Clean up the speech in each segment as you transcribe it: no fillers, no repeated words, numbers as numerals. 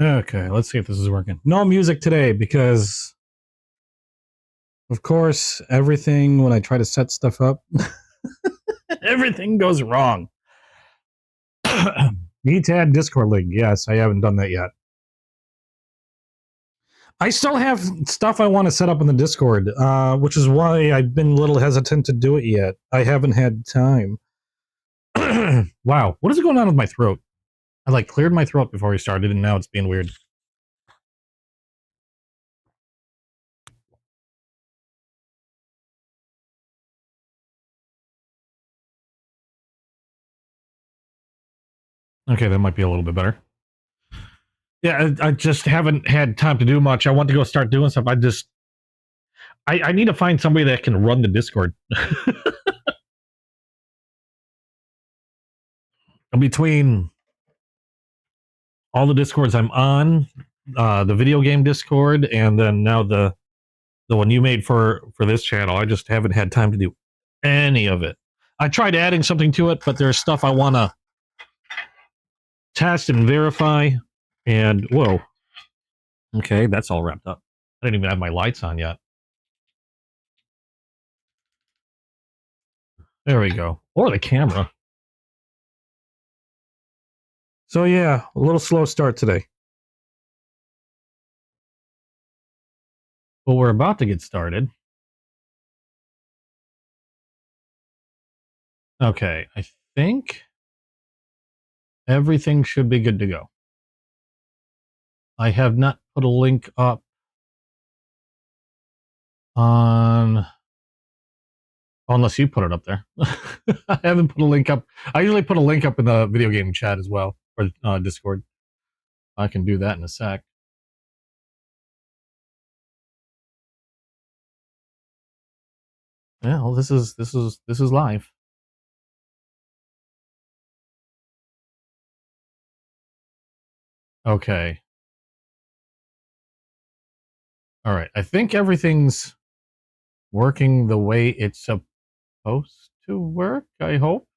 Okay, let's see if this is working. No music today because, of course, everything when I try to set stuff up, everything goes wrong. Need to add Discord link. Yes, I haven't done that yet. I still have stuff I want to set up in the Discord, which is why I've been a little hesitant to do it yet. I haven't had time. Wow, what is going on with my throat? I like cleared my throat before we started, and now it's being weird. Okay, that might be a little bit better. Yeah, I just haven't had time to do much. I want to go start doing stuff. I need to find somebody that can run the Discord. Between all the Discords I'm on, the video game Discord, and then now the one you made for this channel, I just haven't had time to do any of it. I tried adding something to it, but there's stuff I want to test and verify. And whoa, okay, that's all wrapped up. I didn't even have my lights on yet. There we go. Or the camera. So yeah, a little slow start today. But we're about to get started. Okay, I think everything should be good to go. I have not put a link up on... Unless you put it up there. I haven't put a link up. I usually put a link up in the video game chat as well, or Discord. I can do that in a sec. Yeah, well, this is live. Okay. All right. I think everything's working the way it's supposed to work, I hope.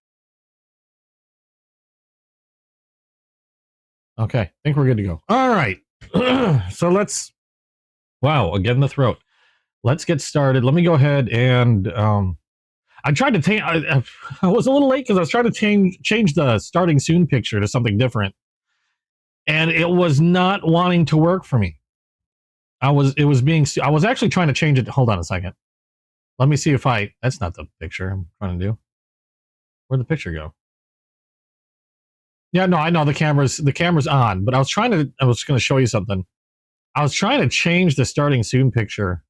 Okay, I think we're good to go. All right. So let's... Wow, again the throat. Let's get started. Let me go ahead and... I tried to change... I was a little late because I was trying to change the starting soon picture to something different. And it was not wanting to work for me. I was actually trying to change it. Hold on a second. Let me see if that's not the picture I'm trying to do. Where'd the picture go? Yeah, no, I know the camera's on, but I was going to show you something. I was trying to change the starting soon picture.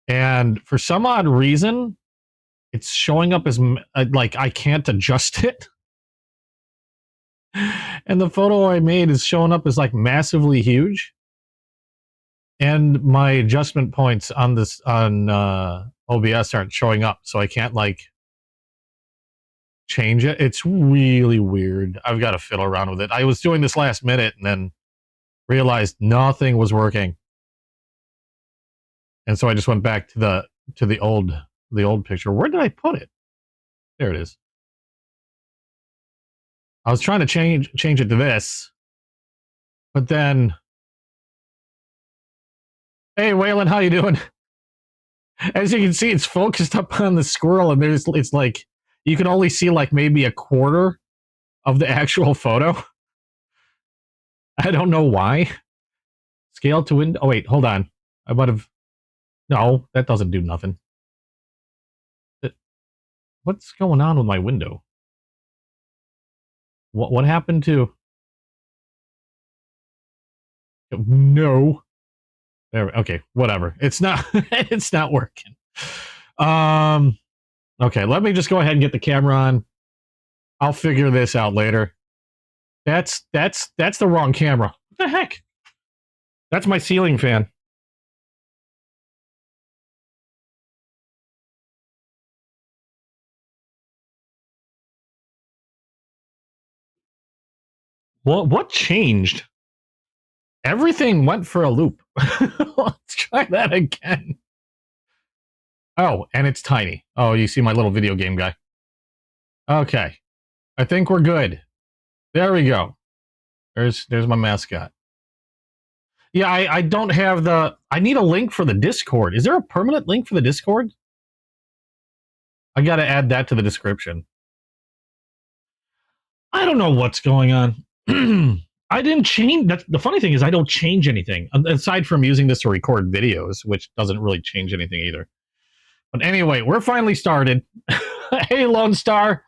And for some odd reason, it's showing up as like I can't adjust it. And the photo I made is showing up as like massively huge. And my adjustment points on this OBS aren't showing up, so I can't like change it. It's really weird. I've got to fiddle around with it. I was doing this last minute and then realized nothing was working. And so I just went back to the old picture. Where did I put it? There it is. I was trying to change it to this, but then... Hey, Waylon, how you doing? As you can see, it's focused up on the squirrel, and it's like you can only see like maybe a quarter of the actual photo. I don't know why. Scale to window. Oh wait, hold on. I might have... No, that doesn't do nothing. What's going on with my window? What happened to... No. There. Okay, whatever. It's not it's not working. Okay, let me just go ahead and get the camera on. I'll figure this out later. That's the wrong camera. What the heck? That's my ceiling fan. What changed? Everything went for a loop. Let's try that again. Oh, and it's tiny. Oh, you see my little video game guy. Okay. I think we're good. There we go. There's my mascot. Yeah, I don't have the... I need a link for the Discord. Is there a permanent link for the Discord? I got to add that to the description. I don't know what's going on. I didn't change... The funny thing is I don't change anything, aside from using this to record videos, which doesn't really change anything either. But anyway, we're finally started. Hey, Lone Star.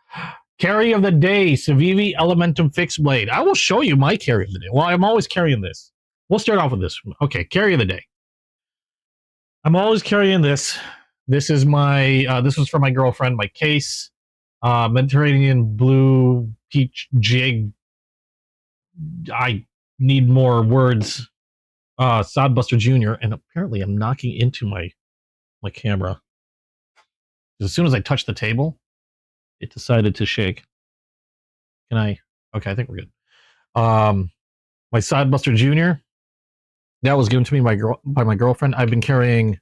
Carry of the day, Civivi Elementum Fixed Blade. I will show you my carry of the day. Well, I'm always carrying this. We'll start off with this. Okay, carry of the day. I'm always carrying this. This is my, this was for my girlfriend, my case. Mediterranean Blue Peach Jig. I need more words. Sodbuster Jr. And apparently I'm knocking into my camera. As soon as I touched the table, it decided to shake. Can I? Okay, I think we're good. My Sodbuster Jr. That was given to me by my girlfriend. I've been carrying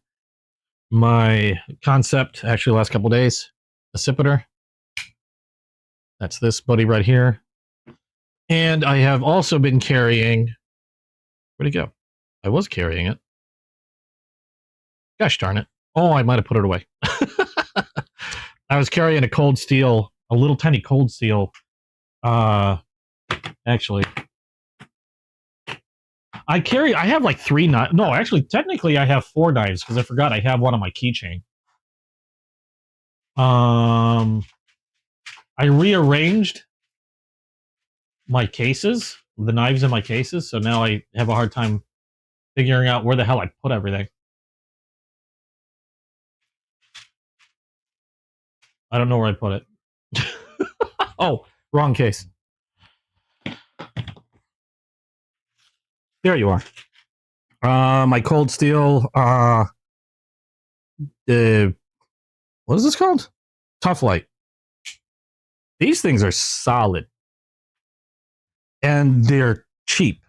my Concept, actually the last couple days. Accipiter. That's this buddy right here. And I have also been carrying... Where'd it go? I was carrying it. Gosh darn it. Oh, I might have put it away. I was carrying a Cold Steel, a little tiny Cold Steel. Actually, I have like 3 knives. No, actually, technically I have 4 knives because I forgot I have one on my keychain. I rearranged my cases, the knives in my cases, so now I have a hard time figuring out where the hell I put everything. I don't know where I put it. Oh, wrong case. There you are. My Cold Steel, what is this called? Tough Light. These things are solid. And they're cheap.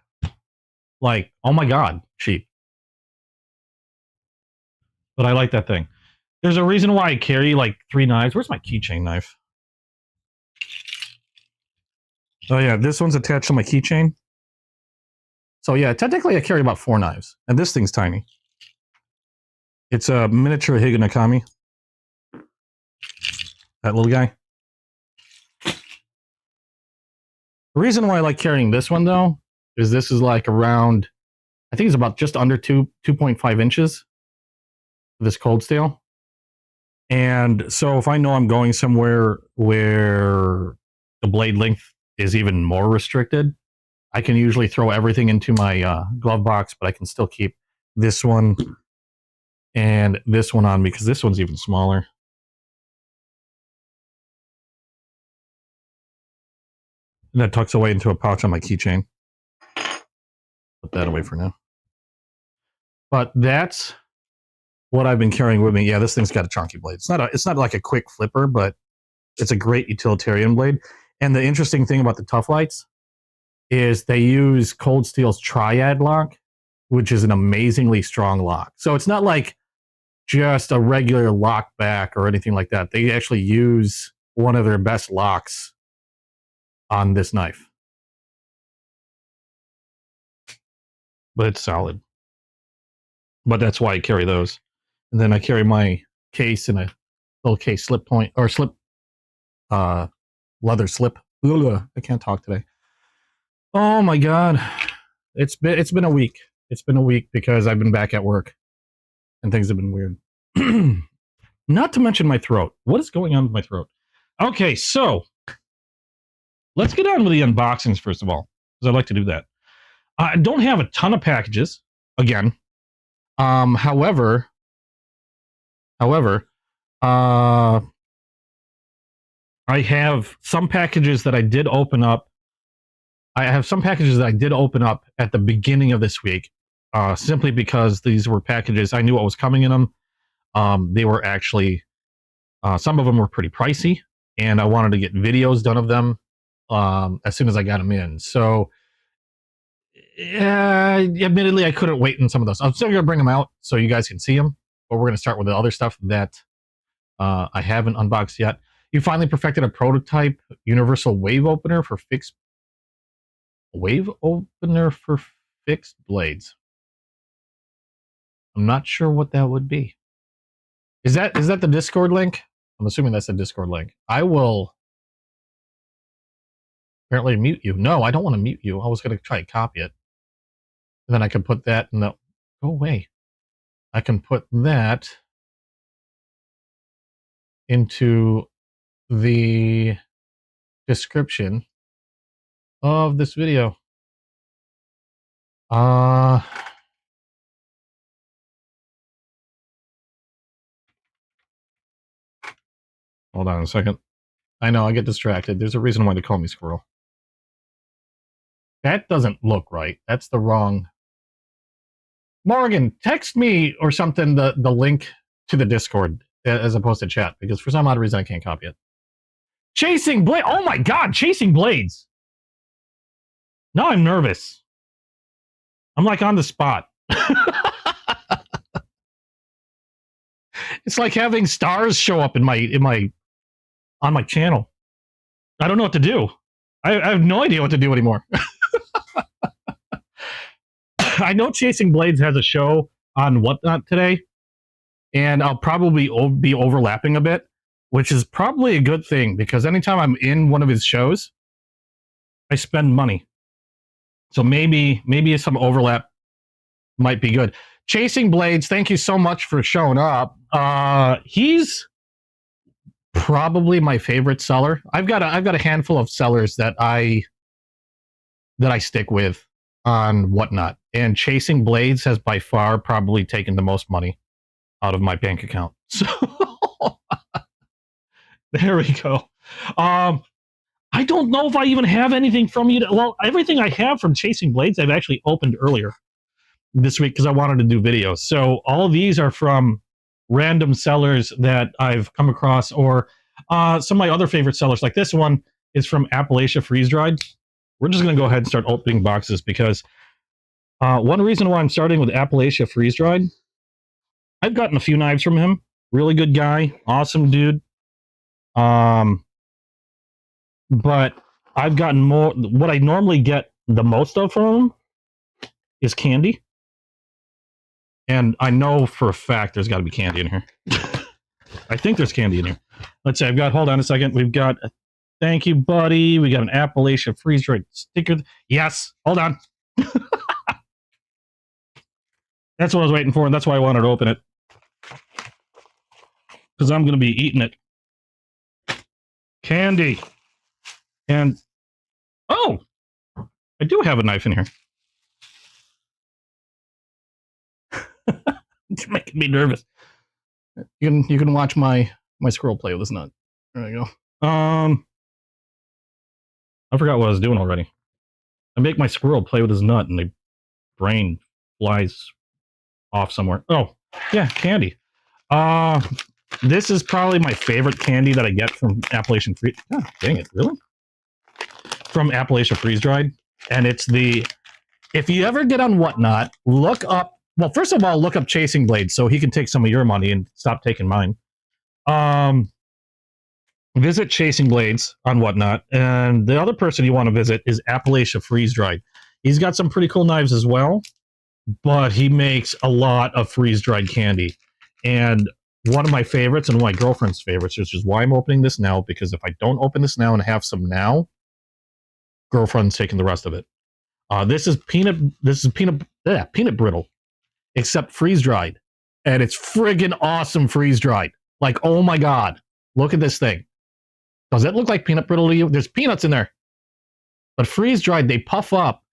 Like, oh my God, cheap. But I like that thing. There's a reason why I carry like 3 knives. Where's my keychain knife? Oh yeah, this one's attached to my keychain. So yeah, technically I carry about 4 knives. And this thing's tiny. It's a miniature Higanakami. That little guy. The reason why I like carrying this one, though, is this is like around, I think it's about just under 2.5 inches. This Cold Steel. And so if I know I'm going somewhere where the blade length is even more restricted, I can usually throw everything into my glove box, but I can still keep this one and this one on because this one's even smaller. And that tucks away into a pouch on my keychain. Put that away for now. But that's what I've been carrying with me. Yeah, this thing's got a chunky blade. It's not like a quick flipper, but it's a great utilitarian blade. And the interesting thing about the Tough Lights is they use Cold Steel's Triad lock, which is an amazingly strong lock. So it's not like just a regular lock back or anything like that. They actually use one of their best locks on this knife. But it's solid. But that's why I carry those. And then I carry my case in a little case slip point, or slip, leather slip. Ugh, I can't talk today. Oh my God. It's been a week. It's been a week because I've been back at work and things have been weird. Not to mention my throat. What is going on with my throat? Okay, so let's get on with the unboxings first of all, because I like to do that. I don't have a ton of packages again. However, I have some packages that I did open up. I have some packages that I did open up at the beginning of this week, simply because these were packages I knew what was coming in them. They were actually, some of them were pretty pricey, and I wanted to get videos done of them as soon as I got them in. So, admittedly, I couldn't wait in some of those. I'm still going to bring them out so you guys can see them, but we're going to start with the other stuff that I haven't unboxed yet. You finally perfected a prototype universal wave opener for fixed Wave opener for fixed blades. I'm not sure what that would be. Is that the Discord link? I'm assuming that's the Discord link. I will apparently mute you. No, I don't want to mute you. I was going to try to copy it. And then I can put that in the... Go away. I can put that into the description of this video. Hold on a second. I know, I get distracted. There's a reason why they call me Squirrel. That doesn't look right. That's the wrong... Morgan, text me or something the link to the Discord as opposed to chat, because for some odd reason I can't copy it. Chasing Blade! Oh my god, Chasing Blades! Now I'm nervous. I'm like on the spot. It's like having stars show up on my channel. I don't know what to do. I have no idea what to do anymore. I know Chasing Blades has a show on Whatnot today, and I'll probably be overlapping a bit, which is probably a good thing, because anytime I'm in one of his shows, I spend money. So maybe some overlap might be good. Chasing Blades, thank you so much for showing up. He's probably my favorite seller. I've got a handful of sellers that I stick with on Whatnot, and Chasing Blades has by far probably taken the most money out of my bank account. So there we go. I don't know if I even have anything from you. Well, everything I have from Chasing Blades I've actually opened earlier this week because I wanted to do videos. So all of these are from random sellers that I've come across, or some of my other favorite sellers. Like this one is from Appalachia Freeze Dried. We're just going to go ahead and start opening boxes, because one reason why I'm starting with Appalachia Freeze Dried, I've gotten a few knives from him. Really good guy. Awesome dude. But I've gotten more... What I normally get the most of from him is candy. And I know for a fact there's got to be candy in here. I think there's candy in here. Let's see. Hold on a second. We've got... Thank you, buddy. We got an Appalachia Freeze Dried sticker. Yes. Hold on. That's what I was waiting for, and that's why I wanted to open it. Because I'm going to be eating it. Candy. And, oh! I do have a knife in here. It's making me nervous. You can watch my squirrel play with this nut. There we go. I forgot what I was doing already. I make my squirrel play with his nut, and the brain flies off somewhere. Oh, yeah, candy. This is probably my favorite candy that I get from Appalachian Freeze. Oh, dang it, really? From Appalachia Freeze Dried, and it's the... If you ever get on Whatnot, look up... Well, first of all, look up Chasing Blades so he can take some of your money and stop taking mine. Visit Chasing Blades on Whatnot, and the other person you want to visit is Appalachia Freeze Dried. He's got some pretty cool knives as well, but he makes a lot of freeze-dried candy. And one of my favorites, and one of my girlfriend's favorites, which is why I'm opening this now, because if I don't open this now and have some now, girlfriend's taking the rest of it. This is peanut brittle, except freeze-dried. And it's friggin' awesome freeze-dried. Like, oh my god, look at this thing. Does it look like peanut brittle to you? There's peanuts in there. But freeze-dried, they puff up,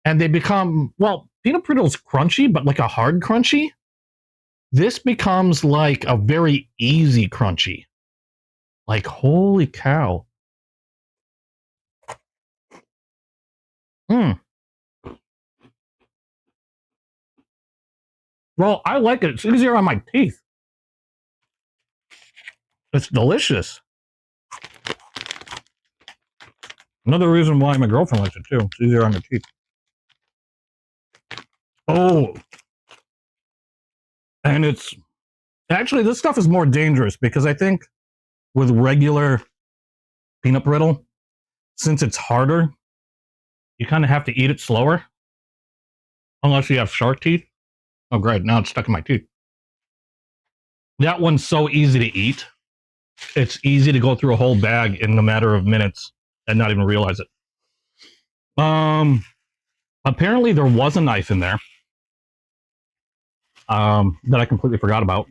and they become, well, peanut brittle's crunchy, but like a hard crunchy. This becomes like a very easy crunchy. Like, holy cow. Well, I like it. It's easier on my teeth. It's delicious. Another reason why my girlfriend likes it too. It's easier on the teeth. Oh. And it's... Actually, this stuff is more dangerous because I think with regular peanut brittle, since it's harder, you kind of have to eat it slower. Unless you have shark teeth. Oh, great. Now it's stuck in my teeth. That one's so easy to eat. It's easy to go through a whole bag in a matter of minutes and not even realize it. Apparently there was a knife in there that I completely forgot about.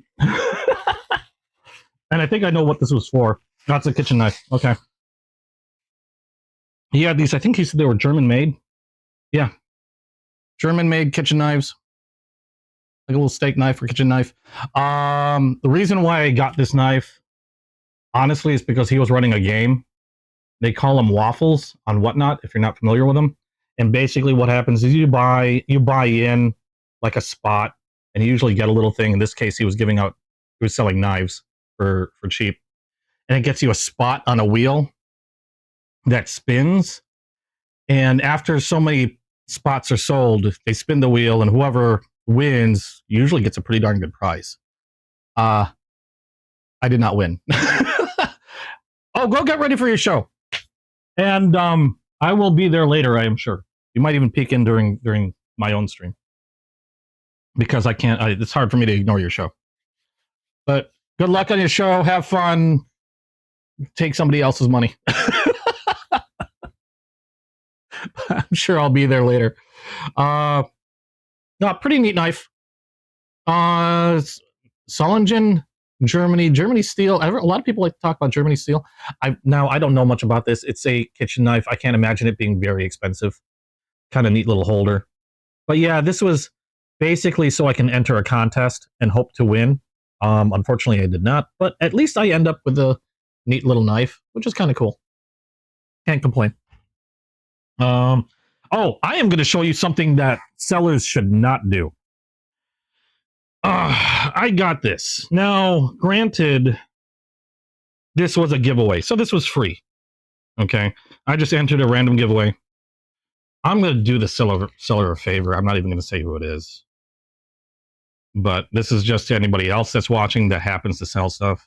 And I think I know what this was for. That's a kitchen knife. Okay. He had these, I think he said they were German made. Yeah. German made kitchen knives. Like a little steak knife or kitchen knife. The reason why I got this knife, honestly, is because he was running a game. They call them waffles on Whatnot, if you're not familiar with them. And basically what happens is you buy in like a spot, and you usually get a little thing. In this case, he was selling knives for cheap. And it gets you a spot on a wheel that spins. And after so many spots are sold, they spin the wheel, and whoever wins usually gets a pretty darn good prize. I did not win. Oh, go get ready for your show. And I will be there later, I am sure. You might even peek in during my own stream. Because I can't, it's hard for me to ignore your show. But good luck on your show. Have fun. Take somebody else's money. I'm sure I'll be there later. No, pretty neat knife. Solingen, Germany steel. A lot of people like to talk about Germany steel. I don't know much about this. It's a kitchen knife. I can't imagine it being very expensive. Kind of neat little holder. But yeah, this was basically so I can enter a contest and hope to win. Unfortunately, I did not. But at least I end up with a neat little knife, which is kind of cool. Can't complain. I am going to show you something that sellers should not do. I got this. Now, granted, this was a giveaway, so this was free. Okay, I just entered a random giveaway. I'm going to do the seller a favor. I'm not even going to say who it is. But this is just to anybody else that's watching that happens to sell stuff.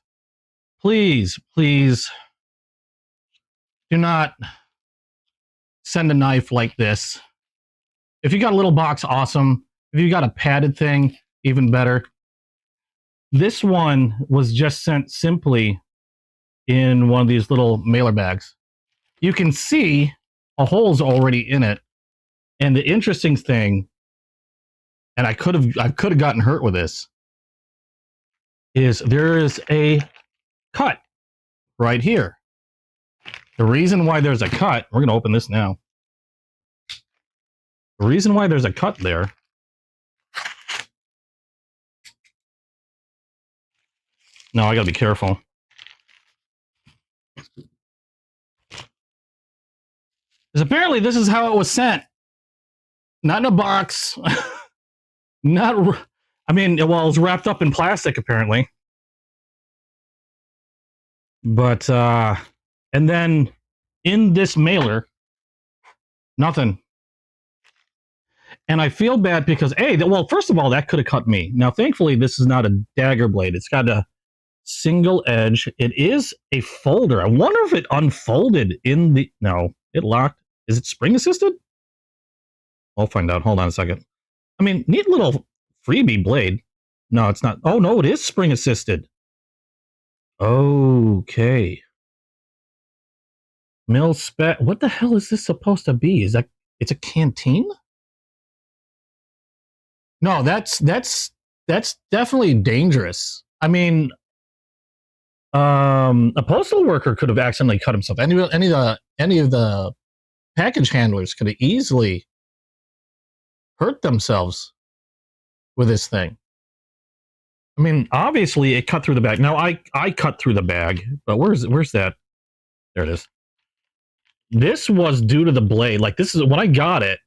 Please, please do not send a knife like this. If you got a little box, awesome. If you got a padded thing, even better. This one was just sent simply in one of these little mailer bags. You can see a hole's already in it. And the interesting thing, and I could have gotten hurt with this, is there is a cut right here. The reason why there's a cut, we're going to open this now. The reason why there's a cut there no, I got to be careful. Because apparently this is how it was sent. Not in a box. Not, I mean, well, it was wrapped up in plastic, apparently. But, and then in this mailer, nothing. And I feel bad because, well, first of all, that could have cut me. Now, thankfully, this is not a dagger blade. It's got a single edge. It is a folder. I wonder if it unfolded in the... No, it locked. Is it spring assisted? I'll find out. Hold on a second. I mean, neat little freebie blade. No, it's not. Oh, no, it is spring assisted. Okay. Mil spec. What the hell is this supposed to be? Is that... It's a canteen? No, that's definitely dangerous. I mean, a postal worker could have accidentally cut himself. Any of the package handlers could have easily hurt themselves with this thing. I mean, obviously it cut through the bag. Now I cut through the bag, but where's that? There it is. This was due to the blade. Like, this is when I got it,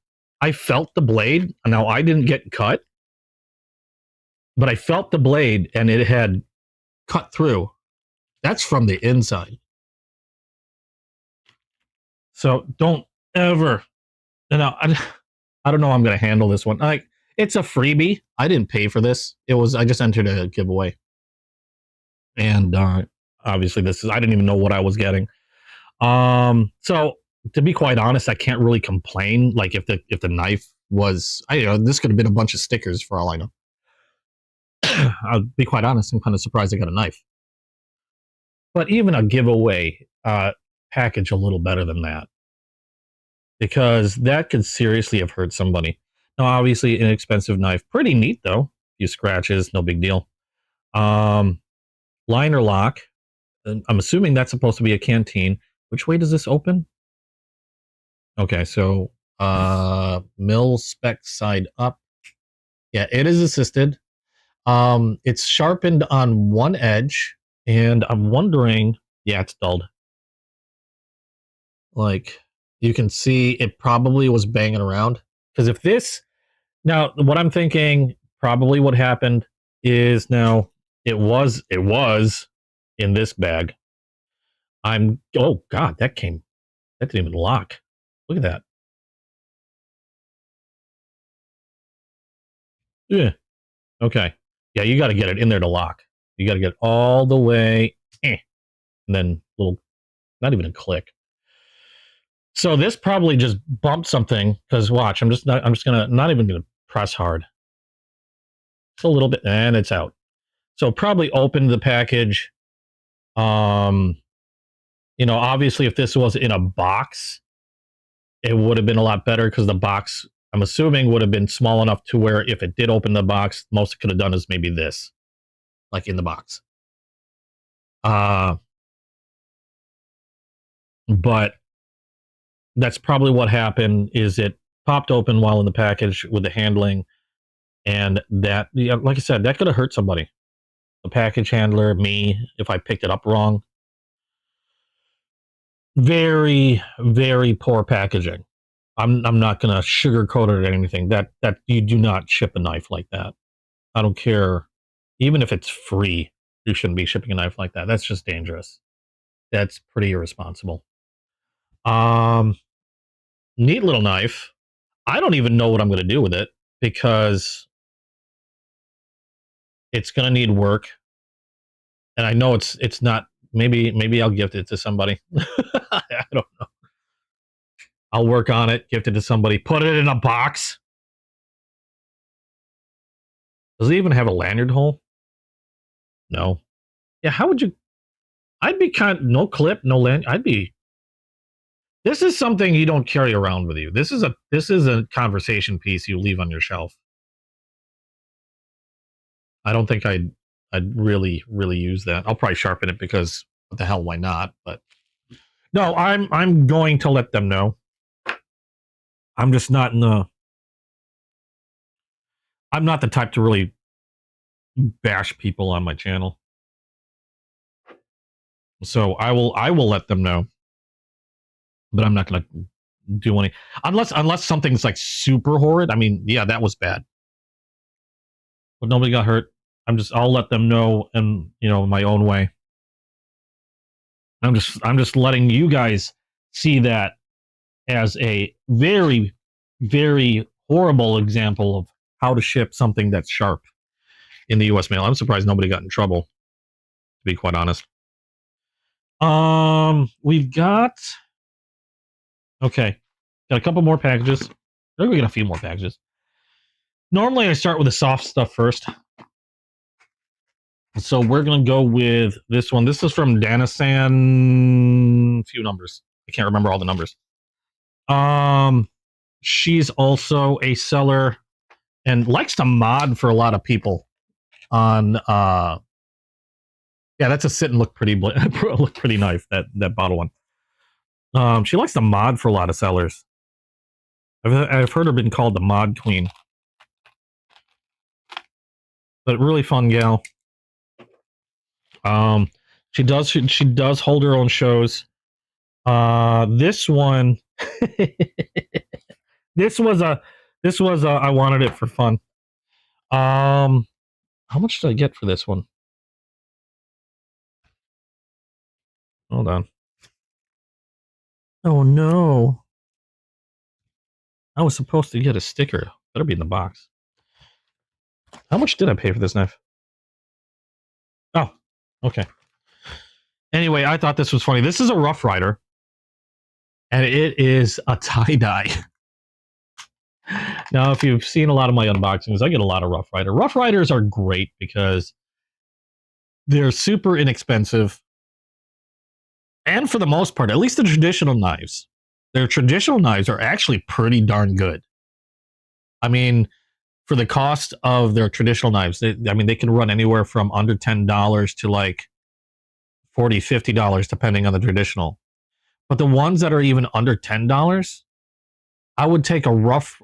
I felt the blade. Now I didn't get cut, but I felt the blade and it had cut through. That's from the inside. So don't ever, I don't know how I'm going to handle this one. It's a freebie. I didn't pay for this. I just entered a giveaway. And obviously I didn't even know what I was getting. So to be quite honest, I can't really complain. Like if the knife was, I don't know, this could have been a bunch of stickers for all I know. I'll be quite honest. I'm kind of surprised I got a knife. But even a giveaway package a little better than that, because that could seriously have hurt somebody. Now, obviously, inexpensive knife, pretty neat though. A few scratches, no big deal. Liner lock. I'm assuming that's supposed to be a canteen. Which way does this open? Okay, so mill spec side up. Yeah, it is assisted. It's sharpened on one edge, and I'm wondering, yeah, it's dulled. Like you can see it probably was banging around. Because if this, now what I'm thinking probably what happened is, now it was in this bag. Oh God, that didn't even lock. Look at that. Yeah. Okay. Yeah, you got to get it in there to lock. You got to get it all the way, and then little, not even a click. So this probably just bumped something, because watch, I'm just gonna, not even gonna press hard. Just a little bit, and it's out. So probably opened the package. You know, obviously if this was in a box, it would have been a lot better, because the box, I'm assuming, would have been small enough to where if it did open the box, most it could have done is maybe this, like in the box. But that's probably what happened, is it popped open while in the package with the handling, and that, yeah, like I said, that could have hurt somebody. The package handler, me, if I picked it up wrong. Very, very poor packaging. I'm not gonna sugarcoat it or anything. That you do not ship a knife like that. I don't care, even if it's free, you shouldn't be shipping a knife like that. That's just dangerous. That's pretty irresponsible. Neat little knife. I don't even know what I'm gonna do with it, because it's gonna need work, and I know it's not. Maybe I'll gift it to somebody. I don't know. I'll work on it, gift it to somebody, put it in a box. Does it even have a lanyard hole? No. Yeah, how would you? I'd be no clip, no lanyard. This is something you don't carry around with you. This is a conversation piece you leave on your shelf. I don't think I'd really use that. I'll probably sharpen it, because what the hell, why not? But no, I'm going to let them know. I'm just not I'm not the type to really bash people on my channel. So I will let them know. But I'm not going to do any, unless something's like super horrid. I mean, yeah, that was bad. But nobody got hurt. I'll let them know in, my own way. I'm just letting you guys see that as a very, very horrible example of how to ship something that's sharp in the US mail. I'm surprised nobody got in trouble, to be quite honest. We've got, okay, got a couple more packages. We're gonna get a few more packages. Normally I start with the soft stuff first. So we're going to go with this one. This is from Danasan. Few numbers. I can't remember all the numbers. She's also a seller and likes to mod for a lot of people on, yeah, that's a sit and look pretty, look pretty nice, that bottle one. She likes to mod for a lot of sellers. I've heard her been called the mod queen. But really fun gal. She does hold her own shows. This one, this was I wanted it for fun. How much did I get for this one? Hold on. Oh no. I was supposed to get a sticker. Better be in the box. How much did I pay for this knife? Oh, okay. Anyway, I thought this was funny. This is a Rough Rider. and it is a tie-dye. Now, if you've seen a lot of my unboxings, I get a lot of Rough Rider. Rough Riders are great because they're super inexpensive. And for the most part, at least the traditional knives, their traditional knives are actually pretty darn good. I mean, for the cost of their traditional knives, they can run anywhere from under $10 to like $40, $50, depending on the traditional. But the ones that are even under $10, I would take a less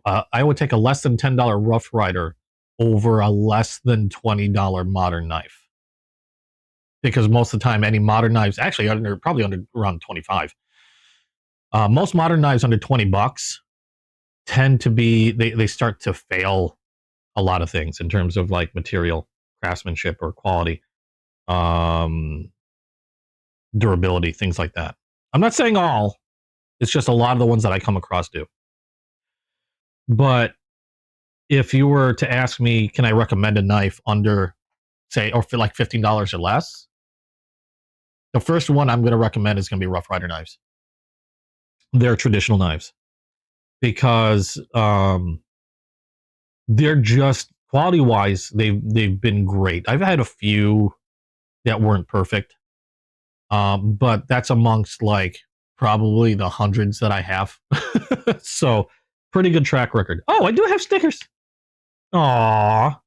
than $10 Rough Rider over a less than $20 modern knife. Because most of the time, any modern knives, actually probably under around 25. Most modern knives under $20 tend to be, they start to fail a lot of things in terms of like material, craftsmanship, or quality, durability, things like that. I'm not saying all, it's just a lot of the ones that I come across do. But if you were to ask me, can I recommend a knife under, say, or for like $15 or less, the first one I'm going to recommend is going to be Rough Rider knives. They're traditional knives because they're just quality-wise, they've been great. I've had a few that weren't perfect, but that's amongst like probably the hundreds that I have. So pretty good track record. Oh, I do have stickers. Aww.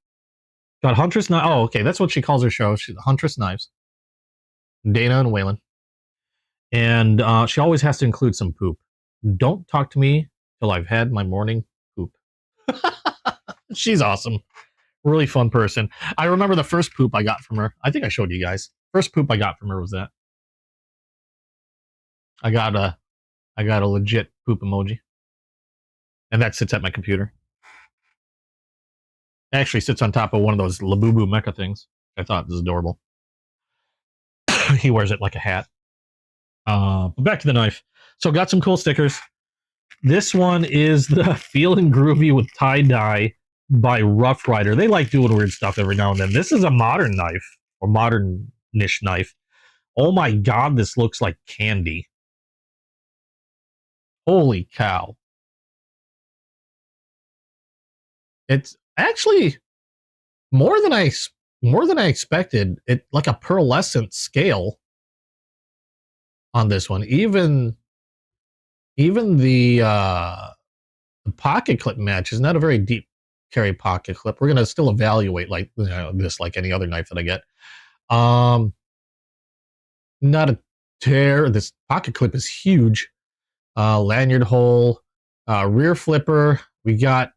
Got Huntress Knives. Oh, okay. That's what she calls her show. She's Huntress Knives. Dana and Waylon. And she always has to include some poop. Don't talk to me till I've had my morning poop. She's awesome. Really fun person. I remember the first poop I got from her. I think I showed you guys. First poop I got from her was that. I got a legit poop emoji. And that sits at my computer. It actually sits on top of one of those Labubu mecha things. I thought this is adorable. He wears it like a hat. But back to the knife. So got some cool stickers. This one is the Feelin' Groovy with Tie-Dye by Rough Rider. They like doing weird stuff every now and then. This is a modern knife, or modern-ish knife. Oh my god, this looks like candy. Holy cow. It's actually more than I expected. It like a pearlescent scale on this one. Even the pocket clip match is not a very deep carry pocket clip. We're gonna still evaluate like this like any other knife that I get. Not a tear. This pocket clip is huge. Lanyard hole, rear flipper. We got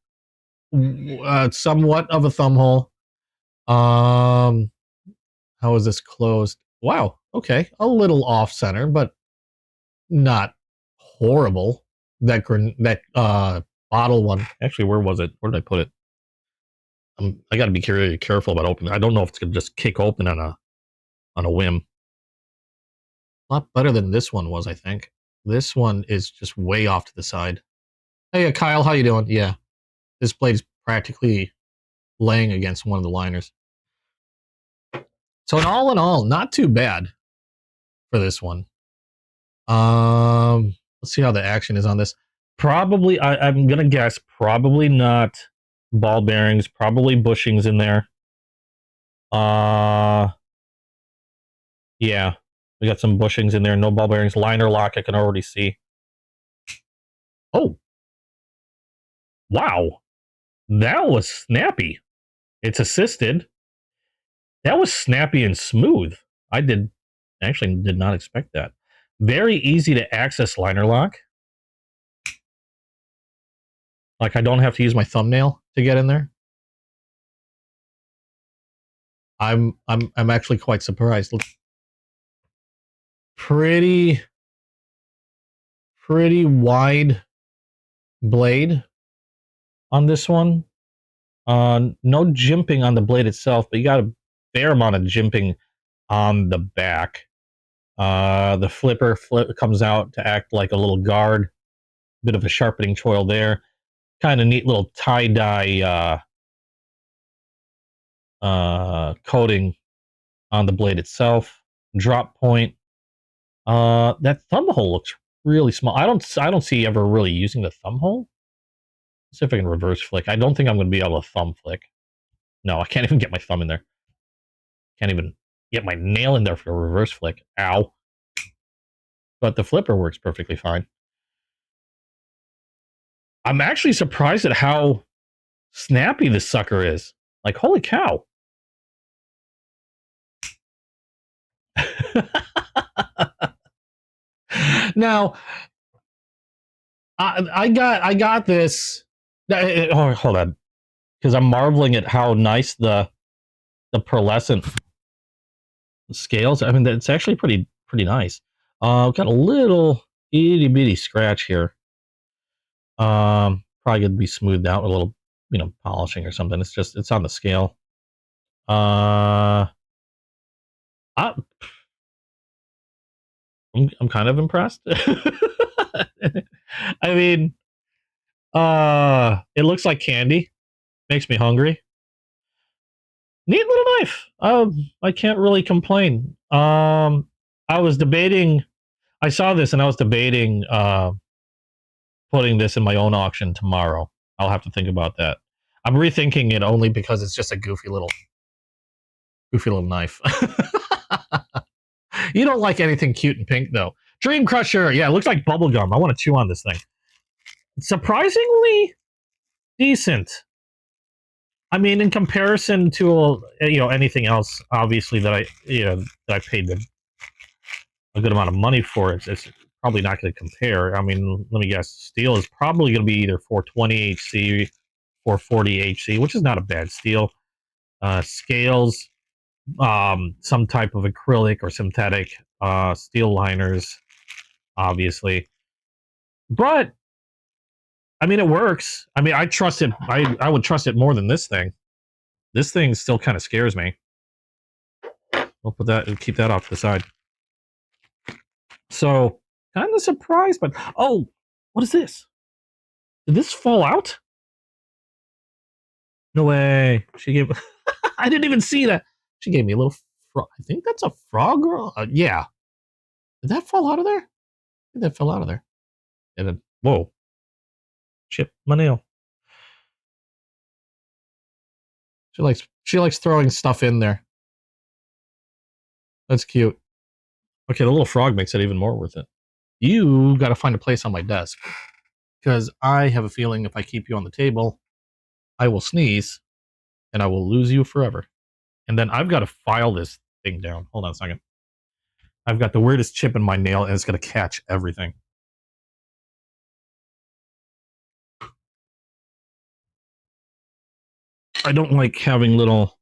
somewhat of a thumb hole. How is this closed? Wow. Okay, a little off center, but not horrible. That bottle one. Actually, where was it? Where did I put it? I got to be careful about opening. I don't know if it's gonna just kick open on a whim. A lot better than this one was, I think. This one is just way off to the side. Hey, Kyle, how you doing? Yeah, this blade's practically laying against one of the liners. So in all, not too bad for this one. Let's see how the action is on this. Probably, I'm gonna guess, probably not ball bearings, probably bushings in there. Yeah, we got some bushings in there, no ball bearings. Liner lock, I can already see. Oh. Wow. That was snappy. It's assisted. That was snappy and smooth. I actually did not expect that. Very easy to access liner lock. Like I don't have to use my thumbnail to get in there. I'm actually quite surprised. Pretty wide blade on this one. No jimping on the blade itself, but you got a fair amount of jimping on the back. The flipper comes out to act like a little guard. Bit of a sharpening choil there. Kind of neat little tie-dye coating on the blade itself. Drop point. That thumb hole looks really small. I don't see ever really using the thumb hole. Let's see if I can reverse flick. I don't think I'm going to be able to thumb flick. No, I can't even get my thumb in there. Can't even get my nail in there for a reverse flick. Ow. But the flipper works perfectly fine. I'm actually surprised at how snappy this sucker is. Like, holy cow. Now, I got this. Oh, hold on, because I'm marveling at how nice the pearlescent scales. I mean, it's actually pretty nice. I've got a little itty bitty scratch here. Probably gonna be smoothed out with a little, polishing or something. It's on the scale. I'm kind of impressed. I mean, it looks like candy. Makes me hungry. Neat little knife. I can't really complain. I was debating. I saw this and I was debating putting this in my own auction tomorrow. I'll have to think about that. I'm rethinking it only because it's just a goofy little knife. You don't like anything cute and pink, though. Dream Crusher. Yeah, it looks like bubble gum. I want to chew on this thing. Surprisingly decent. I mean, in comparison to anything else, obviously that I paid a good amount of money for it, it's probably not going to compare. I mean, let me guess. Steel is probably going to be either 420 HC, 440 HC, which is not a bad steel. Scales, some type of acrylic or synthetic steel liners, obviously. But I mean, it works. I mean, I trust it. I would trust it more than this thing. This thing still kind of scares me. We'll keep that off to the side. So, kind of surprised, but oh, what is this? Did this fall out? No way. She gave. I didn't even see that. She gave me a little frog. I think that's a frog girl. Yeah. Did that fall out of there? I think that fell out of there. And then, whoa. Chip my nail. She likes throwing stuff in there. That's cute. Okay, the little frog makes it even more worth it. You got to find a place on my desk, because I have a feeling if I keep you on the table, I will sneeze, and I will lose you forever. And then I've got to file this thing down. Hold on a second. I've got the weirdest chip in my nail, and it's going to catch everything. I don't like having little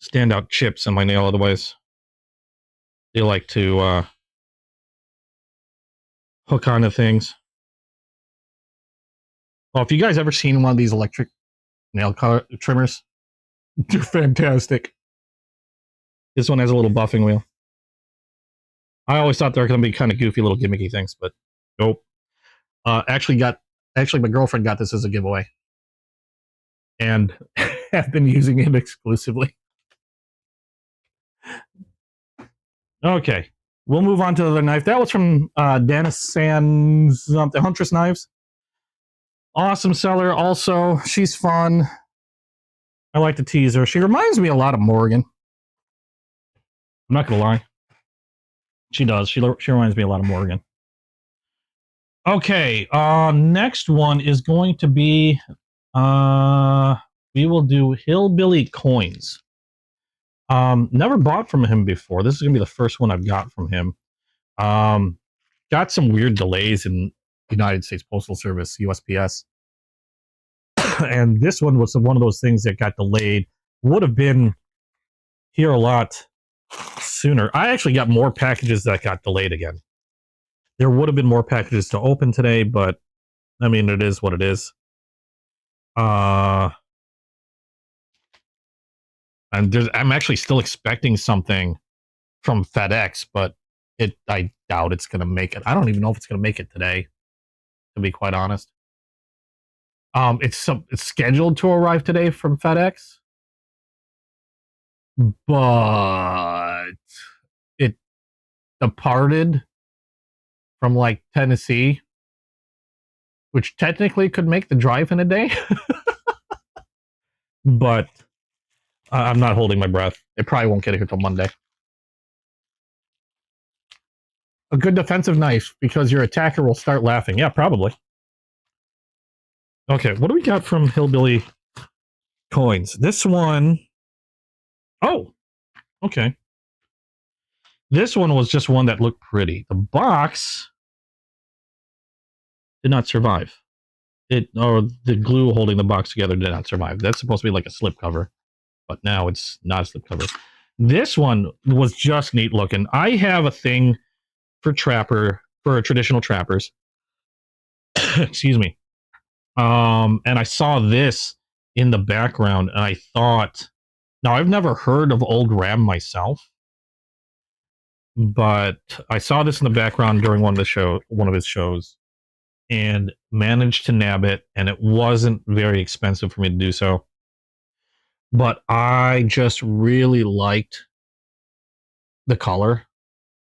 standout chips in my nail, otherwise they like to hook onto things. Well, if you guys ever seen one of these electric nail trimmers, they're fantastic. This one has a little buffing wheel. I always thought they're going to be kind of goofy little gimmicky things, but nope. Actually, my girlfriend got this as a giveaway, and have been using it exclusively. Okay, we'll move on to the other knife. That was from Dennis Sands, the Huntress Knives. Awesome seller. Also, she's fun. I like to tease her. She reminds me a lot of Morgan. I'm not gonna lie. She does. She reminds me a lot of Morgan. Okay. Next one is going to be. We will do Hillbilly Coins. Never bought from him before. This is gonna be the first one I've got from him. Got some weird delays in United States Postal Service, USPS. And this one was one of those things that got delayed. Would have been here a lot sooner. I actually got more packages that got delayed again. There would have been more packages to open today, but I mean, it is what it is. And I'm actually still expecting something from FedEx, but I doubt it's going to make it. I don't even know if it's going to make it today, to be quite honest. It's scheduled to arrive today from FedEx, but it departed from like Tennessee, which technically could make the drive in a day. But I'm not holding my breath. It probably won't get here till Monday. A good defensive knife because your attacker will start laughing. Yeah, probably. Okay, what do we got from Hillbilly Coins? This one. Oh, okay. This one was just one that looked pretty. The box did not survive. Or the glue holding the box together did not survive. That's supposed to be like a slipcover, but now it's not a slipcover. This one was just neat looking. I have a thing for traditional trappers. Excuse me. And I saw this in the background, and I thought, now I've never heard of Old Ram myself, but I saw this in the background during one of his shows, and managed to nab it, and it wasn't very expensive for me to do so. But I just really liked the color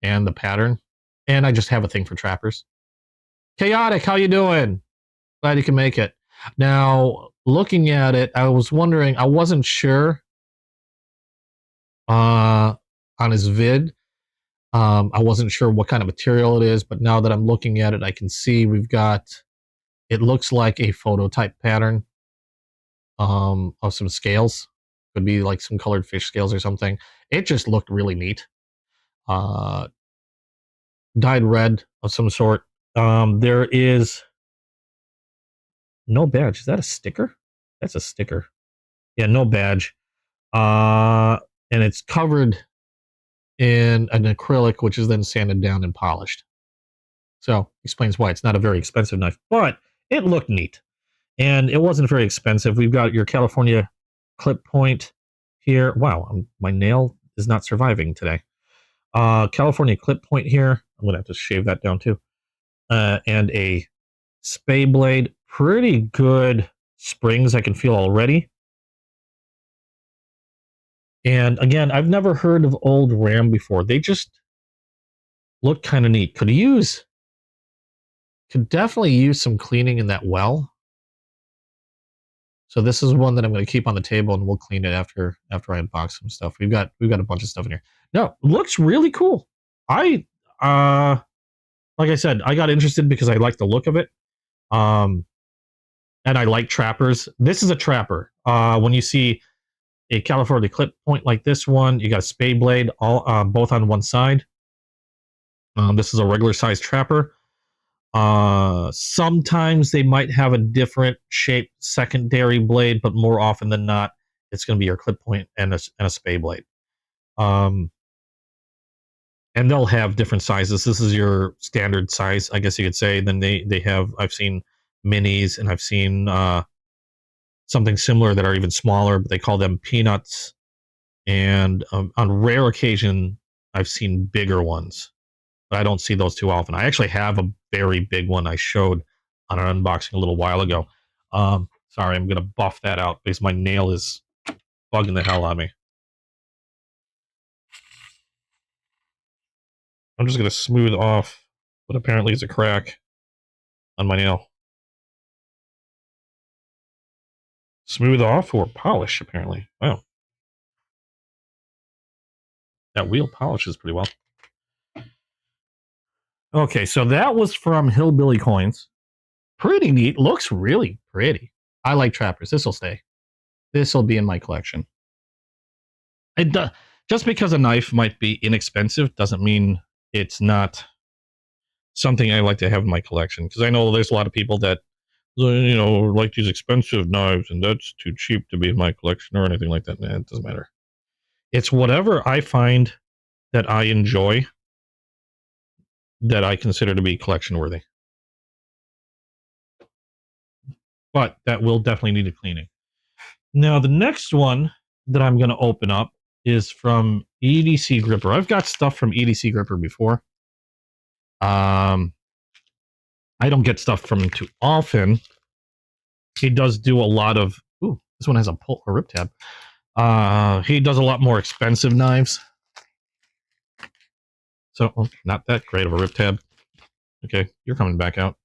and the pattern, and I just have a thing for trappers. Chaotic, how you doing? Glad you can make it. Now, looking at it, I was wondering, I wasn't sure on his vid. I wasn't sure what kind of material it is, but now that I'm looking at it, I can see we've got, it looks like a phototype pattern of some scales. Could be like some colored fish scales or something. It just looked really neat. Dyed red of some sort. There is no badge. Is that a sticker? That's a sticker. Yeah, no badge. And it's covered in an acrylic, which is then sanded down and polished. So explains why it's not a very expensive knife, but it looked neat. And it wasn't very expensive. We've got your California clip point here. Wow, my nail is not surviving today. California clip point here. I'm going to have to shave that down too. And a spay blade. Pretty good springs I can feel already. And again, I've never heard of Old Ram before. They just look kind of neat. Could definitely use some cleaning in that well. So this is one that I'm going to keep on the table, and we'll clean it after I unbox some stuff. We've got a bunch of stuff in here. No, looks really cool. Like I said, I got interested because I like the look of it. And I like trappers. This is a trapper. When you see a California clip point like this one, you got a spade blade, all both on one side. This is a regular size trapper. Sometimes they might have a different shaped secondary blade, but more often than not, it's going to be your clip point and a spade blade. And they'll have different sizes. This is your standard size, I guess you could say. Then they have, I've seen minis, and I've seen something similar that are even smaller, but they call them peanuts. And on rare occasion, I've seen bigger ones. But I don't see those too often. I actually have a very big one I showed on an unboxing a little while ago. Sorry, I'm going to buff that out because my nail is bugging the hell out of me. I'm just going to smooth off what apparently is a crack on my nail. Smooth off or polish, apparently. Wow. That wheel polishes pretty well. Okay, so that was from Hillbilly Coins. Pretty neat. Looks really pretty. I like trappers. This will stay. This will be in my collection. Just because a knife might be inexpensive doesn't mean it's not something I like to have in my collection. Because I know there's a lot of people that, you know, like these expensive knives, and that's too cheap to be in my collection or anything like that. Nah, it doesn't matter. It's whatever I find that I enjoy that I consider to be collection worthy. But that will definitely need a cleaning. Now, the next one that I'm going to open up is from EDC Gripper. I've got stuff from EDC Gripper before. I don't get stuff from him too often. He does do a lot of... Ooh, this one has a rip tab. He does a lot more expensive knives. So, not that great of a rip tab. Okay, you're coming back out.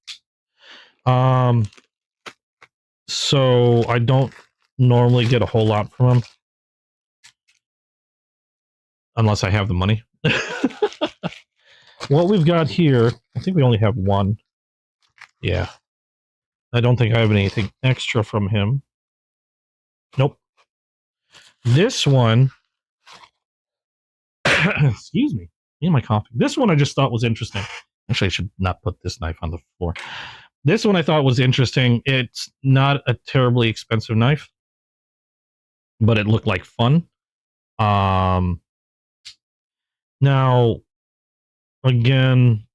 So I don't normally get a whole lot from him. Unless I have the money. What we've got here, I think we only have one. Yeah. I don't think I have anything extra from him. Nope. This one, excuse me, my coffee. This one I just thought was interesting. Actually, I should not put this knife on the floor. This one I thought was interesting. It's not a terribly expensive knife, but it looked like fun. Now, again,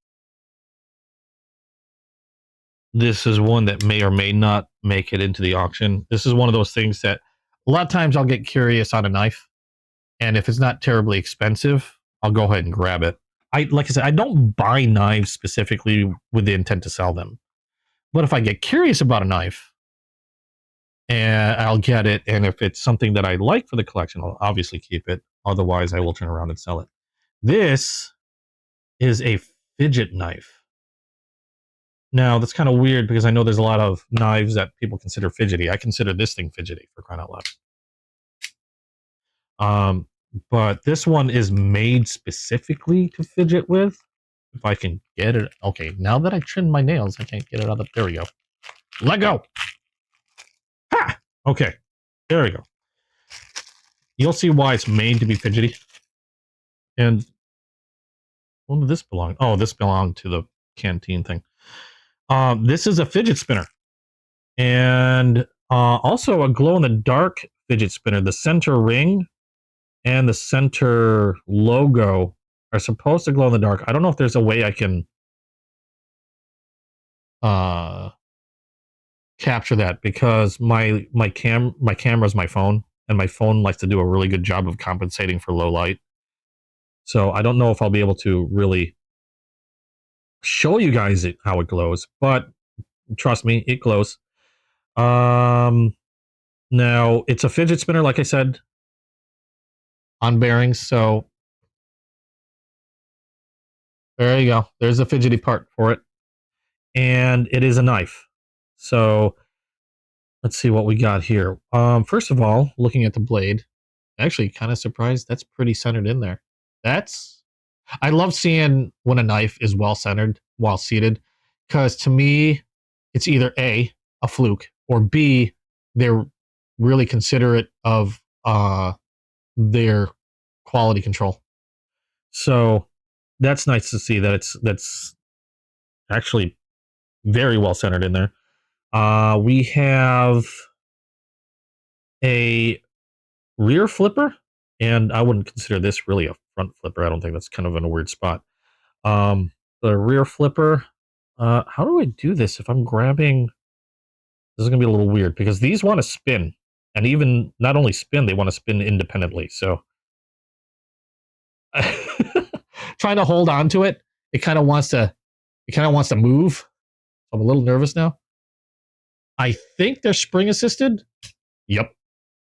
this is one that may or may not make it into the auction. This is one of those things that a lot of times I'll get curious on a knife, and if it's not terribly expensive, I'll go ahead and grab it. Like I said, I don't buy knives specifically with the intent to sell them. But if I get curious about a knife, and I'll get it, and if it's something that I like for the collection, I'll obviously keep it. Otherwise, I will turn around and sell it. This is a fidget knife. Now, that's kind of weird because I know there's a lot of knives that people consider fidgety. I consider this thing fidgety, for crying out loud. But this one is made specifically to fidget with. If I can get it. Okay, now that I trimmed my nails, I can't get it out of. There we go. Let go. Ha! Okay, there we go. You'll see why it's made to be fidgety. And when did this belong? Oh, this belonged to the canteen thing. This is a fidget spinner. And also a glow-in-the-dark fidget spinner. The center ring and the center logo are supposed to glow in the dark. I don't know if there's a way I can capture that, because my camera is my phone, and my phone likes to do a really good job of compensating for low light. So I don't know if I'll be able to really show you guys how it glows, but trust me, it glows. Now it's a fidget spinner, like I said, on bearings. So there you go. There's a fidgety part for it, and it is a knife. So let's see what we got here. First of all, looking at the blade, actually kind of surprised that's pretty centered in there. I love seeing when a knife is well centered while seated, because to me, it's either A, a fluke, or B, they're really considerate of their quality control. So that's nice to see that that's actually very well centered in there. We have a rear flipper, and I wouldn't consider this really a front flipper. I don't think that's kind of in a weird spot. The rear flipper, how do I do this if I'm grabbing? This is going to be a little weird because these want to spin, and even not only spin, they want to spin independently. So trying to hold on to it, it kind of wants to move. I'm a little nervous now. I think they're spring assisted. Yep,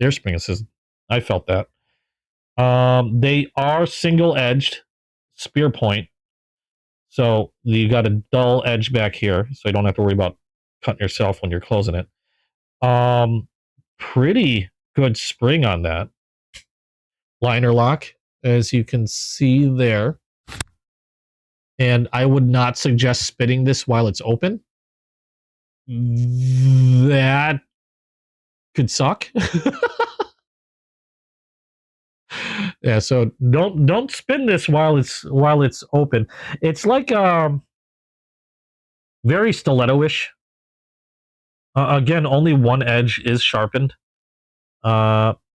they're spring assisted. I felt that. They are single edged spear point. So you got a dull edge back here, so you don't have to worry about cutting yourself when you're closing it. Pretty good spring on that. Liner lock, as you can see there. And I would not suggest spinning this while it's open. That could suck. Yeah, so don't spin this while it's open. It's like very stiletto-ish. Again, only one edge is sharpened.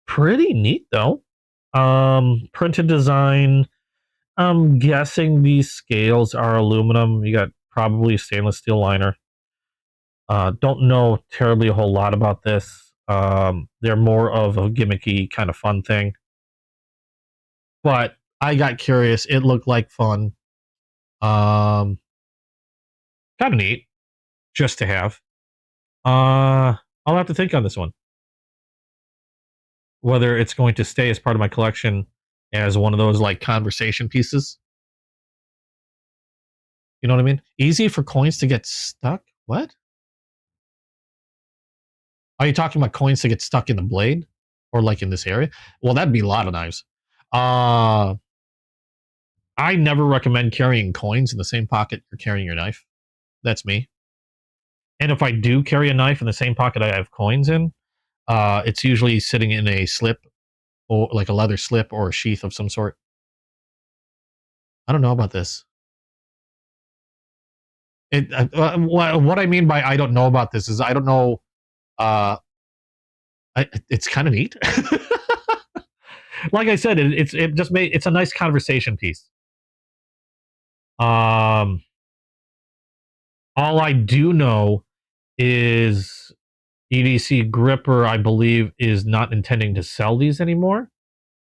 Pretty neat though. Printed design. I'm guessing these scales are aluminum. You got probably stainless steel liner. Don't know terribly a whole lot about this. They're more of a gimmicky kind of fun thing. But I got curious. It looked like fun. Kind of neat, just to have. I'll have to think on this one. Whether it's going to stay as part of my collection as one of those like conversation pieces. You know what I mean? Easy for coins to get stuck? What? Are you talking about coins to get stuck in the blade? Or like in this area? Well, that'd be a lot of knives. I never recommend carrying coins in the same pocket you're carrying your knife. That's me. And if I do carry a knife in the same pocket I have coins in, it's usually sitting in a slip, or like a leather slip or a sheath of some sort. I don't know about this. What I mean by I don't know about this is I don't know. It's kind of neat. Like I said, it's a nice conversation piece. All I do know is EDC Gripper, I believe, is not intending to sell these anymore.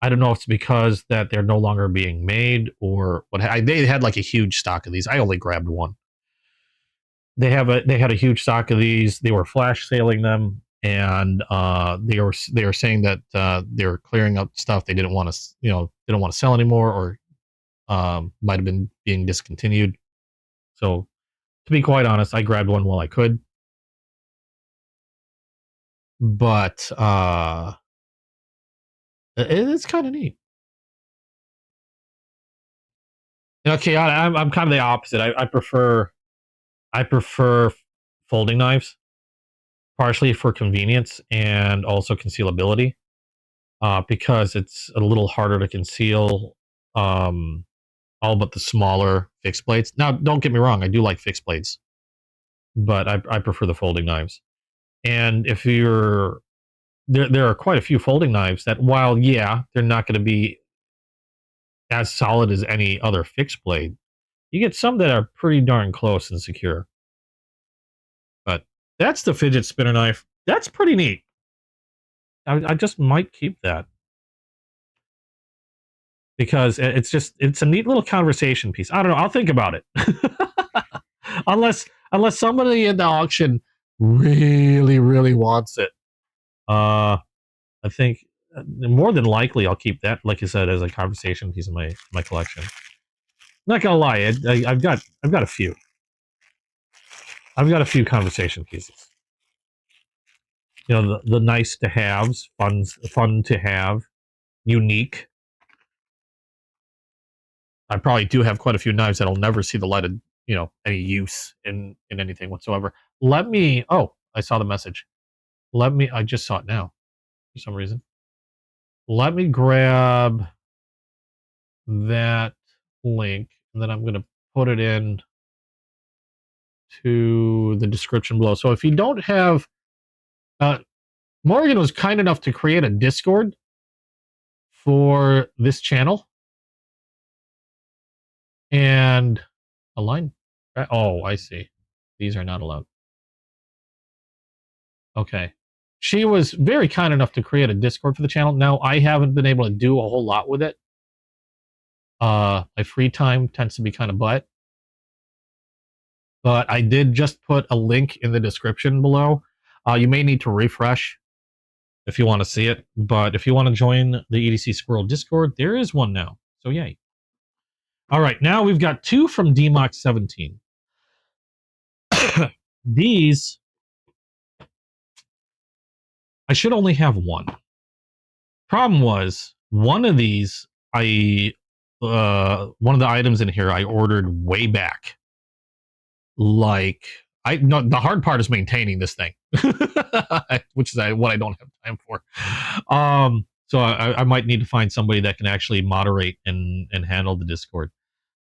I don't know if it's because that they're no longer being made or what. They had like a huge stock of these. I only grabbed one. They had a huge stock of these. They were flash sailing them, and they were saying that they were clearing up stuff they didn't want to sell anymore, or might have been being discontinued. So, to be quite honest, I grabbed one while I could, but it's kind of neat. Okay, I'm kind of the opposite. I prefer folding knives, partially for convenience and also concealability, because it's a little harder to conceal all but the smaller fixed blades. Now, don't get me wrong, I do like fixed blades, but I prefer the folding knives. And if you're there are quite a few folding knives that, while yeah, they're not going to be as solid as any other fixed blade, you get some that are pretty darn close and secure. But that's the fidget spinner knife. That's pretty neat. I just might keep that because it's a neat little conversation piece. I don't know. I'll think about it. unless somebody in the auction really wants it. I think more than likely I'll keep that, like you said, as a conversation piece of my collection. Not gonna lie, I've got a few. I've got a few conversation pieces. You know, the nice to haves, fun to have, unique. I probably do have quite a few knives that'll never see the light of, any use in anything whatsoever. Let me. Oh, I saw the message. I just saw it now, for some reason. Let me grab that link, and then I'm going to put it in to the description below. So if you don't have, Morgan was kind enough to create a Discord for this channel, and a line. Oh, I see. These are not allowed. Okay. She was very kind enough to create a Discord for the channel. Now, I haven't been able to do a whole lot with it. My free time tends to be kind of butt. But I did just put a link in the description below. You may need to refresh if you want to see it. But if you want to join the EDC Squirrel Discord, there is one now. So yay. All right, now we've got two from DMOX 17. These, I should only have one. Problem was, one of these, one of the items in here I ordered way back. Like, the hard part is maintaining this thing, which is what I don't have time for. So I might need to find somebody that can actually moderate and handle the Discord.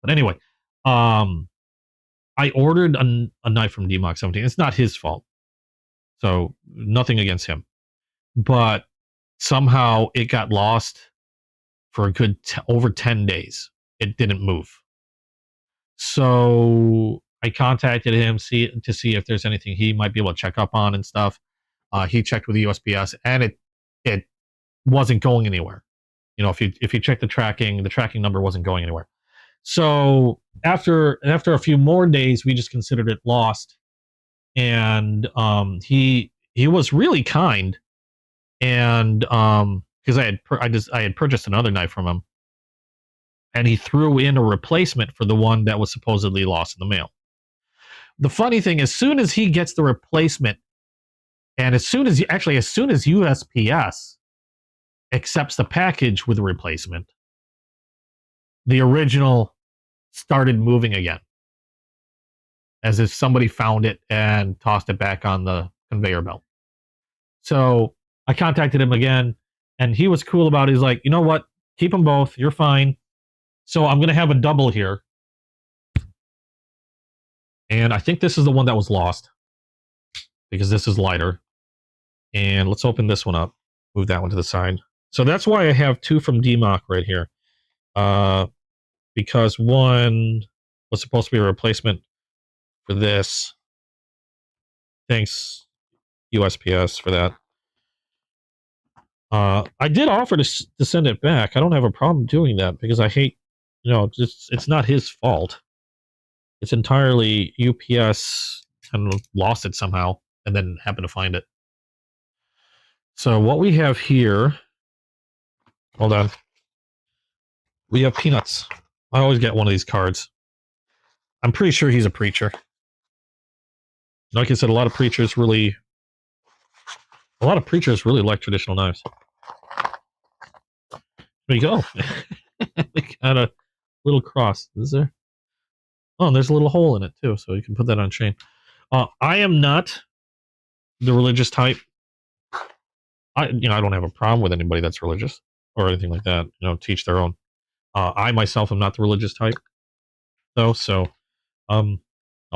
But anyway, I ordered a knife from DMOX 17. It's not his fault, so nothing against him. But somehow it got lost for a good over 10 days. It didn't move. So I contacted him to see if there's anything he might be able to check up on and stuff. He checked with the USPS, and it wasn't going anywhere. If you check the tracking number wasn't going anywhere. So after a few more days, we just considered it lost. And he was really kind, and because I had purchased another knife from him, and he threw in a replacement for the one that was supposedly lost in the mail. The funny thing, as soon as he gets the replacement, and as soon as USPS accepts the package with a replacement, the original started moving again, as if somebody found it and tossed it back on the conveyor belt. So I contacted him again, and he was cool about it. He's like, you know what? Keep them both. You're fine. So I'm going to have a double here. And I think this is the one that was lost, because this is lighter. And let's open this one up. Move that one to the side. So that's why I have two from DMOC right here. Because one was supposed to be a replacement for this. Thanks, USPS, for that. I did offer to send it back. I don't have a problem doing that, because I hate, it's not his fault. It's entirely UPS and lost it somehow and then happened to find it. So what we have here, hold on. We have Peanuts. I always get one of these cards. I'm pretty sure he's a preacher. Like I said, a lot of preachers really like traditional knives. There you go. We got a little cross. Is there? Oh, and there's a little hole in it too, so you can put that on chain. I am not the religious type. I don't have a problem with anybody that's religious or anything like that. Teach their own. I myself am not the religious type, though. So, I'll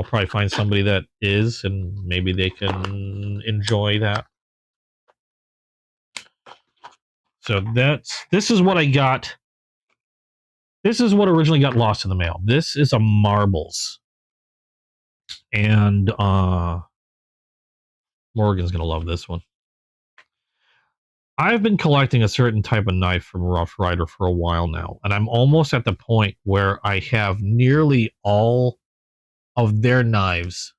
probably find somebody that is, and maybe they can enjoy that. So this is what I got. This is what originally got lost in the mail. This is a marbles. And Morgan's going to love this one. I've been collecting a certain type of knife from Rough Rider for a while now, and I'm almost at the point where I have nearly all of their knives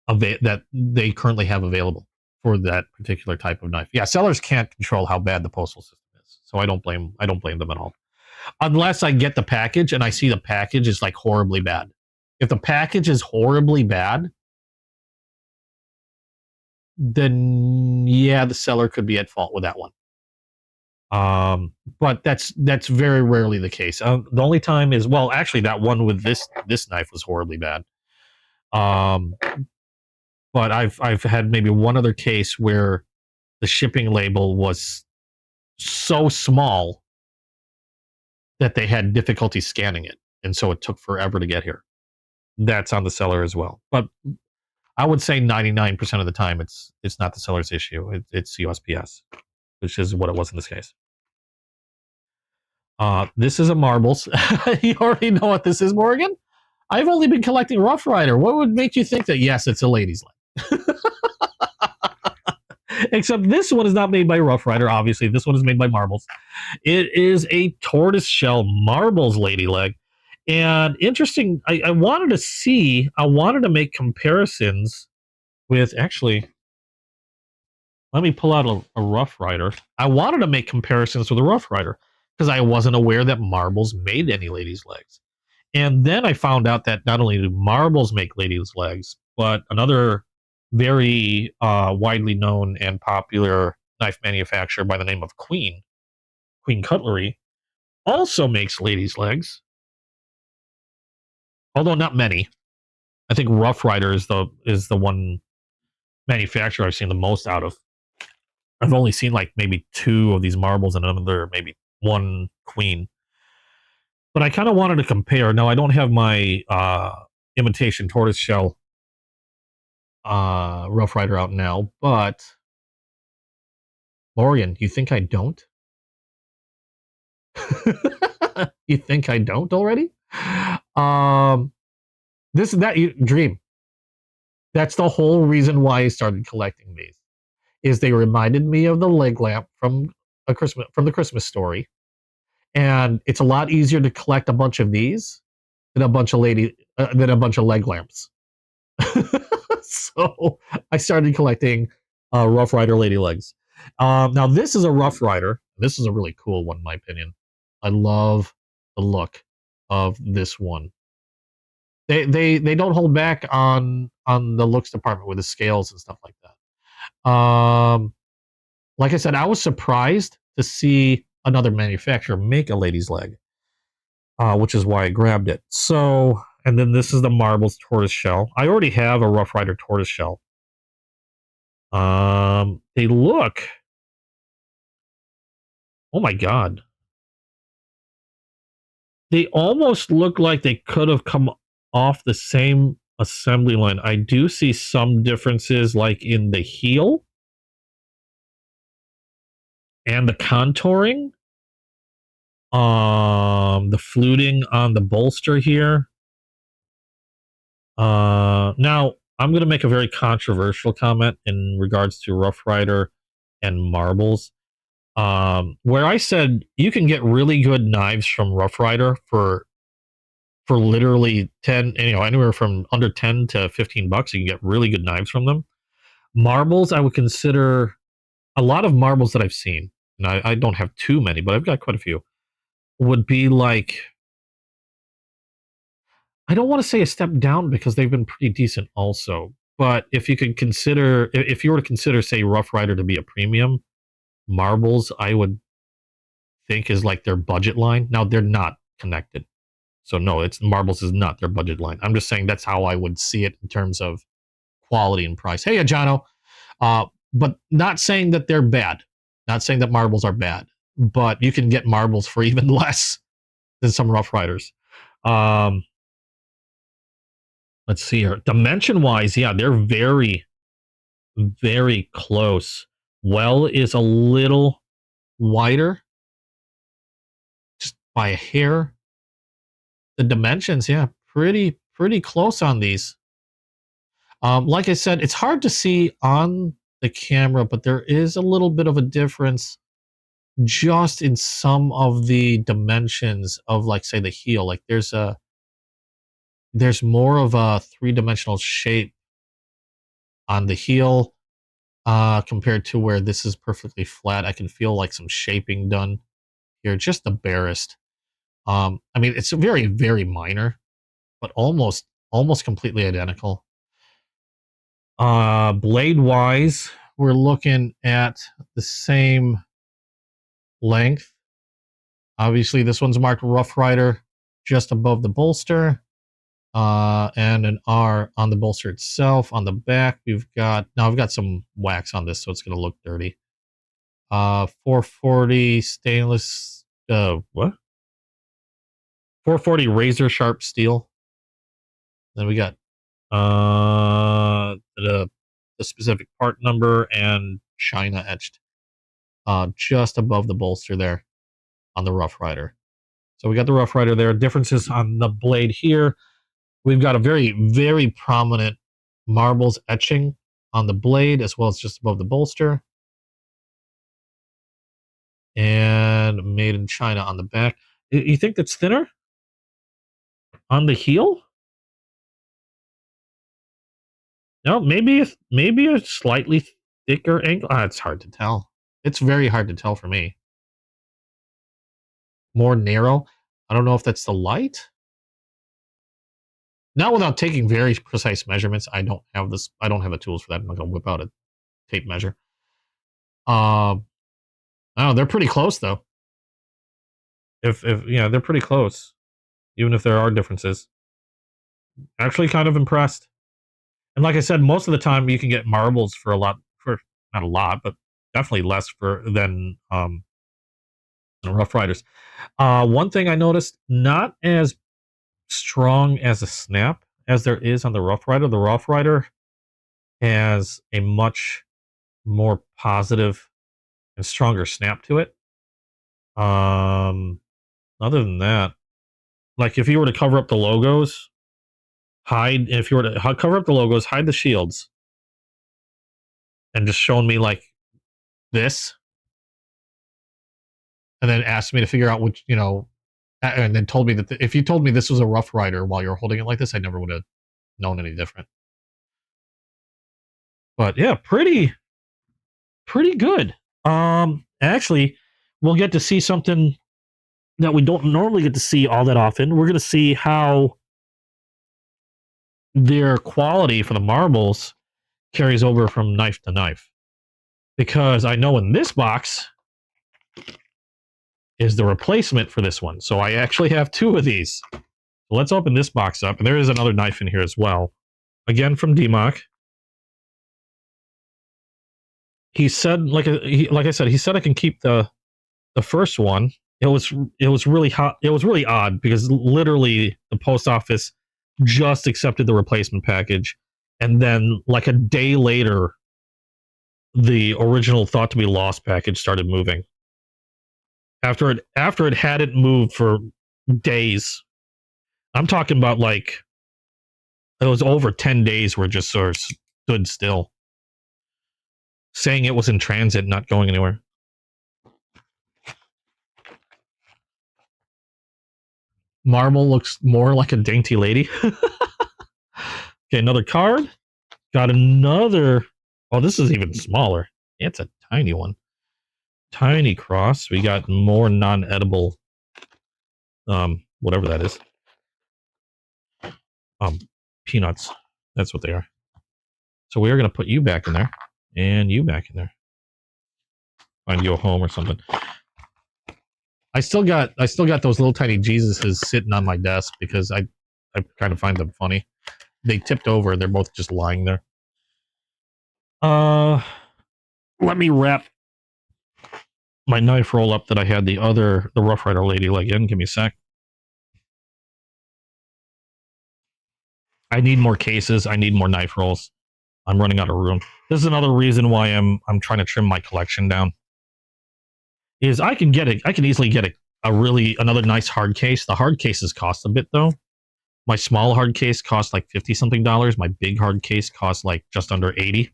that they currently have available for that particular type of knife. Yeah, sellers can't control how bad the postal system is, so I don't blame them at all. Unless I get the package and I see the package is like horribly bad. If the package is horribly bad, then yeah, the seller could be at fault with that one. But that's very rarely the case. The only time is, well, actually, that one with this knife was horribly bad. But I've had maybe one other case where the shipping label was so small that they had difficulty scanning it, and so it took forever to get here. That's on the seller as well. But I would say 99% of the time it's not the seller's issue. It's USPS, which is what it was in this case. This is a marbles. You already know what this is, Morgan. I've only been collecting Rough Rider. What would make you think that, yes, it's a lady's leg? Except this one is not made by Rough Rider, obviously. This one is made by Marbles. It is a tortoiseshell Marbles lady leg. And interesting, I wanted to make comparisons with, actually, let me pull out a Rough Rider. I wanted to make comparisons with a Rough Rider because I wasn't aware that Marbles made any ladies' legs. And then I found out that not only do Marbles make ladies' legs, but another very widely known and popular knife manufacturer by the name of Queen Cutlery, also makes ladies' legs. Although not many. I think Rough Rider is the one manufacturer I've seen the most out of. I've only seen like maybe 2 of these Marbles and another maybe 1 Queen. But I kind of wanted to compare. Now, I don't have my imitation tortoiseshell Rough Rider out now, but Morgan, you think I don't? You think I don't already? This is that dream. That's the whole reason why I started collecting these. Is they reminded me of the leg lamp from the Christmas Story, and it's a lot easier to collect a bunch of these than a bunch of leg lamps. So I started collecting Rough Rider lady legs. Now this is a Rough Rider. This is a really cool one, in my opinion. I love the look of this one. They don't hold back on the looks department with the scales and stuff like that. Like I said, I was surprised to see another manufacturer make a lady's leg, which is why I grabbed it. So, and then this is the Marbles tortoise shell. I already have a Rough Rider tortoise shell. They look. Oh my god. They almost look like they could have come off the same assembly line. I do see some differences, like in the heel and the contouring. The fluting on the bolster here. Now I'm going to make a very controversial comment in regards to Rough Rider and Marbles. Where I said you can get really good knives from Rough Rider for literally 10, anywhere from under 10 to 15 bucks. You can get really good knives from them. Marbles, I would consider a lot of marbles that I've seen, and I don't have too many, but I've got quite a few, would be like, I don't want to say a step down because they've been pretty decent also. But if you could consider, if you were to consider, say, Rough Rider to be a premium, Marbles, I would think is like their budget line. Now, they're not connected. So no, it's Marbles is not their budget line. I'm just saying that's how I would see it in terms of quality and price. Hey, Ajano. But not saying that they're bad. Not saying that Marbles are bad. But you can get Marbles for even less than some Rough Riders. Let's see here. Dimension-wise, yeah, they're very, very close. Well is a little wider. Just by a hair. The dimensions, yeah, pretty close on these. Like I said, it's hard to see on the camera, but there is a little bit of a difference just in some of the dimensions of, like, say, the heel. Like there's more of a three-dimensional shape on the heel compared to where this is perfectly flat. I can feel like some shaping done here, just the barest. I mean, it's very, very minor, but almost completely identical. Blade wise, we're looking at the same length. Obviously, this one's marked Rough Rider just above the bolster, and an R on the bolster itself. On the back, we've got, now I've got some wax on this, so it's going to look dirty. 440 stainless, what? 440 razor sharp steel. Then we got the specific part number and China etched just above the bolster there on the Rough Rider. So we got the Rough Rider there. Differences on the blade here. We've got a very, very prominent Marbles etching on the blade as well as just above the bolster. And made in China on the back. You think that's thinner? On the heel? No, maybe a slightly thicker angle. It's hard to tell. It's very hard to tell for me. More narrow. I don't know if that's the light. Not without taking very precise measurements. I don't have the tools for that. I'm not gonna whip out a tape measure. Oh, they're pretty close though. If yeah, they're pretty close, even if there are differences. Actually, kind of impressed. And like I said, most of the time you can get Marbles for not a lot, but definitely less than Rough Riders. One thing I noticed, not as strong as a snap as there is on the Rough Rider. The Rough Rider has a much more positive and stronger snap to it. Other than that, like if you were to cover up the logos, hide the shields, and just shown me like this, and then asked me to figure out which, and then told me that if you told me this was a Rough Rider while you're holding it like this, I never would have known any different. But yeah, pretty good. Actually, we'll get to see something that we don't normally get to see all that often. We're going to see how their quality for the marbles carries over from knife to knife. Because I know in this box is the replacement for this one. So I actually have two of these. So let's open this box up. And there is another knife in here as well. Again from DMOC. He said, like I said, he said I can keep the first one. It was really hot. It was really odd because literally the post office just accepted the replacement package, and then like a day later, the original thought to be lost package started moving. After it hadn't moved for days. I'm talking about like it was over 10 days where it just sort of stood still, saying it was in transit, not going anywhere. Marble looks more like a dainty lady. Okay, another card. Got another. Oh, this is even smaller. It's a tiny one. Tiny cross. We got more non-edible, whatever that is. Peanuts. That's what they are. So we are going to put you back in there, and you back in there. Find you a home or something. I still got those little tiny Jesuses sitting on my desk because I kind of find them funny. They tipped over. They're both just lying there. Let me wrap my knife roll up that I had the Rough Rider lady leg in. Give me a sec. I need more cases. I need more knife rolls. I'm running out of room. This is another reason why I'm trying to trim my collection down. Is I can easily get another nice hard case. The hard cases cost a bit though. My small hard case costs like $50 something. My big hard case costs like just under 80.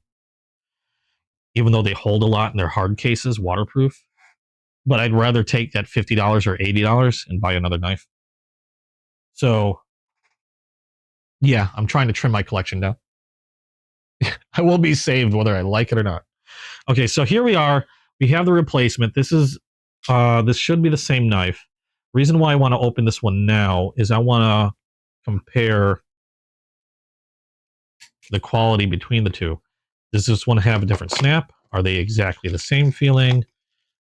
Even though they hold a lot and they're hard cases, waterproof. But I'd rather take that $50 or $80 and buy another knife. So yeah, I'm trying to trim my collection down. I will be saved whether I like it or not. Okay, so here we are. We have the replacement. This should be the same knife. Reason why I want to open this one now is I want to compare the quality between the two. Does this one have a different snap? Are they exactly the same feeling?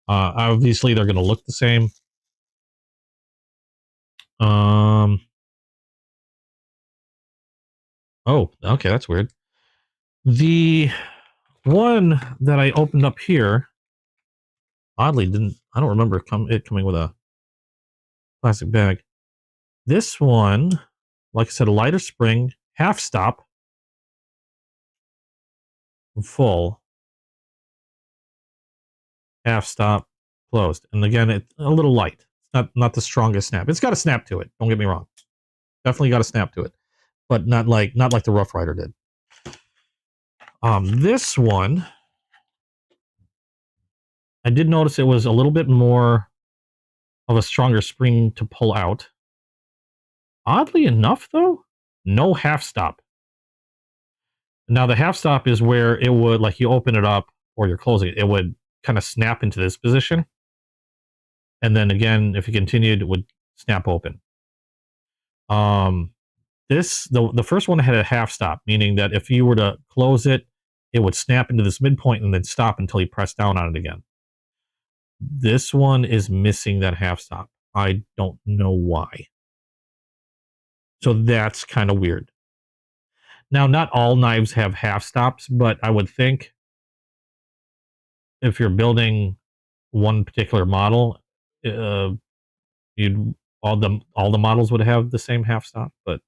Obviously, they're going to look the same. Oh, okay, that's weird. The one that I opened up here, oddly, I don't remember it coming with a plastic bag. This one, like I said, a lighter spring, half stop, full, half stop, closed. And again, it's a little light. It's not the strongest snap. It's got a snap to it. Don't get me wrong. Definitely got a snap to it, but not like the Rough Rider did. This one, I did notice it was a little bit more of a stronger spring to pull out. Oddly enough, though, no half stop. Now, the half stop is where it would, like, you open it up or you're closing it, it would kind of snap into this position. And then again, if you continued, it would snap open. The first one had a half stop, meaning that if you were to close it, it would snap into this midpoint and then stop until you press down on it again. This one is missing that half stop. I don't know why. So that's kind of weird. Now, not all knives have half stops, but I would think if you're building one particular model, all the models would have the same half stop. But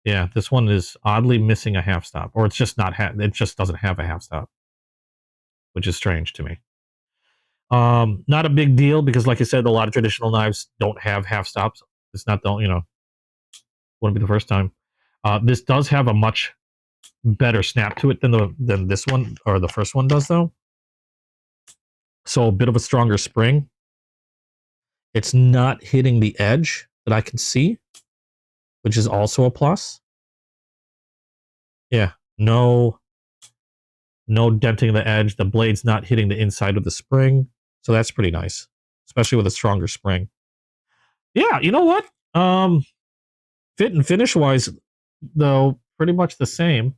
yeah, this one is oddly missing a half stop, or it's just not. It just doesn't have a half stop, which is strange to me. Not a big deal because, like I said, a lot of traditional knives don't have half stops. It's not wouldn't be the first time. This does have a much better snap to it than this one or the first one does, though. So a bit of a stronger spring. It's not hitting the edge that I can see, which is also a plus. Yeah, no denting the edge. The blade's not hitting the inside of the spring, so that's pretty nice. especially with a stronger spring. Yeah, you know what? Fit and finish wise, though, pretty much the same.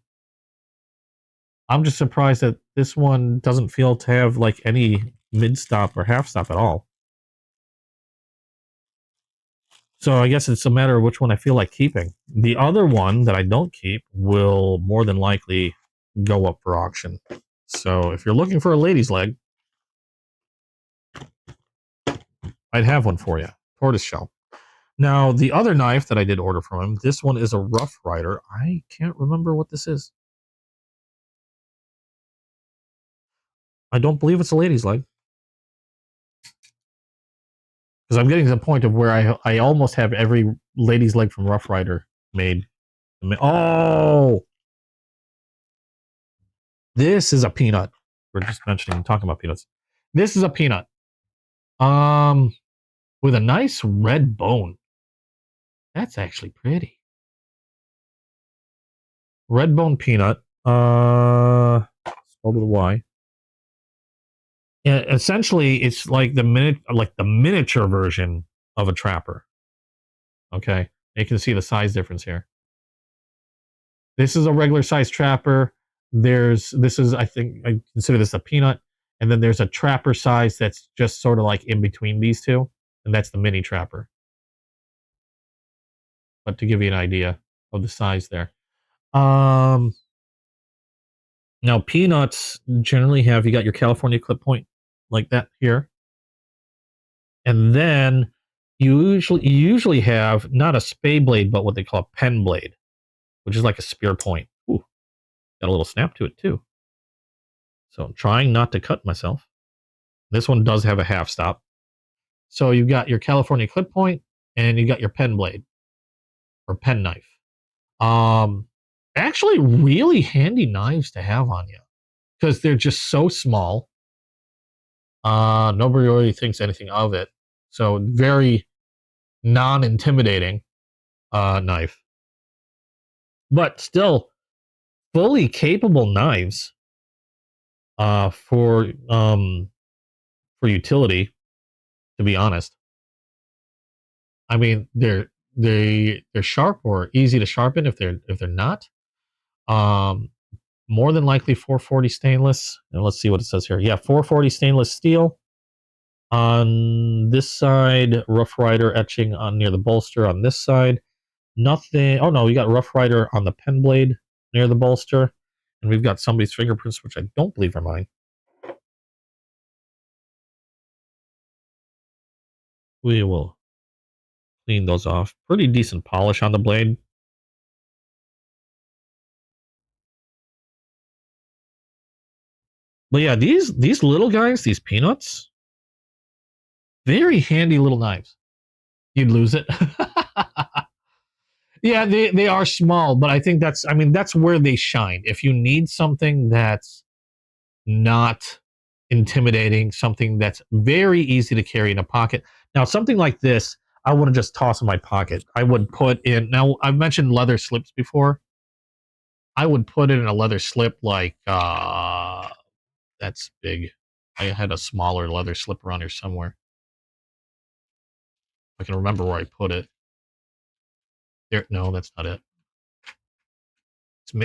I'm just surprised that this one doesn't feel to have like any mid stop or half stop at all. So I guess it's a matter of which one I feel like keeping. The other one that I don't keep will more than likely go up for auction. So if you're looking for a lady's leg, I'd have one for you. Tortoise shell. Now, the other knife that I did order from him, this one is a Rough Rider. I can't remember what this is. I don't believe it's a lady's leg. Because I'm getting to the point of where I almost have every lady's leg from Rough Rider made. Oh! This is a peanut. We're just talking about peanuts. This is a peanut. With a nice red bone. That's actually pretty. Red bone peanut. Spelled with a Y. And essentially, it's like the miniature version of a trapper. Okay, you can see the size difference here. This is a regular size trapper. I think I consider this a peanut, and then there's a trapper size that's just sort of like in between these two, and that's the mini trapper. But to give you an idea of the size there. Now peanuts generally have, you got your California clip point like that here. And then you usually have not a spade blade, but what they call a pen blade, which is like a spear point. Ooh, got a little snap to it too. So I'm trying not to cut myself. This one does have a half stop. So you've got your California clip point and you got your pen blade or pen knife. Actually really handy knives to have on you because they're just so small. Nobody really thinks anything of it. So very non-intimidating knife. But still fully capable knives for utility, to be honest. I mean, they're sharp or easy to sharpen if they're not. More than likely 440 stainless. And let's see what it says here. Yeah, 440 stainless steel. On this side, Rough Rider etching on near the bolster. On this side, nothing. Oh no, we got Rough Rider on the pen blade near the bolster, and we've got somebody's fingerprints, which I don't believe are mine. We will clean those off. Pretty decent polish on the blade. But yeah, these little guys, these peanuts, very handy little knives. You'd lose it. Yeah, they are small, but I think that's where they shine. If you need something that's not intimidating, something that's very easy to carry in a pocket. Now, something like this, I wouldn't just toss in my pocket. I would put in, now I've mentioned leather slips before. I would put it in a leather slip like, that's big. I had a smaller leather slip around here somewhere. I can remember where I put it. There, no, that's not it.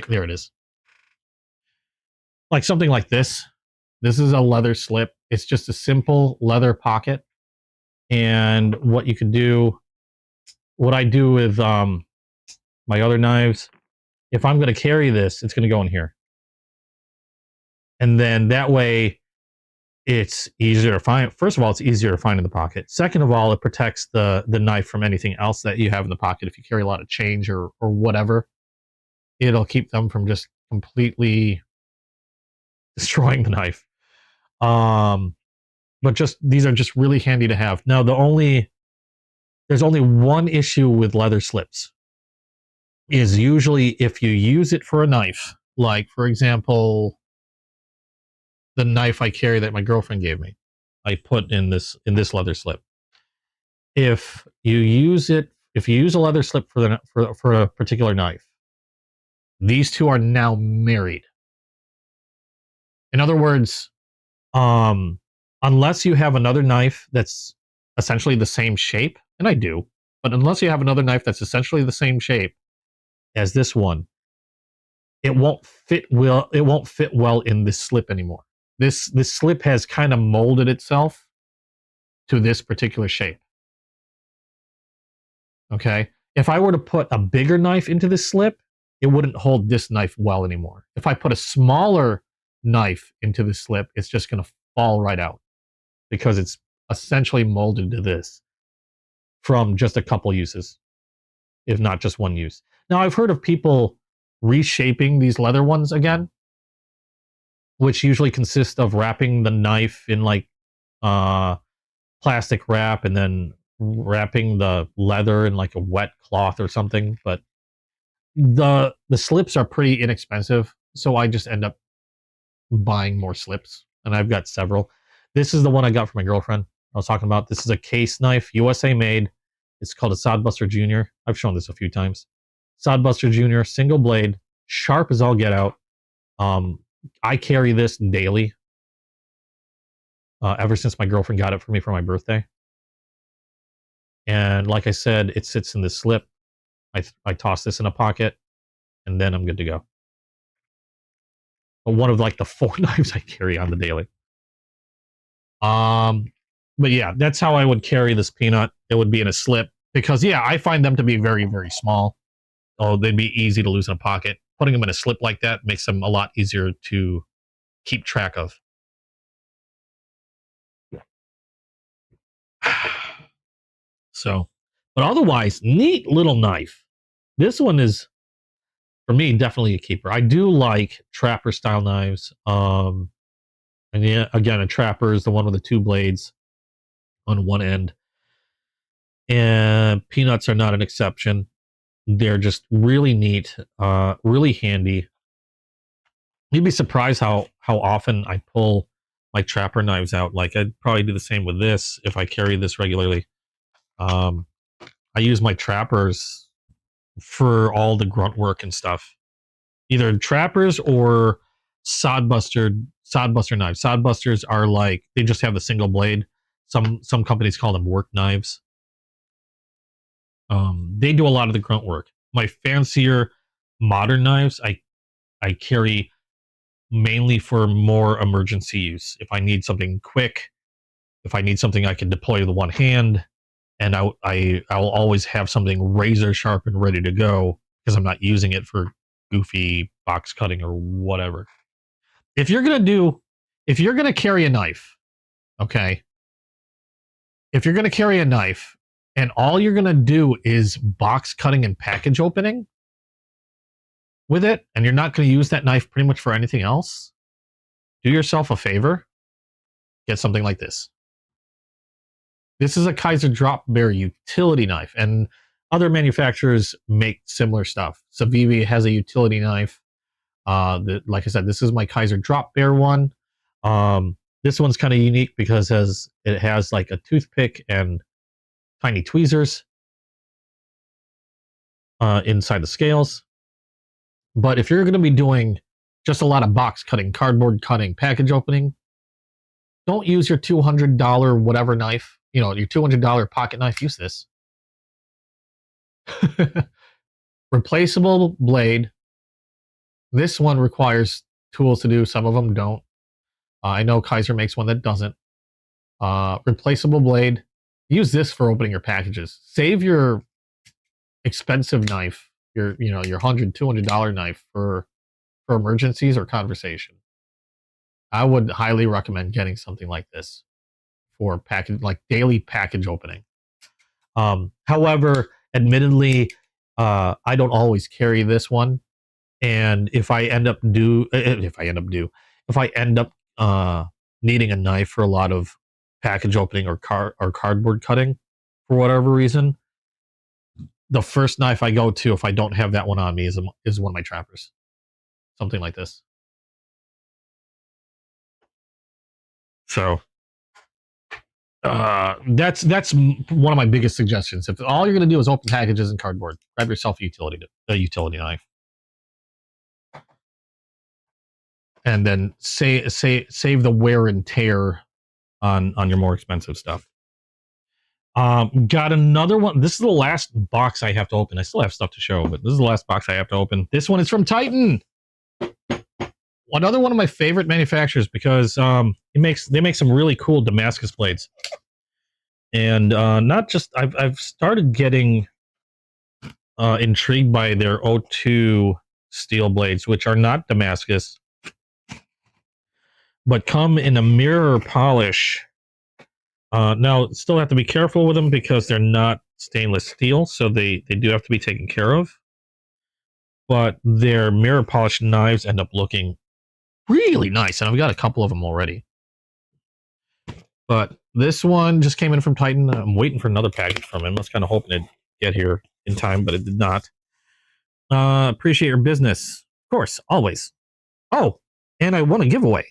There it is. Like something like this. This is a leather slip. It's just a simple leather pocket. And what you can do, what I do with my other knives, if I'm going to carry this, it's going to go in here. And then that way, it's easier to find. First of all, it's easier to find in the pocket. Second of all, it protects the knife from anything else that you have in the pocket. If you carry a lot of change or whatever, it'll keep them from just completely destroying the knife. But just these are just really handy to have. Now, there's only one issue with leather slips. Is usually if you use it for a knife, like for example, the knife I carry that my girlfriend gave me, I put in this leather slip. If you use a leather slip for a particular knife, these two are now married. In other words, unless you have another knife that's essentially the same shape, and I do, but unless you have another knife that's essentially the same shape as this one, it won't fit well. It won't fit well in this slip anymore. This slip has kind of molded itself to this particular shape. Okay, if I were to put a bigger knife into this slip, it wouldn't hold this knife well anymore. If I put a smaller knife into the slip, it's just going to fall right out because it's essentially molded to this from just a couple uses, if not just one use. Now, I've heard of people reshaping these leather ones again, which usually consists of wrapping the knife in like plastic wrap and then wrapping the leather in like a wet cloth or something. But the slips are pretty inexpensive, so I just end up buying more slips, and I've got several. This is the one I got for my girlfriend. I was talking about. This is a case knife, USA made. It's called a Sodbuster Junior. I've shown this a few times. Sodbuster Junior, single blade, sharp as all get out. I carry this daily. Ever since my girlfriend got it for me for my birthday. And like I said, it sits in this slip. I toss this in a pocket, and then I'm good to go. But one of like the 4 knives I carry on the daily. But yeah, that's how I would carry this peanut. It would be in a slip because yeah, I find them to be very, very small. Oh, they'd be easy to lose in a pocket. Putting them in a slip like that makes them a lot easier to keep track of. So, but otherwise, neat little knife. This one is, for me, definitely a keeper. I do like trapper style knives. And yeah, again, a trapper is the one with the 2 blades on one end. And peanuts are not an exception. They're just really neat, really handy. You'd be surprised how often I pull my trapper knives out. Like I'd probably do the same with this if I carry this regularly. I use my trappers for all the grunt work and stuff. Either trappers or sodbuster knives. Sodbusters are like they just have the single blade. Some companies call them work knives. They do a lot of the grunt work. My fancier modern knives, I carry mainly for more emergency use. If I need something quick, if I need something I can deploy with one hand, and I'll always have something razor sharp and ready to go because I'm not using it for goofy box cutting or whatever. If you're gonna carry a knife, okay. If you're gonna carry a knife and all you're gonna do is box cutting and package opening with it, and you're not gonna use that knife pretty much for anything else, do yourself a favor. Get something like this. This is a Kaiser Drop Bear utility knife, and other manufacturers make similar stuff. Civivi has a utility knife. Like I said, this is my Kaiser Drop Bear one. This one's kind of unique because it has like a toothpick and tiny tweezers inside the scales. But if you're going to be doing just a lot of box cutting, cardboard cutting, package opening, don't use your $200 whatever knife. You know, your $200 pocket knife. Use this. Replaceable blade. This one requires tools to do. Some of them don't. I know Kaiser makes one that doesn't. Replaceable blade. Use this for opening your packages. Save your expensive knife, your $100, $200 knife for emergencies or conversation. I would highly recommend getting something like this for package, like daily package opening. However, admittedly, I don't always carry this one, and if I end up needing a knife for a lot of package opening or cardboard cutting for whatever reason, the first knife I go to if I don't have that one on me is one of my trappers, something like this. So that's one of my biggest suggestions. If all you're going to do is open packages and cardboard, grab yourself a utility knife, and then save the wear and tear on your more expensive stuff. Got another one. This is the last box I have to open. I still have stuff to show, but this is the last box I have to open. This one is from Titan. Another one of my favorite manufacturers because they make some really cool Damascus blades. And not just I've started getting intrigued by their O2 steel blades, which are not Damascus, but come in a mirror polish. Now, still have to be careful with them because they're not stainless steel, so they do have to be taken care of. But their mirror polished knives end up looking really nice, and I've got a couple of them already. But this one just came in from Titan. I'm waiting for another package from him. I was kind of hoping it'd get here in time, but it did not. Appreciate your business. Of course, always. Oh, and I won a giveaway.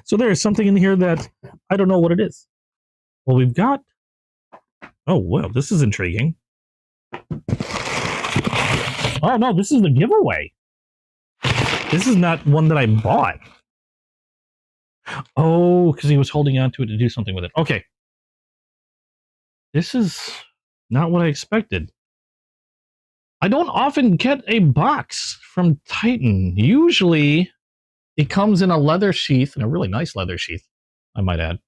So there is something in here that I don't know what it is. Well, we've got... Oh, well, this is intriguing. Oh, no, this is the giveaway. This is not one that I bought. Oh, because he was holding on to it to do something with it. Okay. This is not what I expected. I don't often get a box from Titan. Usually, it comes in a leather sheath, and a really nice leather sheath, I might add.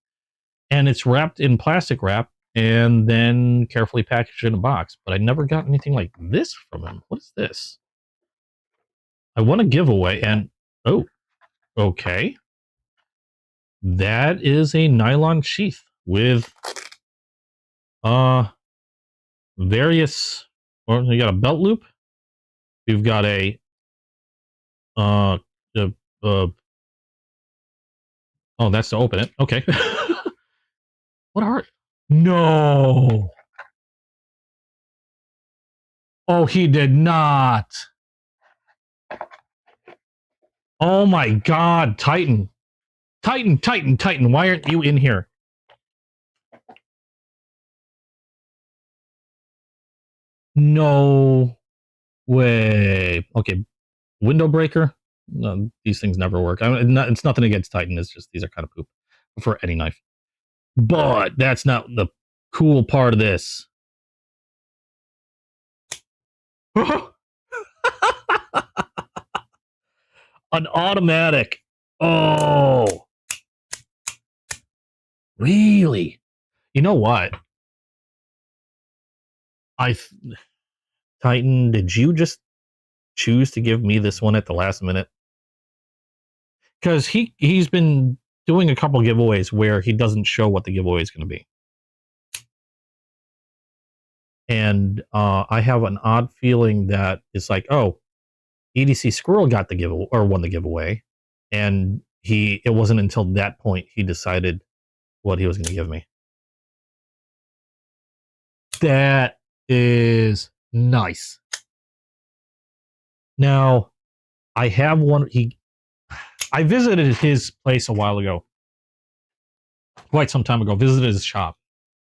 And it's wrapped in plastic wrap, and then carefully packaged in a box. But I never got anything like this from him. What is this? I won a giveaway, and... Oh, okay. That is a nylon sheath with various... Well, you got a belt loop. You've got a... oh, that's to open it. Okay. What are... No! Oh, he did not! Oh my god, Titan. Titan, why aren't you in here? No way. Okay, window breaker? No, these things never work. It's nothing against Titan, it's just these are kind of poop for any knife. But that's not the cool part of this. An automatic. Oh. Really? You know what? Titan, did you just choose to give me this one at the last minute? Because he's been doing a couple giveaways where he doesn't show what the giveaway is going to be. And I have an odd feeling that it's like, oh, EDC Squirrel got the giveaway or won the giveaway, and it wasn't until that point he decided what he was going to give me. That is nice. Now, I have one. I visited his place a while ago, quite some time ago. Visited his shop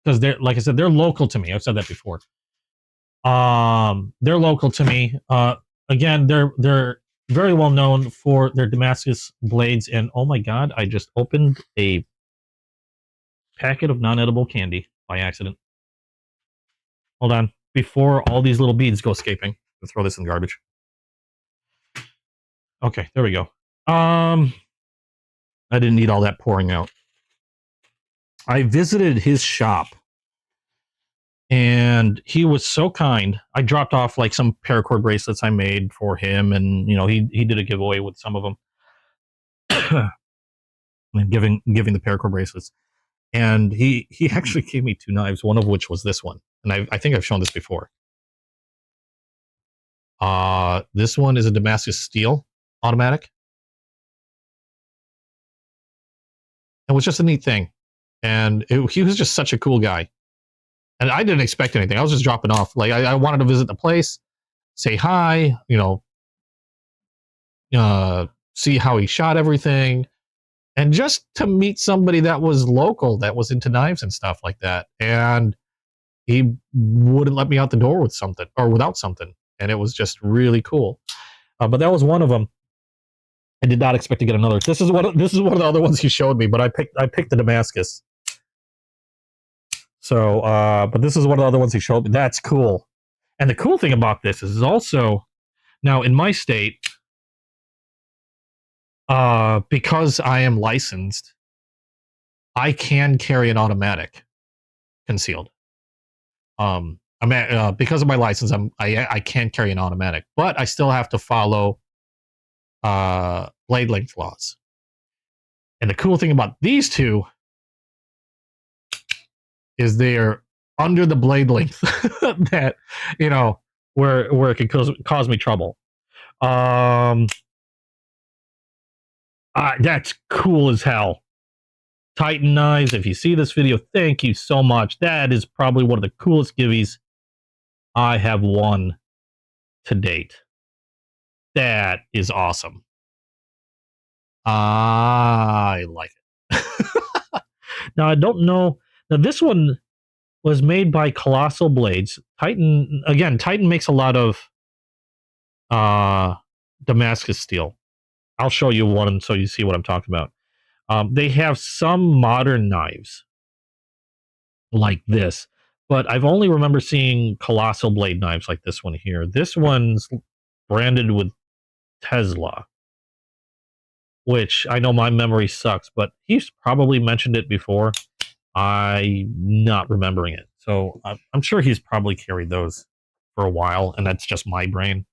because they're, like I said, they're local to me. I've said that before. They're local to me. Again, they're very well known for their Damascus blades. And oh my god, I just opened a packet of non-edible candy by accident. Hold on, before all these little beads go escaping. I'll throw this in the garbage. Okay, there we go. I didn't need all that pouring out. I visited his shop, and he was so kind. I dropped off like some paracord bracelets I made for him, and you know he did a giveaway with some of them, and giving the paracord bracelets. And he actually gave me 2 knives, one of which was this one, and I think I've shown this before. This one is a Damascus steel automatic. It was just a neat thing, and he was just such a cool guy. And I didn't expect anything. I was just dropping off. Like I wanted to visit the place, say hi, you know, see how he shot everything, and just to meet somebody that was local, that was into knives and stuff like that. And he wouldn't let me out the door with something or without something, and it was just really cool. But that was one of them. I did not expect to get another. This is one of the other ones he showed me, but I picked the Damascus. So, but this is one of the other ones he showed me. That's cool. And the cool thing about this is also, now in my state, because I am licensed, I can carry an automatic concealed. Because of my license, I can carry an automatic, but I still have to follow blade length laws. And the cool thing about these two is they're under the blade length that, you know, where it could cause me trouble. That's cool as hell. Titan knives, if you see this video, thank you so much. That is probably one of the coolest giveies I have won to date. That is awesome. I like it. Now, I don't know. Now, this one was made by Colossal Blades. Titan makes a lot of Damascus steel. I'll show you one so you see what I'm talking about. They have some modern knives like this, but I've only remember seeing Colossal Blade knives like this one here. This one's branded with Tesla, which I know my memory sucks, but he's probably mentioned it before. I'm not remembering it. So I'm sure he's probably carried those for a while, and that's just my brain.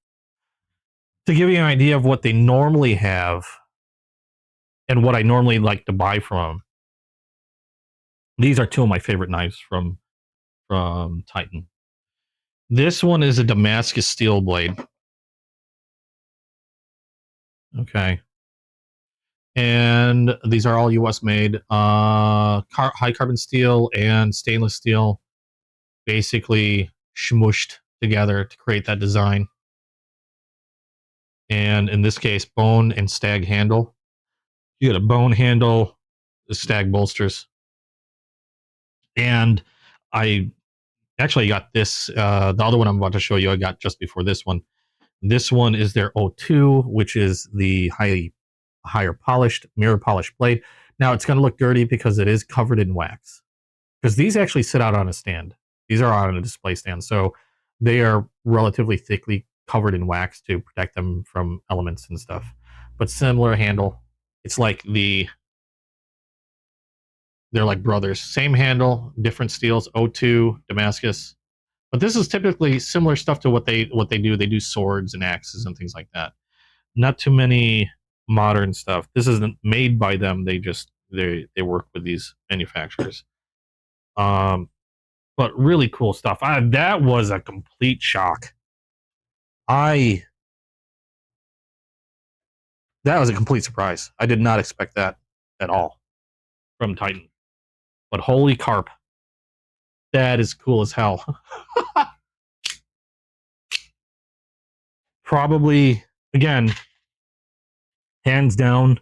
To give you an idea of what they normally have and what I normally like to buy from, these are two of my favorite knives from Titan. This one is a Damascus steel blade. Okay. And these are all US made. High carbon steel and stainless steel basically smooshed together to create that design. And in this case, bone and stag handle. You got a bone handle, the stag bolsters. And I actually got this, the other one I'm about to show you, I got just before this one. This one is their O2, which is the higher polished, mirror polished blade. Now it's going to look dirty because it is covered in wax. Because these actually sit out on a stand. These are on a display stand. So they are relatively thickly covered in wax to protect them from elements and stuff. But similar handle. It's like they're like brothers. Same handle, different steels, O2, Damascus. But this is typically similar stuff to what they do. They do swords and axes and things like that. Not too many modern stuff. This isn't made by them. They work with these manufacturers. But really cool stuff. That was a complete shock. That was a complete surprise. I did not expect that at all from Titan. But holy carp. That is cool as hell. Probably, again, hands down,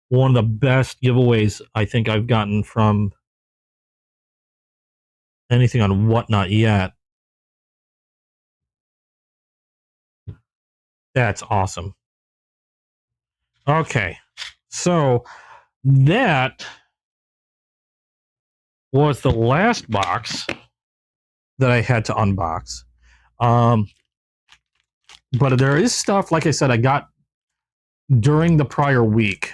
one of the best giveaways I think I've gotten from anything on Whatnot yet. That's awesome. Okay, so that was the last box that I had to unbox. But there is stuff, like I said, I got during the prior week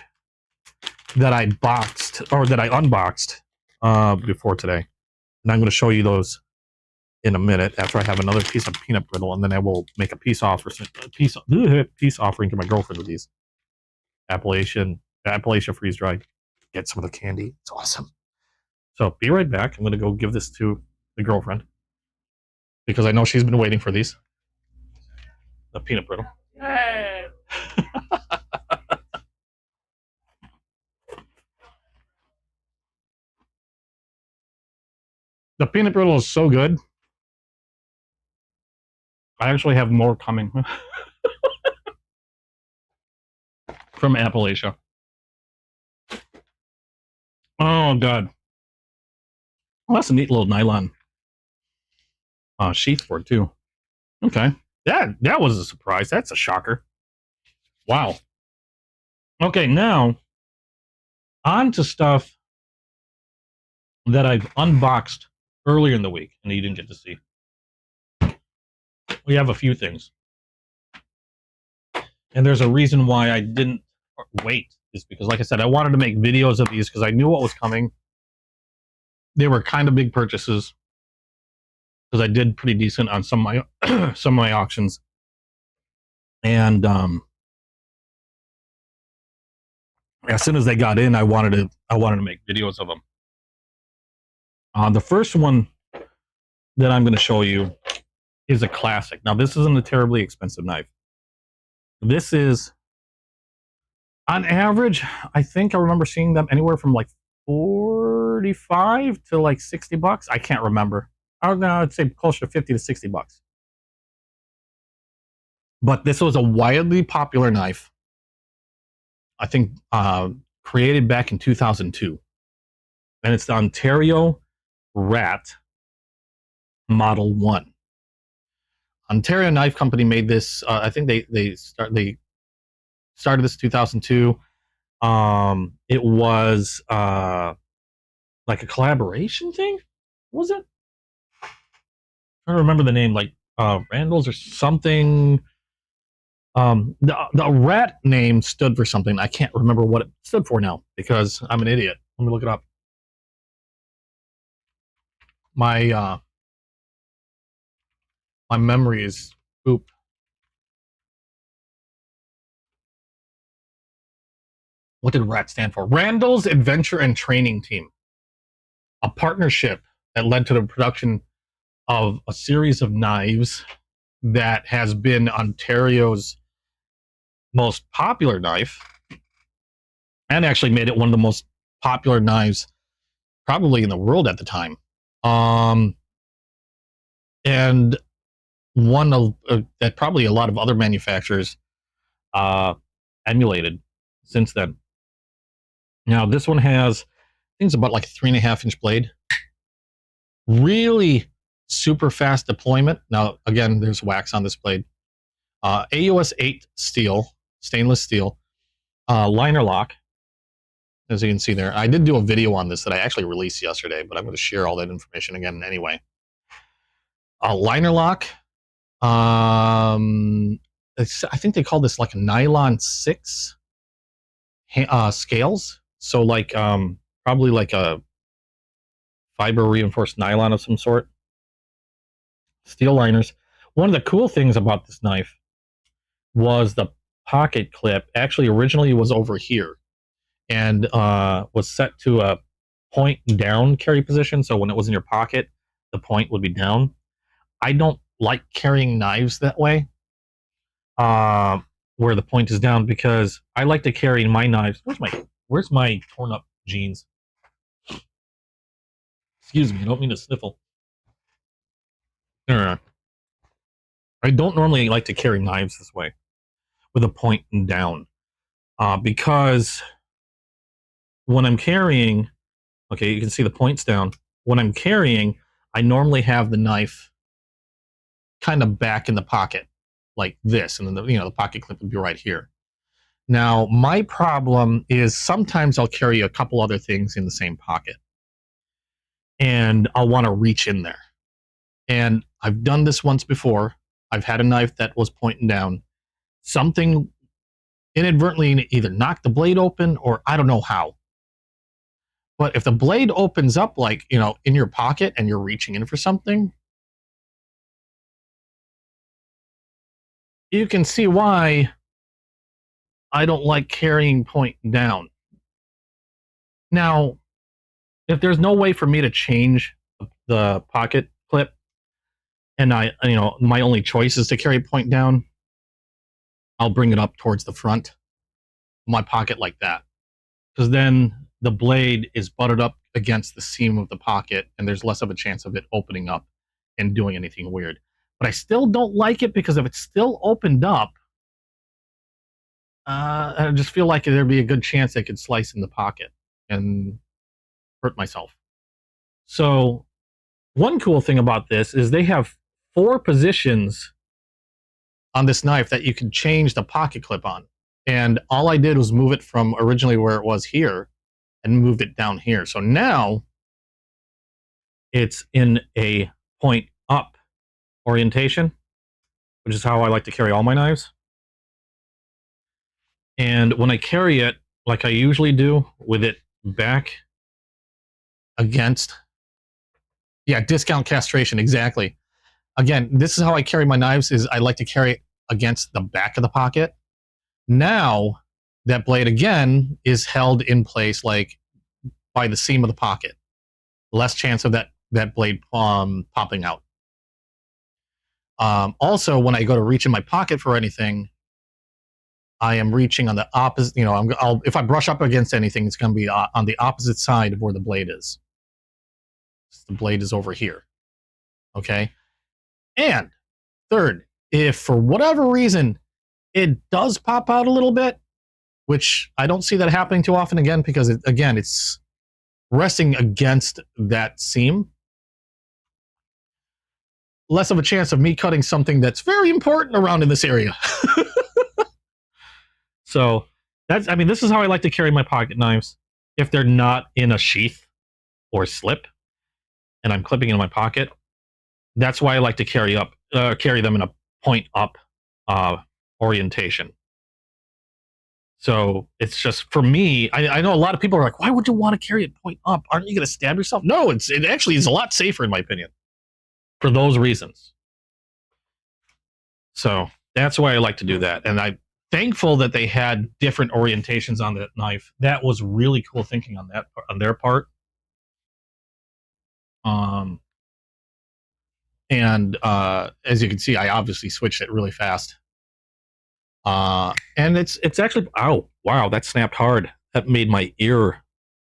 that I unboxed before today. And I'm going to show you those in a minute after I have another piece of peanut brittle, and then I will make a peace offering to my girlfriend with these. Appalachian freeze dried. Get some of the candy. It's awesome. So be right back. I'm going to go give this to the girlfriend because I know she's been waiting for these. The peanut brittle. Hey. The peanut brittle is so good. I actually have more coming from Appalachia. Oh, God. Well, that's a neat little nylon sheath for it, too. Okay. That was a surprise. That's a shocker. Wow. Okay, now on to stuff that I've unboxed earlier in the week and you didn't get to see. We have a few things. And there's a reason why I didn't wait, is because, like I said, I wanted to make videos of these because I knew what was coming. They were kind of big purchases because I did pretty decent on some of my some of my auctions. And as soon as they got in, I wanted to make videos of them. The first one that I'm going to show you is a classic. Now, this isn't a terribly expensive knife. This is, on average, I think I remember seeing them anywhere from like 45 to like $60. I can't remember. I'd say closer to 50 to 60 bucks. But this was a wildly popular knife. I think created back in 2002. And it's the Ontario Rat Model 1. Ontario Knife Company made this. I think they started this in 2002. It was like a collaboration thing. Was it? I don't remember the name, like Randall's or something. The rat name stood for something. I can't remember what it stood for now because I'm an idiot. Let me look it up. My memory is poop. What did RAT stand for? Randall's Adventure and Training Team. A partnership that led to the production of a series of knives that has been Ontario's most popular knife and actually made it one of the most popular knives probably in the world at the time. And one of that probably a lot of other manufacturers emulated since then. Now this one has, I think it's about like a 3.5-inch blade. Really super fast deployment. Now again, there's wax on this blade. AUS 8 steel, stainless steel, liner lock, as you can see there. I did do a video on this that I actually released yesterday, but I'm going to share all that information again anyway. Liner lock. I think they call this like a nylon 6 scales. So like probably like a fiber reinforced nylon of some sort. Steel liners. One of the cool things about this knife was the pocket clip. Actually, originally was over here and was set to a point down carry position. So when it was in your pocket, the point would be down. I don't like carrying knives that way, where the point is down, because I like to carry my knives. Where's my torn up jeans? Excuse me, I don't mean to sniffle. I don't normally like to carry knives this way, with a point down, because when I'm carrying, okay, you can see the points down. When I'm carrying, I normally have the knife kind of back in the pocket like this, and then the pocket clip would be right here. Now my problem is sometimes I'll carry a couple other things in the same pocket and I'll want to reach in there, and I've done this once before. I've had a knife that was pointing down, something inadvertently either knocked the blade open or I don't know how. But if the blade opens up like, in your pocket and you're reaching in for something, you can see why I don't like carrying point down. Now, if there's no way for me to change the pocket clip, and my only choice is to carry point down, I'll bring it up towards the front of my pocket like that. Because then the blade is butted up against the seam of the pocket, and there's less of a chance of it opening up and doing anything weird. But I still don't like it, because if it's still opened up, I just feel like there'd be a good chance I could slice in the pocket and hurt myself. So one cool thing about this is they have 4 positions on this knife that you can change the pocket clip on. And all I did was move it from originally where it was here and moved it down here. So now it's in a point up orientation, which is how I like to carry all my knives. And when I carry it, like I usually do, with it back against, yeah, discount castration, exactly. Again, this is how I carry my knives, is I like to carry it against the back of the pocket. Now, that blade, again, is held in place, like, by the seam of the pocket. Less chance of that blade popping out. Also, when I go to reach in my pocket for anything, I am reaching on the opposite, you know, if I brush up against anything, it's going to be on the opposite side of where the blade is. The blade is over here. Okay? And third, if for whatever reason it does pop out a little bit, which I don't see that happening too often, again, because it's resting against that seam, less of a chance of me cutting something that's very important around in this area. So that's, I mean, this is how I like to carry my pocket knives. If they're not in a sheath or slip and I'm clipping in my pocket, that's why I like to carry them in a point up orientation. So it's just, for me, I know a lot of people are like, why would you want to carry it point up? Aren't you going to stab yourself? No, it actually is a lot safer, in my opinion, for those reasons. So that's why I like to do that. And I'm thankful that they had different orientations on that knife. That was really cool thinking on their part. And as you can see, I obviously switched it really fast. And it's actually, oh, wow, that snapped hard. That made my ear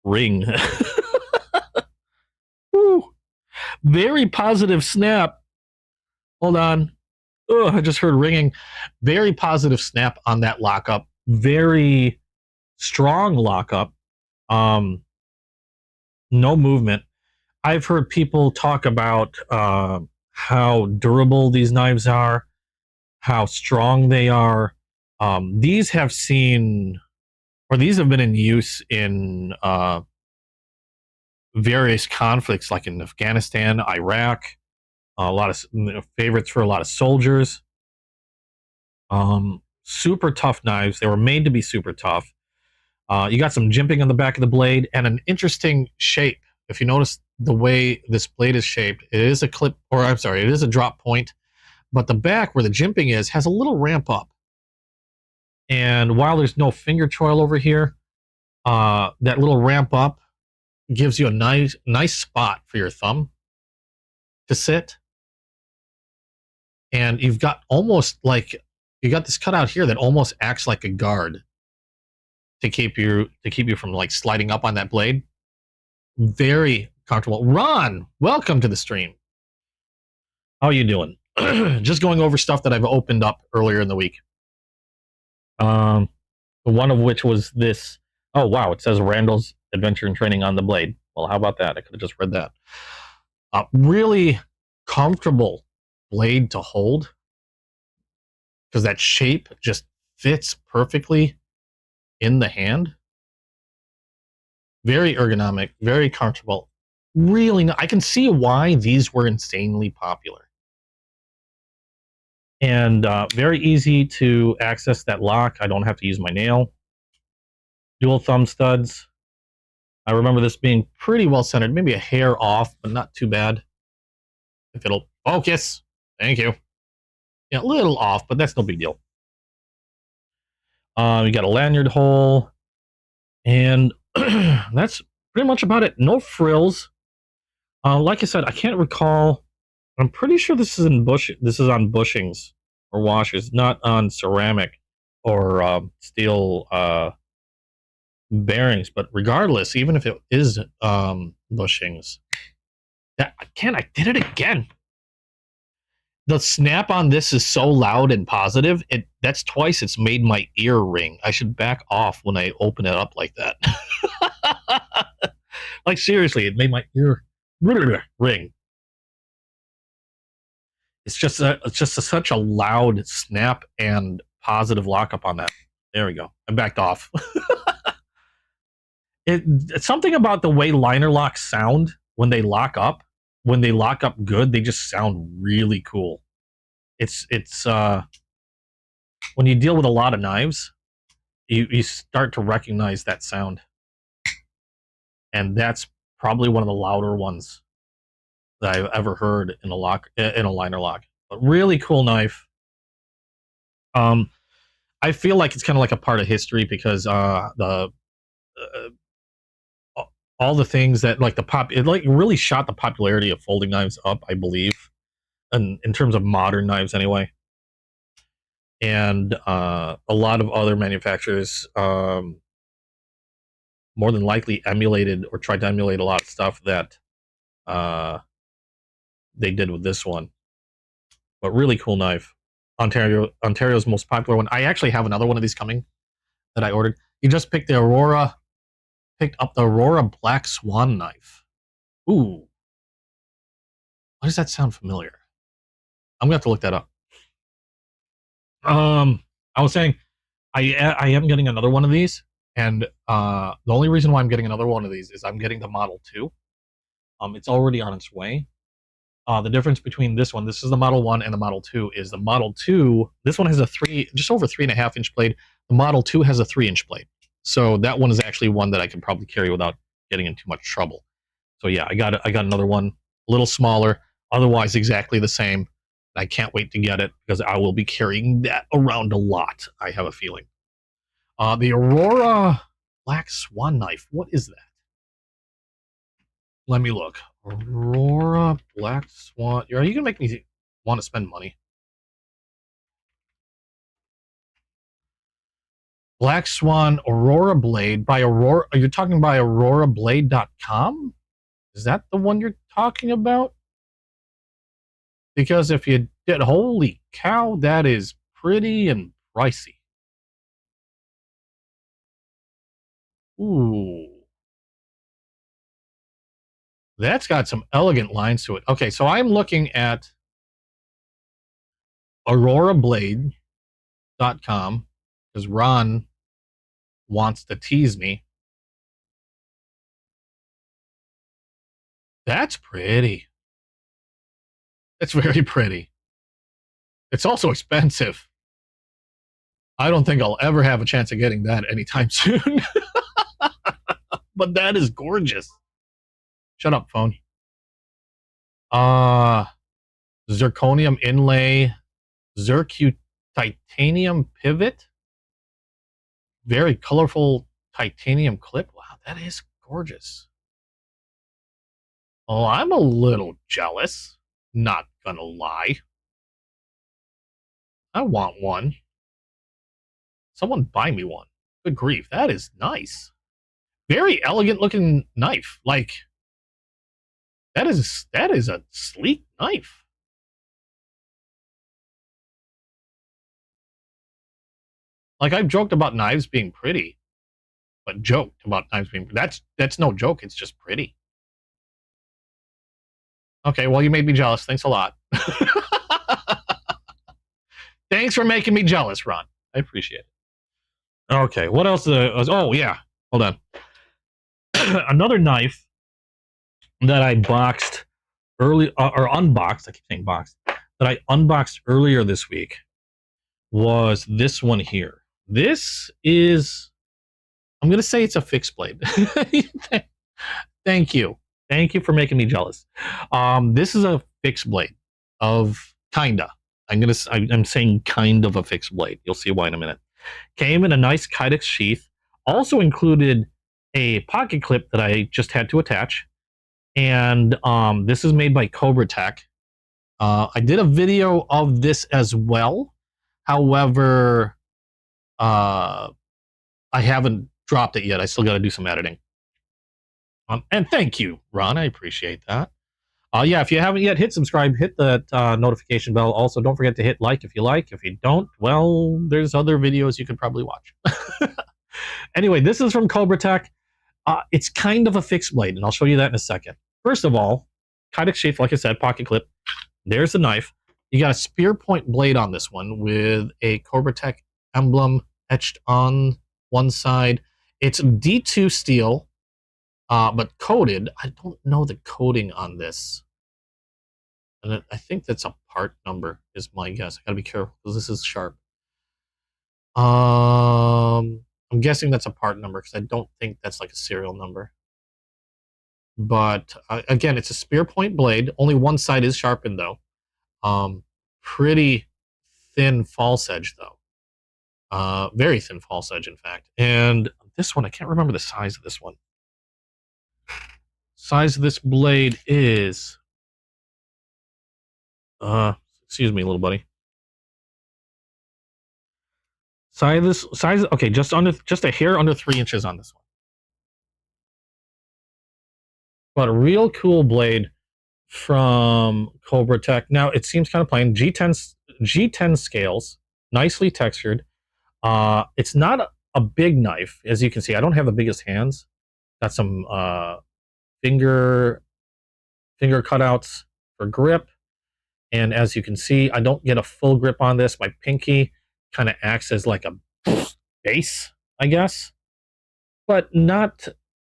ring. Woo. Very positive snap. Hold on. Oh, I just heard ringing. Very positive snap on that lockup. Very strong lockup. No movement. I've heard people talk about how durable these knives are, how strong they are. These have been in use in various conflicts, like in Afghanistan, Iraq. A lot of favorites for a lot of soldiers. Super tough knives. They were made to be super tough. You got some jimping on the back of the blade and an interesting shape. If you notice the way this blade is shaped, it is it is a drop point, but the back where the jimping is has a little ramp up. And while there's no finger choil over here, that little ramp up gives you a nice spot for your thumb to sit. And you've got you got this cutout here that almost acts like a guard to keep you from like sliding up on that blade. Very comfortable. Ron, welcome to the stream. How are you doing? Just going over stuff that I've opened up earlier in the week. One of which was this. Oh wow, it says Randall's Adventure and Training on the blade. Well, how about that? I could have just read that. Really comfortable blade to hold, because that shape just fits perfectly in the hand. Very ergonomic, very comfortable. Really, I can see why these were insanely popular. And very easy to access that lock. I don't have to use my nail. Dual thumb studs. I remember this being pretty well centered, maybe a hair off, but not too bad. If it'll focus. Thank you. Yeah, a little off, but that's no big deal. You got a lanyard hole, and that's pretty much about it. No frills. Like I said, I can't recall. I'm pretty sure this is on bushings or washers, not on ceramic or steel bearings. But regardless, even if it is bushings, I did it again. The snap on this is so loud and positive. That's twice it's made my ear ring. I should back off when I open it up like that. Like seriously, it made my ear ring. It's just such a loud snap and positive lockup on that. There we go. I backed off. It's something about the way liner locks sound when they lock up when they lock up good, they just sound really cool. It's when you deal with a lot of knives, you start to recognize that sound, and that's probably one of the louder ones that I've ever heard in a liner lock. But really cool knife. I feel like it's kind of like a part of history because all the things that like it like really shot the popularity of folding knives up, I believe, and in terms of modern knives anyway. And a lot of other manufacturers more than likely emulated or tried to emulate a lot of stuff that they did with this one. But really cool knife. Ontario's most popular one. I actually have another one of these coming that I ordered. You just picked up the Aurora Black Swan knife. Ooh. Why does that sound familiar? I'm gonna have to look that up. I was saying I am getting another one of these, and the only reason why I'm getting another one of these is I'm getting the Model 2. It's already on its way. The difference between this is the Model 1, and the Model 2 is the Model 2. This one has just over 3.5 inch blade. The Model 2 has a 3-inch blade. So that one is actually one that I can probably carry without getting in too much trouble. So yeah, I got another one, a little smaller, otherwise exactly the same. I can't wait to get it because I will be carrying that around a lot, I have a feeling. The Aurora Black Swan knife. What is that? Let me look. Aurora Black Swan. Are you going to make me want to spend money? Black Swan Aurora Blade by Aurora. Are you talking by AuroraBlade.com? Is that the one you're talking about? Because if you did, holy cow, that is pretty and pricey. Ooh. That's got some elegant lines to it. Okay, so I'm looking at AuroraBlade.com because Ron wants to tease me. That's pretty. It's very pretty. It's also expensive. I don't think I'll ever have a chance of getting that anytime soon. But that is gorgeous. Shut up, phone. Zirconium inlay, Zircu titanium pivot, very colorful titanium clip. Wow, that is gorgeous. Oh, I'm a little jealous. Not gonna lie. I want one. Someone buy me one. Good grief, that is nice. Very elegant looking knife. Like, that is a sleek knife. Like, I've joked about knives being pretty, but joked about knives being that's no joke. It's just pretty. Okay, well, you made me jealous. Thanks a lot. Thanks for making me jealous, Ron. I appreciate it. Okay, what else? Oh yeah, hold on. Another knife that I boxed early or unboxed. I keep saying boxed. That I unboxed earlier this week was this one here. This is, I'm gonna say it's a fixed blade. Thank you. Thank you for making me jealous. This is a fixed blade of kinda. I'm saying kind of a fixed blade. You'll see why in a minute. Came in a nice Kydex sheath. Also included a pocket clip that I just had to attach. And this is made by Cobra Tech. I did a video of this as well. However, I haven't dropped it yet. I still got to do some editing. And thank you, Ron. I appreciate that. Yeah, if you haven't yet, hit subscribe, hit the notification bell. Also, don't forget to hit like if you like. If you don't, well, there's other videos you could probably watch. Anyway, this is from Cobra Tech. It's kind of a fixed blade, and I'll show you that in a second. First of all, Kydex sheath, like I said, pocket clip. There's the knife. You got a spear point blade on this one with a Cobra Tech emblem etched on one side. It's D2 steel, but coated. I don't know the coating on this. And I think that's a part number is my guess. I gotta be careful because this is sharp. I'm guessing that's a part number because I don't think that's like a serial number. But again, it's a spear point blade. Only one side is sharpened though. Pretty thin false edge though. Very thin false edge, in fact. And this one, I can't remember the size of this one. Size of this blade is excuse me, little buddy. Size okay, just a hair under 3 inches on this one. But a real cool blade from Cobra Tech. Now it seems kind of plain. G10 scales, nicely textured. It's not a big knife, as you can see. I don't have the biggest hands. Got some finger cutouts for grip. And as you can see, I don't get a full grip on this. My pinky kind of acts as like a base, I guess, but not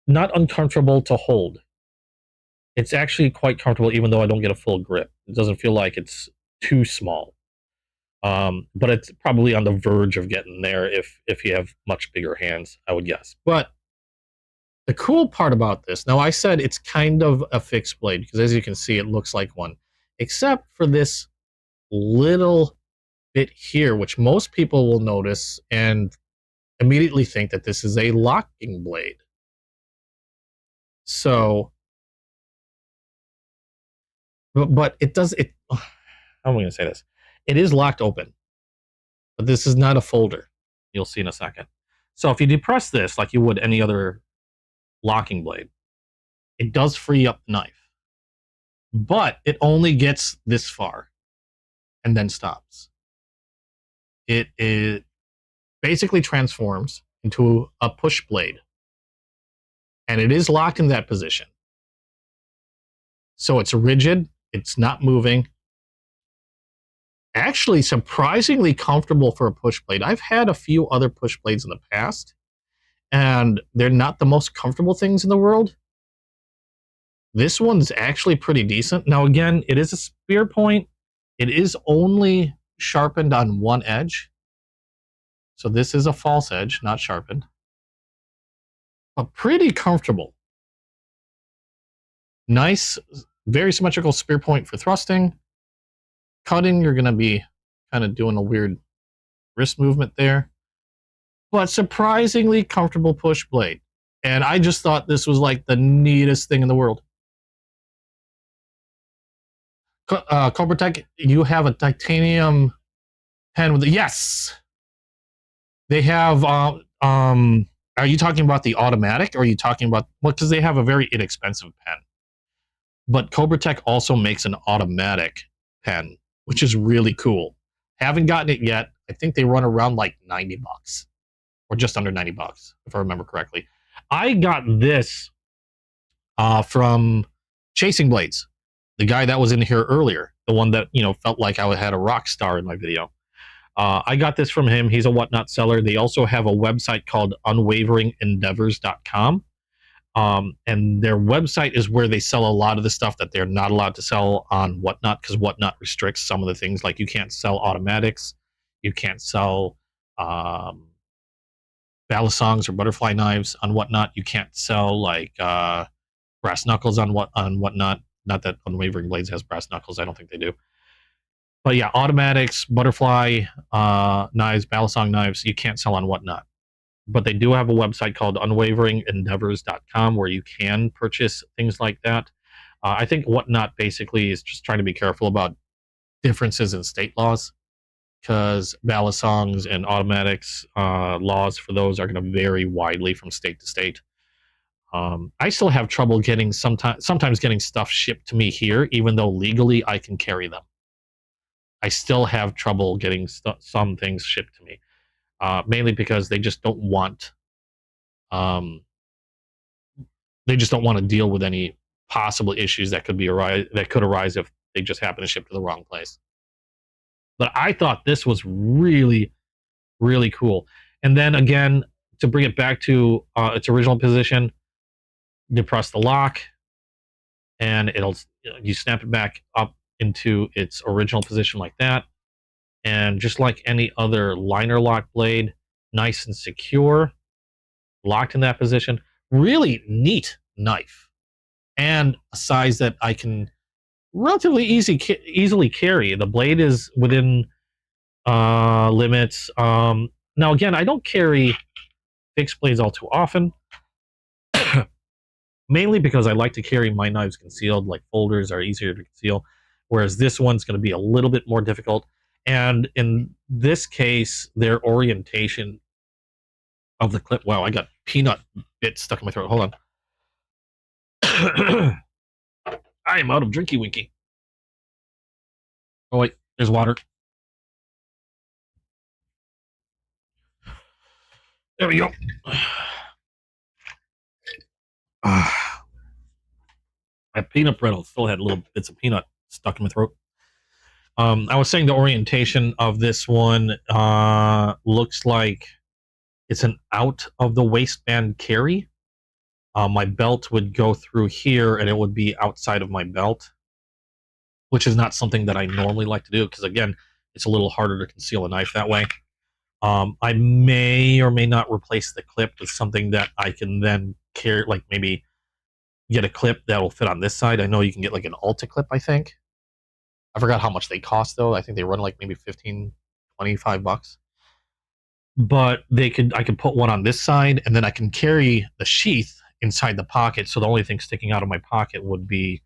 uncomfortable to hold. It's actually quite comfortable, even though I don't get a full grip. It doesn't feel like it's too small. But it's probably on the verge of getting there if you have much bigger hands, I would guess. But the cool part about this, now I said it's kind of a fixed blade, because as you can see, it looks like one, except for this little bit here, which most people will notice and immediately think that this is a locking blade. So, but it does, how am I going to say this? It is locked open, but this is not a folder. You'll see in a second. So if you depress this like you would any other locking blade, it does free up the knife, but it only gets this far and then stops. It basically transforms into a push blade, and it is locked in that position. So it's rigid, it's not moving. Actually, surprisingly comfortable for a push blade. I've had a few other push blades in the past, and they're not the most comfortable things in the world. This one's actually pretty decent. Now, again, it is a spear point. It is only sharpened on one edge. So this is a false edge, not sharpened. But pretty comfortable. Nice, very symmetrical spear point for thrusting. Cutting, you're going to be kind of doing a weird wrist movement there. But surprisingly comfortable push blade. And I just thought this was like the neatest thing in the world. Cobra Tech, you have a titanium pen with yes! They have, are you talking about the automatic, or are you talking about, well, because they have a very inexpensive pen. But Cobra Tech also makes an automatic pen, which is really cool. Haven't gotten it yet. I think they run around like $90, or just under $90, if I remember correctly. I got this from Chasing Blades, the guy that was in here earlier, the one that, you know, felt like I had a rock star in my video. I got this from him. He's a Whatnot seller. They also have a website called unwaveringendeavors.com. And their website is where they sell a lot of the stuff that they're not allowed to sell on Whatnot, because Whatnot restricts some of the things. Like you can't sell automatics, you can't sell balisongs or butterfly knives on Whatnot. You can't sell like brass knuckles on Whatnot. Not that Unwavering Blades has brass knuckles. I don't think they do. But yeah, automatics, butterfly knives, balisong knives, you can't sell on Whatnot. But they do have a website called unwaveringendeavors.com where you can purchase things like that. I think Whatnot basically is just trying to be careful about differences in state laws, because balisongs and automatics laws for those are going to vary widely from state to state. I still have trouble getting sometimes getting stuff shipped to me here, even though legally I can carry them. I still have trouble getting some things shipped to me, mainly because they just don't want to deal with any possible issues that could arise if they just happen to ship to the wrong place. But I thought this was really, really cool. And then again, to bring it back to its original position, depress the lock, and you snap it back up into its original position like that. And just like any other liner lock blade, nice and secure, locked in that position. Really neat knife, and a size that I can relatively easily carry. The blade is within limits. Now again, I don't carry fixed blades all too often, mainly because I like to carry my knives concealed. Like folders are easier to conceal, whereas this one's going to be a little bit more difficult. And in this case, their orientation of the clip. Wow, I got peanut bits stuck in my throat. Hold on. I am out of Drinky Winky. Oh wait, there's water. There we go. My peanut brittle still had little bits of peanut stuck in my throat. I was saying the orientation of this one looks like it's an out of the waistband carry. My belt would go through here and it would be outside of my belt, which is not something that I normally like to do because, again, it's a little harder to conceal a knife that way. I may or may not replace the clip with something that I can then carry, like maybe get a clip that will fit on this side. I know you can get like an Ulta clip, I think. I forgot how much they cost though. I think they run like maybe 15, 25 bucks. But I could put one on this side, and then I can carry the sheath inside the pocket. So the only thing sticking out of my pocket would be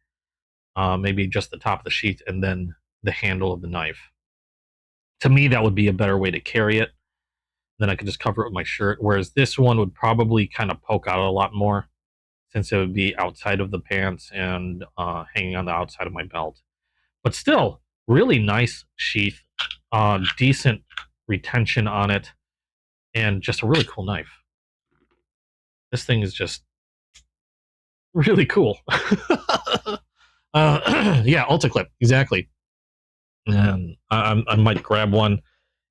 maybe just the top of the sheath and then the handle of the knife. To me, that would be a better way to carry it. Then I could just cover it with my shirt. Whereas this one would probably kind of poke out a lot more, since it would be outside of the pants and hanging on the outside of my belt. But still, really nice sheath, decent retention on it, and just a really cool knife. This thing is just really cool. Yeah, Ulta clip, exactly. And I might grab one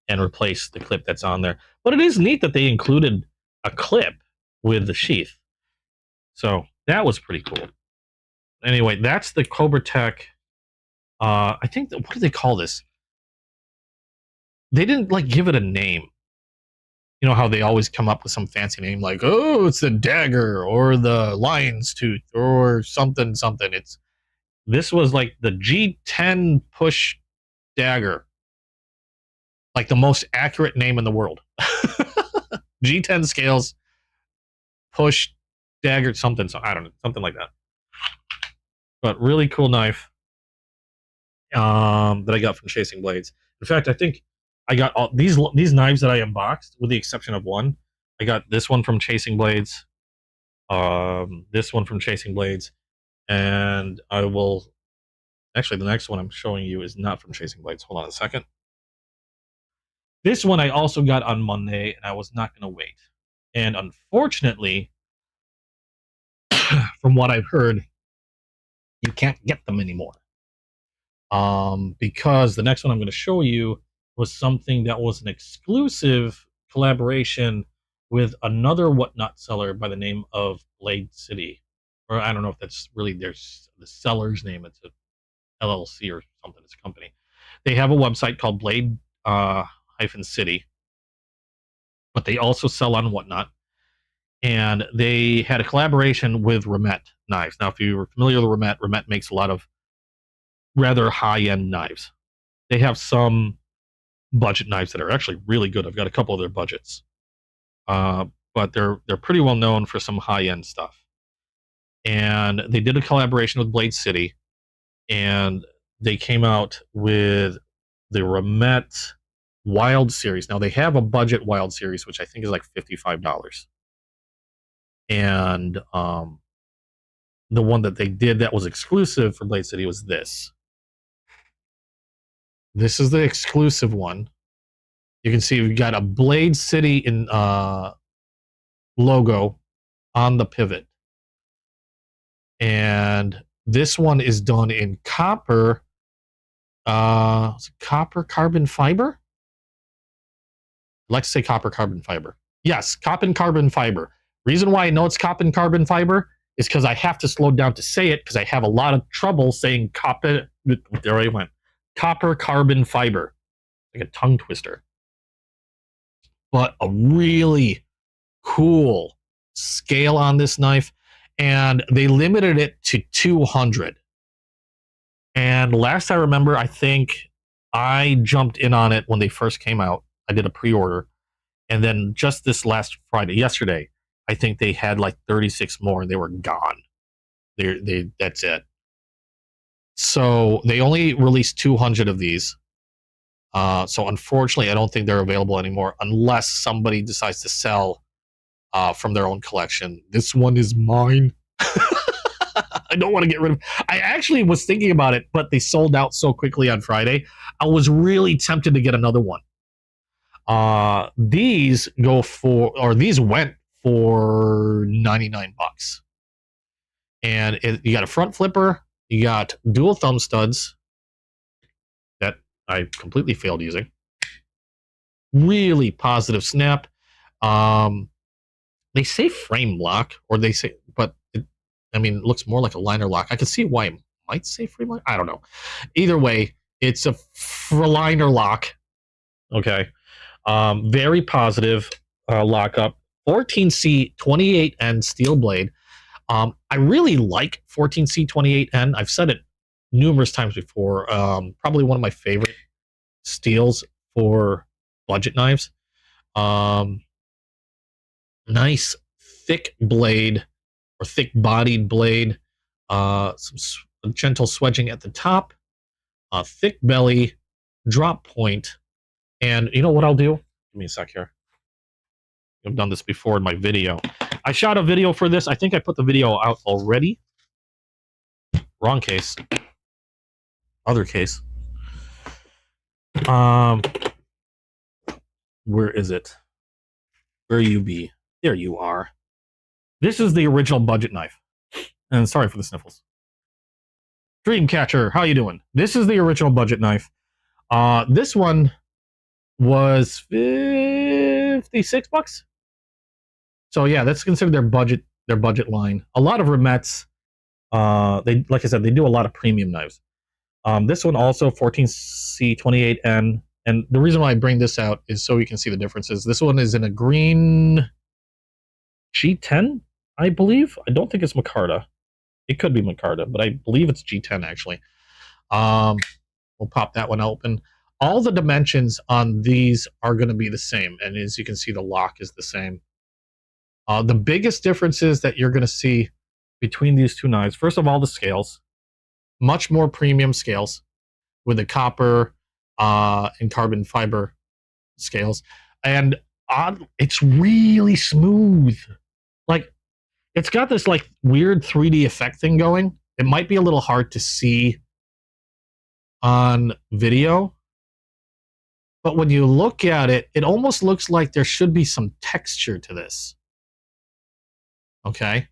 and replace the clip that's on there. But it is neat that they included a clip with the sheath. So that was pretty cool. Anyway, that's the Cobra Tech. I think what do they call this? They didn't like give it a name. You know how they always come up with some fancy name like, oh, it's the dagger or the lion's tooth or something. This was like the G10 push dagger, like the most accurate name in the world. G10 scales push dagger something. So I don't know, something like that. But really cool knife that I got from Chasing Blades. In fact, I think I got all these knives that I unboxed, with the exception of one. I got this one from Chasing Blades, this one from Chasing Blades, and I will actually, the next one I'm showing you is not from Chasing Blades. Hold on a second. This one I also got on Monday, and I was not going to wait. And unfortunately, from what I've heard, you can't get them anymore. Because the next one I'm going to show you was something that was an exclusive collaboration with another whatnot seller by the name of Blade City. Or I don't know if that's really the seller's name. It's a LLC or something. It's a company. They have a website called Blade-City, but they also sell on whatnot. And they had a collaboration with Remet knives. Now, if you're familiar with Remet makes a lot of rather high-end knives. They have some budget knives that are actually really good. I've got a couple of their budgets, but they're pretty well known for some high-end stuff. And they did a collaboration with Blade City, and they came out with the Remet Wild Series. Now they have a budget Wild Series, which I think is like $55, and the one that they did that was exclusive for Blade City was this. This is the exclusive one. You can see we've got a Blade City in logo on the pivot. And this one is done in copper. Copper carbon fiber? I'd like to say copper carbon fiber. Yes, copper carbon fiber. Reason why I know it's copper carbon fiber is because I have to slow down to say it because I have a lot of trouble saying copper. There I went. Copper carbon fiber, like a tongue twister. But a really cool scale on this knife, and they limited it to 200. And last I remember, I think I jumped in on it when they first came out. I did a pre-order, and then just this last Friday, yesterday, I think they had like 36 more, and they were gone. That's it. So they only released 200 of these. So unfortunately, I don't think they're available anymore unless somebody decides to sell from their own collection. This one is mine. I don't want to get rid of. I actually was thinking about it, but they sold out so quickly on Friday. I was really tempted to get another one. These went for $99, and you got a front flipper. You got dual thumb studs that I completely failed using. Really positive snap. They say frame lock, or they say, but it looks more like a liner lock. I can see why it might say frame lock. I don't know. Either way, it's a liner lock. Okay. Very positive lockup. 14C 28N steel blade. I really like 14C 28N. I've said it numerous times before. Probably one of my favorite steels for budget knives. Nice thick blade, or thick bodied blade. Some gentle swedging at the top. Thick belly, drop point. And you know what I'll do? Give me a sec here. I've done this before in my video. I shot a video for this. I think I put the video out already. Wrong case. Other case. Where is it? Where you be? There you are. This is the original budget knife. And sorry for the sniffles. Dreamcatcher, how you doing? This is the original budget knife. This one was $56. So yeah, that's considered their budget line. A lot of Remetz, they, like I said, they do a lot of premium knives. This one also 14C28N, and the reason why I bring this out is so you can see the differences. This one is in a green G10, I believe. I don't think it's micarta. It could be micarta, but I believe it's G10 actually. We'll pop that one open. All the dimensions on these are going to be the same, and as you can see, the lock is the same. The biggest differences that you're going to see between these two knives, first of all, the scales. Much more premium scales with the copper and carbon fiber scales. And it's really smooth. Like, it's got this like weird 3D effect thing going. It might be a little hard to see on video, but when you look at it, it almost looks like there should be some texture to this. Okay?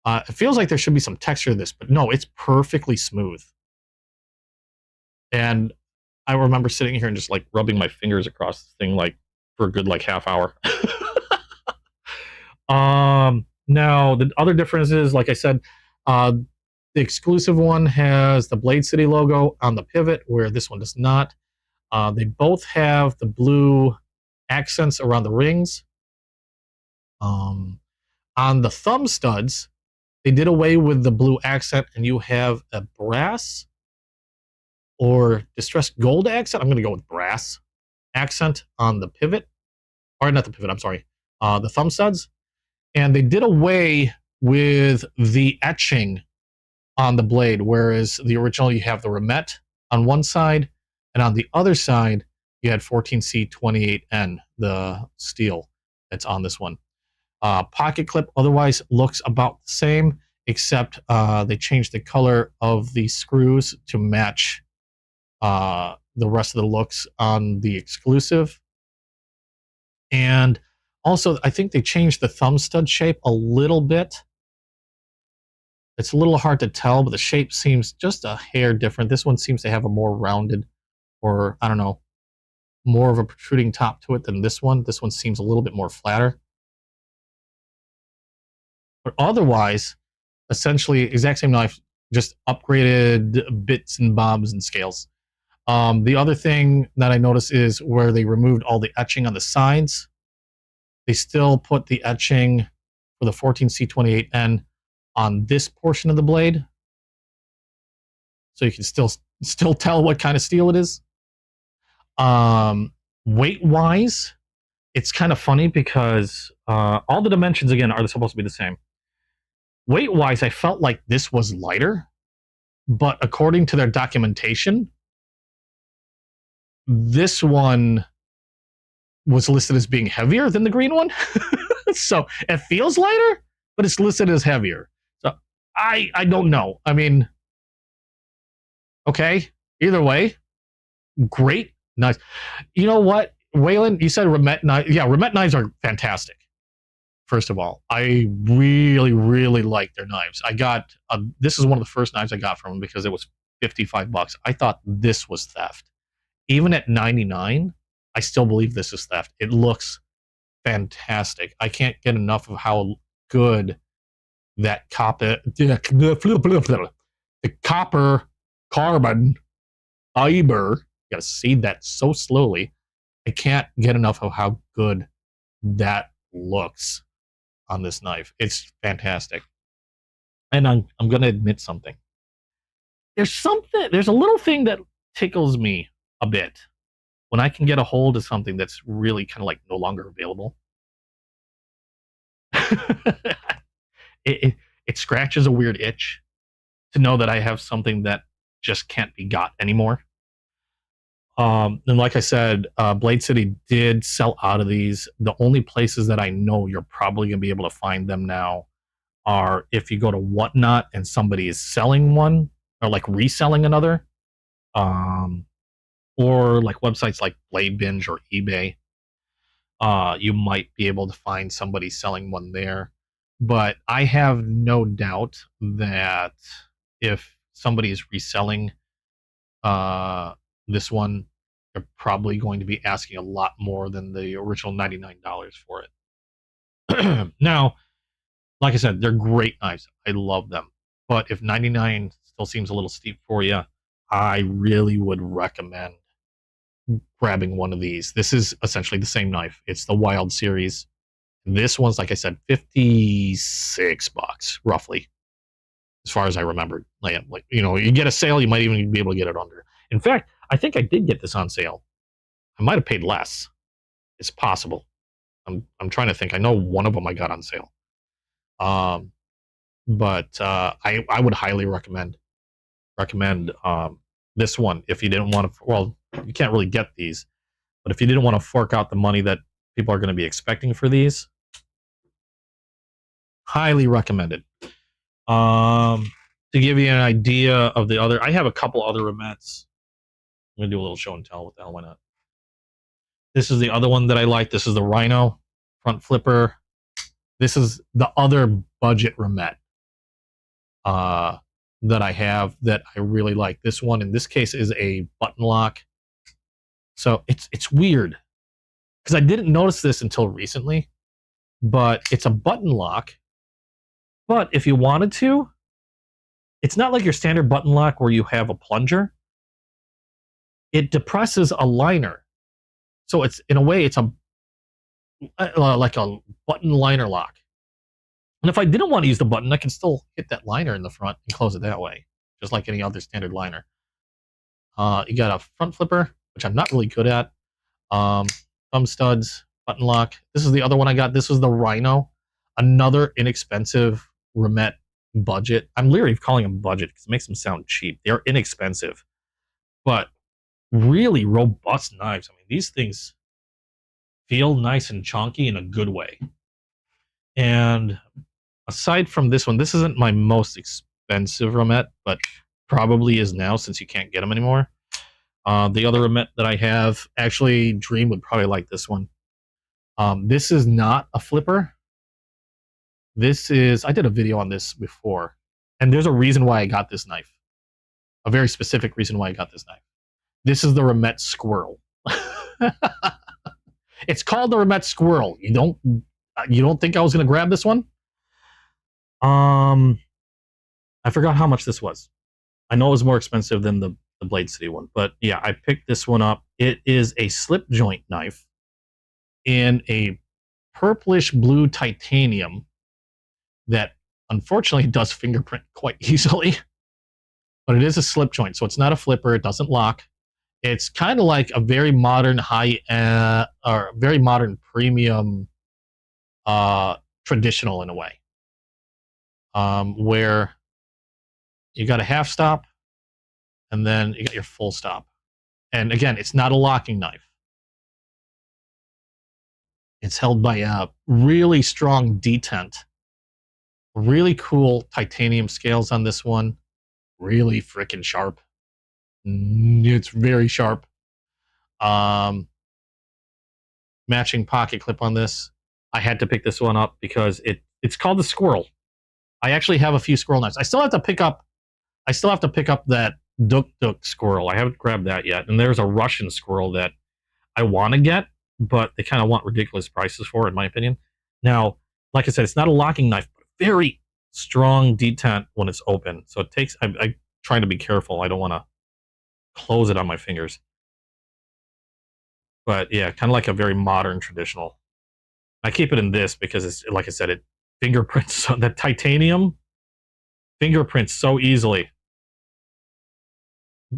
It feels like there should be some texture to this, but no, it's perfectly smooth. And I remember sitting here and just like rubbing my fingers across the thing like for a good like half hour. Now the other difference is, like I said, the exclusive one has the Blade City logo on the pivot, where this one does not. They both have the blue accents around the rings. On the thumb studs, they did away with the blue accent, and you have a brass or distressed gold accent. I'm going to go with brass accent on the pivot. Or not the pivot, I'm sorry. The thumb studs. And they did away with the etching on the blade, whereas the original, you have the Remet on one side, and on the other side, you had 14C28N, the steel that's on this one. Pocket clip otherwise looks about the same, except they changed the color of the screws to match the rest of the looks on the exclusive. And also, I think they changed the thumb stud shape a little bit. It's a little hard to tell, but the shape seems just a hair different. This one seems to have a more rounded, or I don't know, more of a protruding top to it than this one. This one seems a little bit more flatter. But otherwise, essentially exact same knife, just upgraded bits and bobs and scales. The other thing that I noticed is where they removed all the etching on the sides. They still put the etching for the 14C28N on this portion of the blade, so you can still tell what kind of steel it is. Weight wise, it's kind of funny because all the dimensions again are supposed to be the same. Weight wise, I felt like this was lighter, but according to their documentation, this one was listed as being heavier than the green one. So it feels lighter, but it's listed as heavier. So I don't know. I mean, okay, either way, great, nice. You know what, Waylon, you said Remet knives. Yeah, Remet knives are fantastic. First of all, I really, really like their knives. I got, this is one of the first knives I got from them because it was $55. I thought this was theft. Even at $99, I still believe this is theft. It looks fantastic. I can't get enough of how good that copper, the copper carbon fiber, you gotta see that so slowly. I can't get enough of how good that looks on this knife. It's fantastic. And I'm gonna admit something. There's a little thing that tickles me a bit when I can get a hold of something that's really kind of like no longer available. It scratches a weird itch to know that I have something that just can't be got anymore. And like I said, Blade City did sell out of these. The only places that I know you're probably going to be able to find them now are if you go to Whatnot and somebody is selling one or like reselling another, or like websites like Blade Binge or eBay. You might be able to find somebody selling one there. But I have no doubt that if somebody is reselling this one, they're probably going to be asking a lot more than the original $99 for it. Now, like I said, they're great knives. I love them. But if $99 still seems a little steep for you, I really would recommend grabbing one of these. This is essentially the same knife. It's the Wild series. This one's, like I said, $56 roughly, as far as I remember. Like, you know, you get a sale, you might even be able to get it under. In fact, I think I did get this on sale. I might have paid less. It's possible. I'm trying to think. I know one of them I got on sale. But I would highly recommend this one if you didn't want to. Well, you can't really get these, but if you didn't want to fork out the money that people are going to be expecting for these, highly recommended. To give you an idea of the other, I have a couple other Remets. I'm gonna do a little show and tell. What the hell? Why not? This is the other one that I like. This is the Rhino front flipper. This is the other budget Remet that I have that I really like. This one, in this case, is a button lock. So it's weird because I didn't notice this until recently, but it's a button lock. But if you wanted to, it's not like your standard button lock where you have a plunger. It depresses a liner. So it's, in a way, it's a like a button liner lock. And if I didn't want to use the button, I can still hit that liner in the front and close it that way, just like any other standard liner. You got a front flipper, which I'm not really good at. Thumb studs, button lock. This is the other one I got. This was the Rhino, another inexpensive Remet budget. I'm leery of calling them budget because it makes them sound cheap. They're inexpensive, but really robust knives. I mean, these things feel nice and chunky in a good way. And aside from this one, this isn't my most expensive Remet, but probably is now since you can't get them anymore. The other Remet that I have, actually, Dream would probably like this one. This is not a flipper. This is, I did a video on this before, and there's a reason why I got this knife. A very specific reason why I got this knife. This is the Remet Squirrel. It's called the Remet Squirrel. You don't think I was going to grab this one? I forgot how much this was. I know it was more expensive than the Blade City one, but yeah, I picked this one up. It is a slip joint knife in a purplish blue titanium that unfortunately does fingerprint quite easily. But it is a slip joint, so it's not a flipper. It doesn't lock. It's kind of like a very modern or very modern premium traditional in a way, where you got a half stop and then you got your full stop. And again, it's not a locking knife. It's held by a really strong detent. Really cool titanium scales on this one. Really freaking sharp. It's very sharp. Matching pocket clip on this. I had to pick this one up because it's called the Squirrel. I actually have a few squirrel knives. I still have to pick up that Duk Duk Squirrel. I haven't grabbed that yet. And there's a Russian Squirrel that I want to get, but they kind of want ridiculous prices for, in my opinion. Now, like I said, it's not a locking knife, but very strong detent when it's open. So it takes. I'm trying to be careful. I don't want to close it on my fingers. But yeah, kind of like a very modern traditional. I keep it in this because it's, like I said, it fingerprints that titanium fingerprints so easily.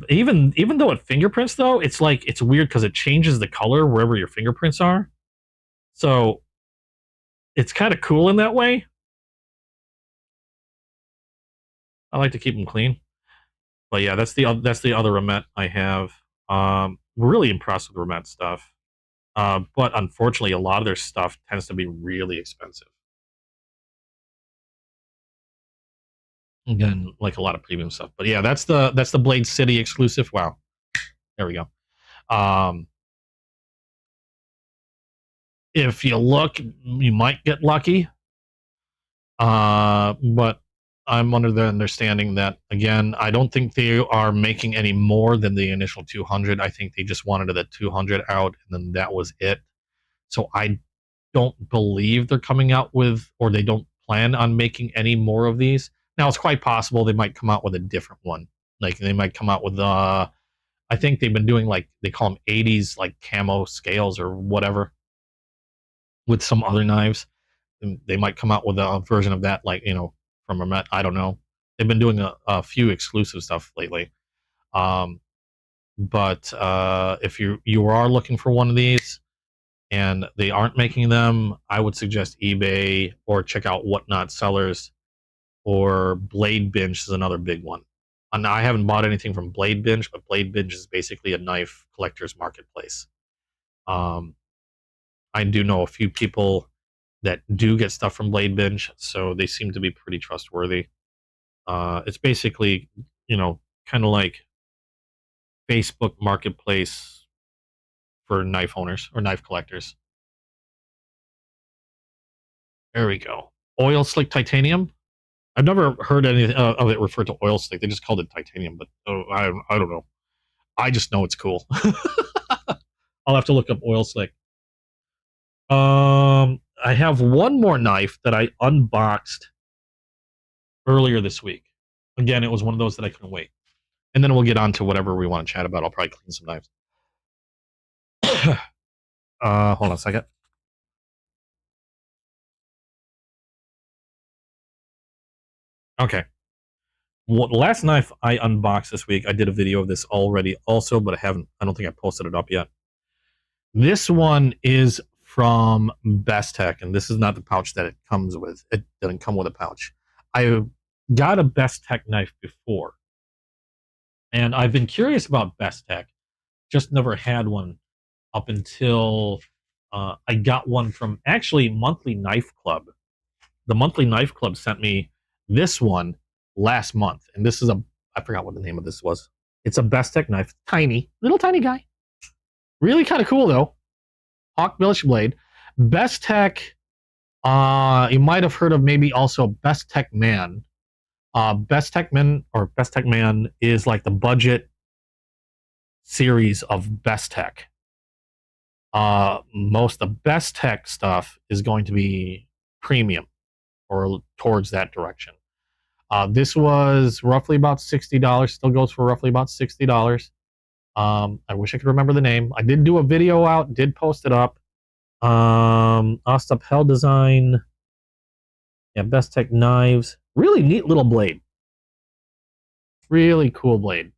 Even though it fingerprints, though, it's like it's weird because it changes the color wherever your fingerprints are. So it's kind of cool in that way. I like to keep them clean. But yeah, that's the other Remet I have. Really impressed with Remet stuff. But unfortunately, a lot of their stuff tends to be really expensive. Again, like a lot of premium stuff. But yeah, that's the Blade City exclusive. Wow. There we go. If you look, you might get lucky. But I'm under the understanding that, again, I don't think they are making any more than the initial 200. I think they just wanted the 200 out, and then that was it. So I don't believe they're coming out with, or they don't plan on making any more of these. Now, it's quite possible they might come out with a different one. Like, they might come out with, I think they've been doing, like, they call them 80s, like, camo scales or whatever, with some other knives. And they might come out with a version of that, like, from Remet. I don't know. They've been doing a few exclusive stuff lately. But if you are looking for one of these and they aren't making them, I would suggest eBay or check out Whatnot Sellers, or Blade Binge is another big one. And I haven't bought anything from Blade Binge, but Blade Binge is basically a knife collector's marketplace. I do know a few people that do get stuff from Blade Binge, so they seem to be pretty trustworthy. It's basically, kind of like Facebook Marketplace for knife owners or knife collectors. There we go. Oil slick titanium. I've never heard anything of it referred to oil slick. They just called it titanium, but I don't know. I just know it's cool. I'll have to look up oil slick. I have one more knife that I unboxed earlier this week. Again, it was one of those that I couldn't wait. And then we'll get on to whatever we want to chat about. I'll probably clean some knives. Hold on a second. Okay. Well, the last knife I unboxed this week, I did a video of this already also, but I don't think I posted it up yet. This one is from Bestech, and this is not the pouch that it comes with. It doesn't come with a pouch. I got a Bestech knife before, and I've been curious about Bestech, just never had one up until I got one from actually Monthly Knife Club. The Monthly Knife Club sent me this one last month, and this is I forgot what the name of this was. It's a Bestech knife, tiny, little tiny guy. Really kind of cool though. Hawkbillish blade. Bestech, you might have heard of maybe also Bestech Man. Bestech Man is like the budget series of Bestech. Most of the Bestech stuff is going to be premium or towards that direction. This was roughly about $60. Still goes for roughly about $60. I wish I could remember the name. I did do a video out, did post it up. Ostap Hell Design. Yeah, Best Tech Knives. Really neat little blade. Really cool blade.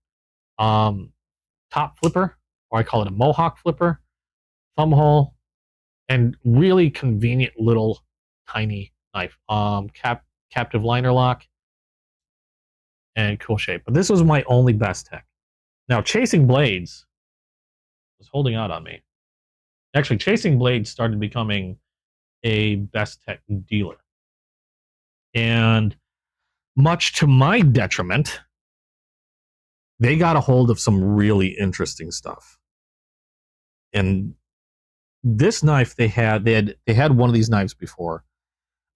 Top flipper, or I call it a mohawk flipper. Thumb hole, and really convenient little tiny knife. Captive liner lock, and cool shape. But this was my only Best Tech. Now, Chasing Blades was holding out on me. Actually, Chasing Blades started becoming a Best Tech dealer. And much to my detriment, they got a hold of some really interesting stuff. And this knife they had one of these knives before.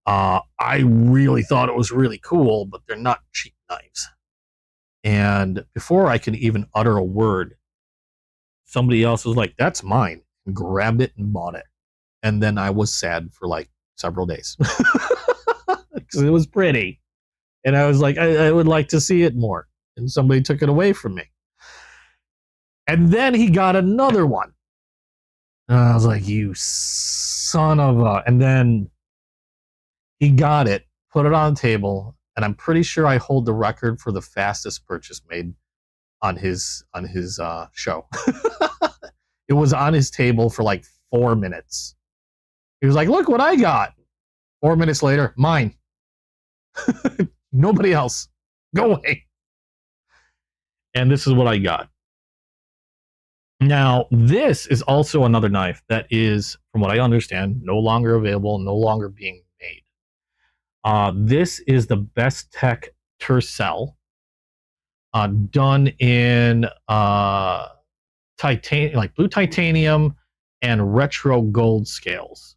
I really thought it was really cool, but they're not cheap knives. And before I could even utter a word, somebody else was like, "That's mine," and grabbed it and bought it. And then I was sad for like several days because it was pretty, and I was like, I would like to see it more, and somebody took it away from me. And then he got another one, and I was like, "You son of a!" And then he got it, put it on the table, and I'm pretty sure I hold the record for the fastest purchase made on his show. It was on his table for like 4 minutes. He was like, "Look what I got." 4 minutes later, mine. Nobody else. Go away. And this is what I got. Now, this is also another knife that is, from what I understand, no longer available, no longer being made. This is the Best Tech Tercel, done in titanium, like blue titanium and retro gold scales.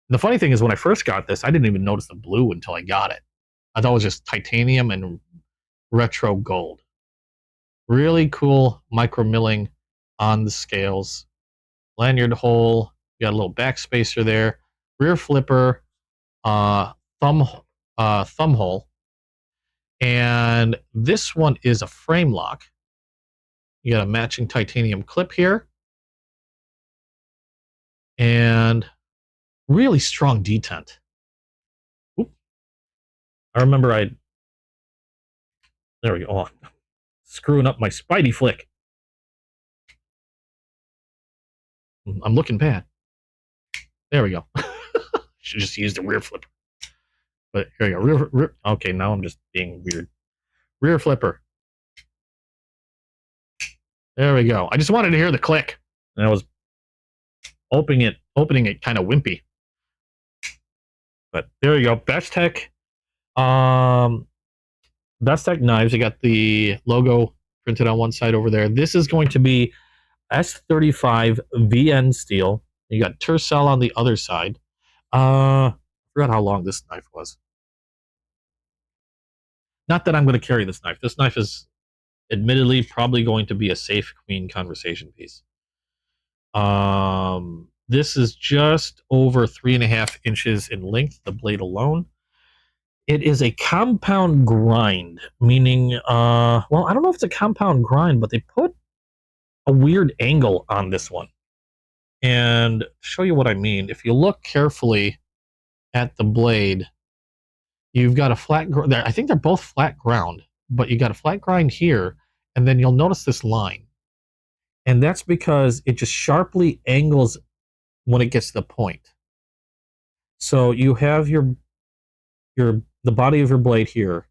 The funny thing is, when I first got this, I didn't even notice the blue until I got it. I thought it was just titanium and retro gold. Really cool micro milling on the scales. Lanyard hole. You got a little back spacer there. Rear flipper. Thumb hole. And this one is a frame lock. You got a matching titanium clip here. And really strong detent. Oop. I remember there we go. Oh, screwing up my Spidey flick. I'm looking bad. There we go. Should just use the rear flipper. But here we go. Okay, now I'm just being weird. Rear flipper. There we go. I just wanted to hear the click. And I was opening it kind of wimpy. But there you go. Best Tech. Best Tech knives. You got the logo printed on one side over there. This is going to be S35 VN steel. You got Tercel on the other side. I forgot how long this knife was. Not that I'm going to carry this knife. This knife is admittedly probably going to be a safe queen conversation piece. This is just over 3.5 inches in length, the blade alone. It is a compound grind, meaning, well, I don't know if it's a compound grind, but they put a weird angle on this one. And to show you what I mean, if you look carefully at the blade, you've got a flat, I think they're both flat ground, but you got a flat grind here, and then you'll notice this line. And that's because it just sharply angles when it gets to the point. So you have the body of your blade here,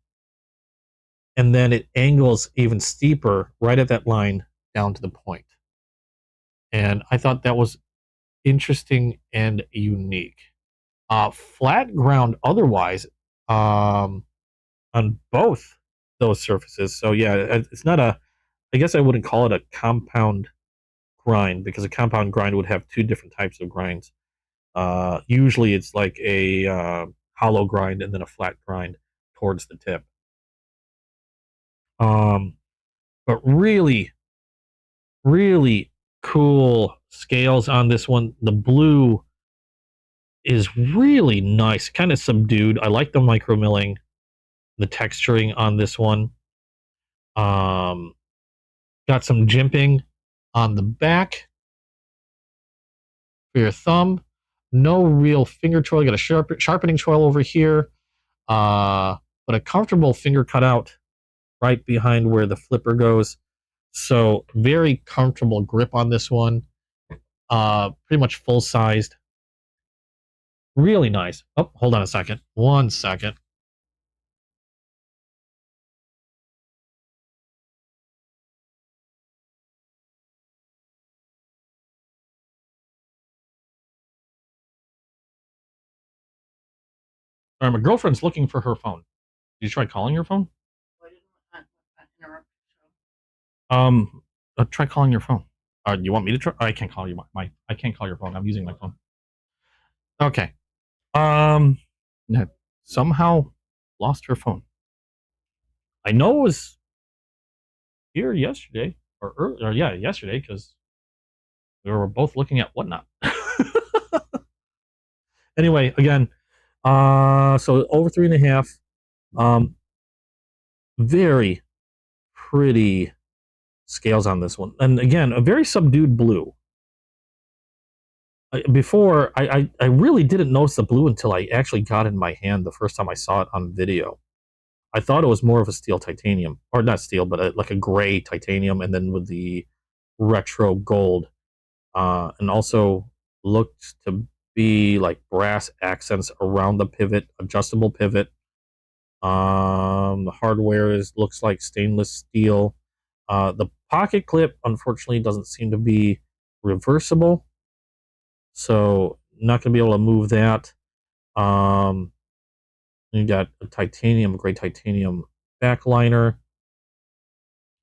and then it angles even steeper right at that line down to the point. And I thought that was interesting and unique. Flat ground otherwise on both those surfaces. So yeah, it's not I guess I wouldn't call it a compound grind, because a compound grind would have two different types of grinds. Usually it's like a hollow grind and then a flat grind towards the tip. But really, really cool scales on this one. The blue is really nice, kind of subdued. I like the micro milling. the texturing on this one. Got some jimping on the back for your thumb. No real finger choil. Got a sharpening choil over here, but a comfortable finger cutout right behind where the flipper goes. So very comfortable grip on this one. Pretty much full sized. Really nice. Oh, hold on a second. 1 second. All right, my girlfriend's looking for her phone. Did you try calling your phone? Try calling your phone. You want me to try? I can't call you I can't call your phone. I'm using my phone. Okay. Somehow lost her phone. I know it was here yesterday, or yeah, yesterday, because we were both looking at whatnot. Anyway, again, so over 3.5. Very pretty scales on this one, and again, a very subdued blue. Before, I really didn't notice the blue until I actually got it in my hand the first time I saw it on video. I thought it was more of a steel titanium, or not steel, but like a gray titanium, and then with the retro gold, and also looked to be like brass accents around the pivot, adjustable pivot. The hardware looks like stainless steel. The pocket clip, unfortunately, doesn't seem to be reversible, so not going to be able to move that. You got a gray titanium backliner,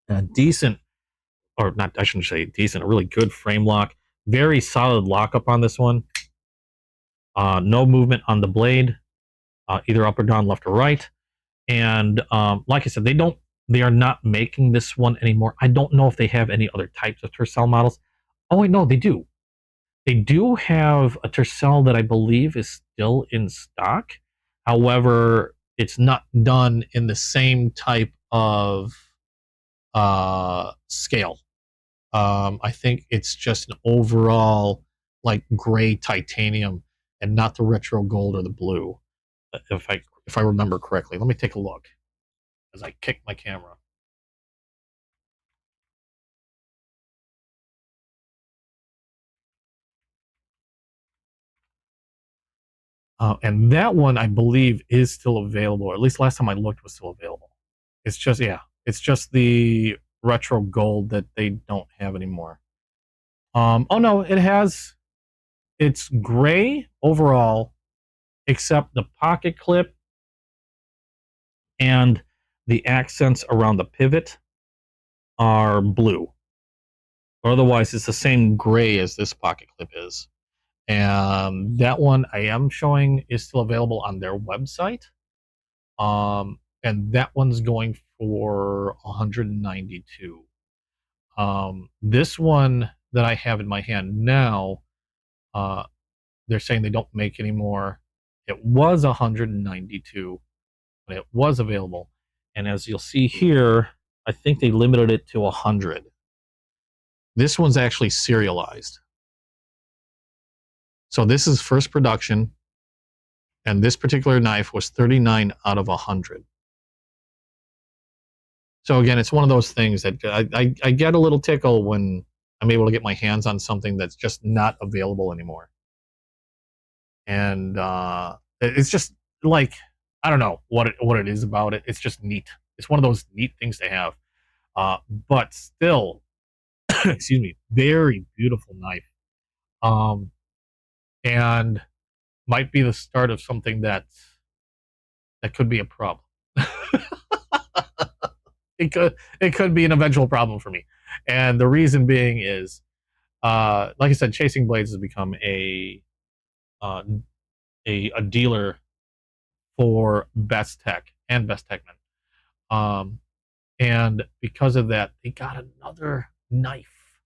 a decent, or not, I shouldn't say decent, a really good frame lock. Very solid lockup on this one. No movement on the blade, either up or down, left or right. And like I said, they are not making this one anymore. I don't know if they have any other types of Tercel models. Oh, wait, no, they do. They do have a Tercel that I believe is still in stock. However, it's not done in the same type of scale. I think it's just an overall like gray titanium and not the retro gold or the blue. If I remember correctly. Let me take a look as I kick my camera. And that one, I believe, is still available, or at least last time I looked was still available. It's just, yeah, it's just the retro gold that they don't have anymore. Oh no, it's gray overall, except the pocket clip and the accents around the pivot are blue. Otherwise, it's the same gray as this pocket clip is. And that one I am showing is still available on their website. And that one's going for 192. This one that I have in my hand now, they're saying they don't make anymore. It was 192, but it was available. And as you'll see here, I think they limited it to 100. This one's actually serialized. So this is first production, and this particular knife was 39 out of 100. So again, it's one of those things that I get a little tickle when I'm able to get my hands on something that's just not available anymore. And it's just like, I don't know what it is about it. It's just neat. It's one of those neat things to have. But still, excuse me, very beautiful knife. And might be the start of something that could be a problem. It could be an eventual problem for me. And the reason being is, like I said, Chasing Blades has become a dealer for Best Tech and Best Techman. And because of that, they got another knife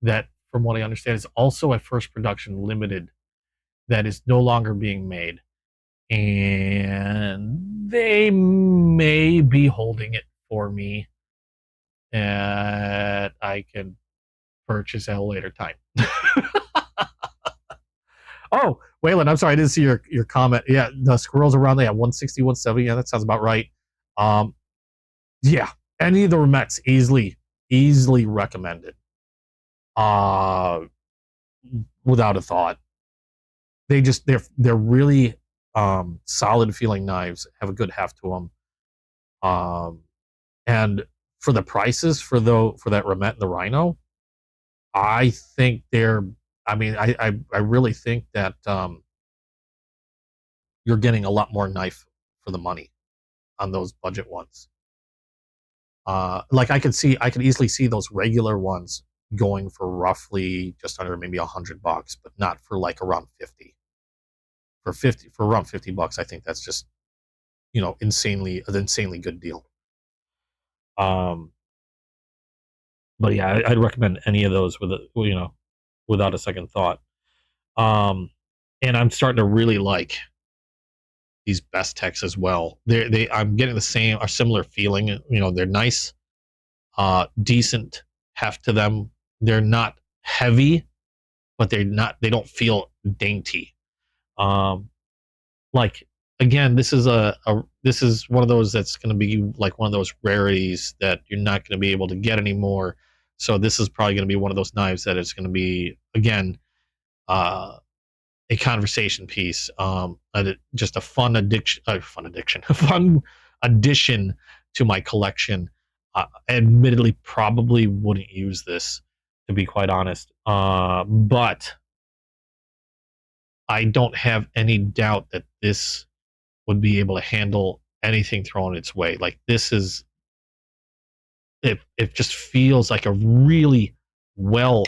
that, from what I understand, is also a first production limited that is no longer being made. and they may be holding it for me, and I can purchase at a later time. Oh, Waylon, I'm sorry, I didn't see your comment. Yeah, the squirrels around there at 160, 170. Yeah, that sounds about right. Yeah, any of the Remets easily recommended. Uh, without a thought. They're really solid feeling knives, have a good heft to them. And for the prices for that Remet and the Rhino, I think they're. I mean, I really think that you're getting a lot more knife for the money on those budget ones. Like I could easily see those regular ones going for roughly just under maybe $100, but not for like around 50. For around $50, I think that's just an insanely good deal. But yeah, I'd recommend any of those without a second thought. And I'm starting to really like these best techs as well. I'm getting a similar feeling. They're nice, decent heft to them. They're not heavy, but they don't feel dainty. Like again, this is this is one of those that's going to be like one of those rarities that you're not going to be able to get anymore. So this is probably going to be one of those knives that it's going to be again a conversation piece, just a fun addition to my collection. Admittedly, probably wouldn't use this, to be quite honest, but I don't have any doubt that this would be able to handle anything thrown its way. Like this is, it just feels like a really well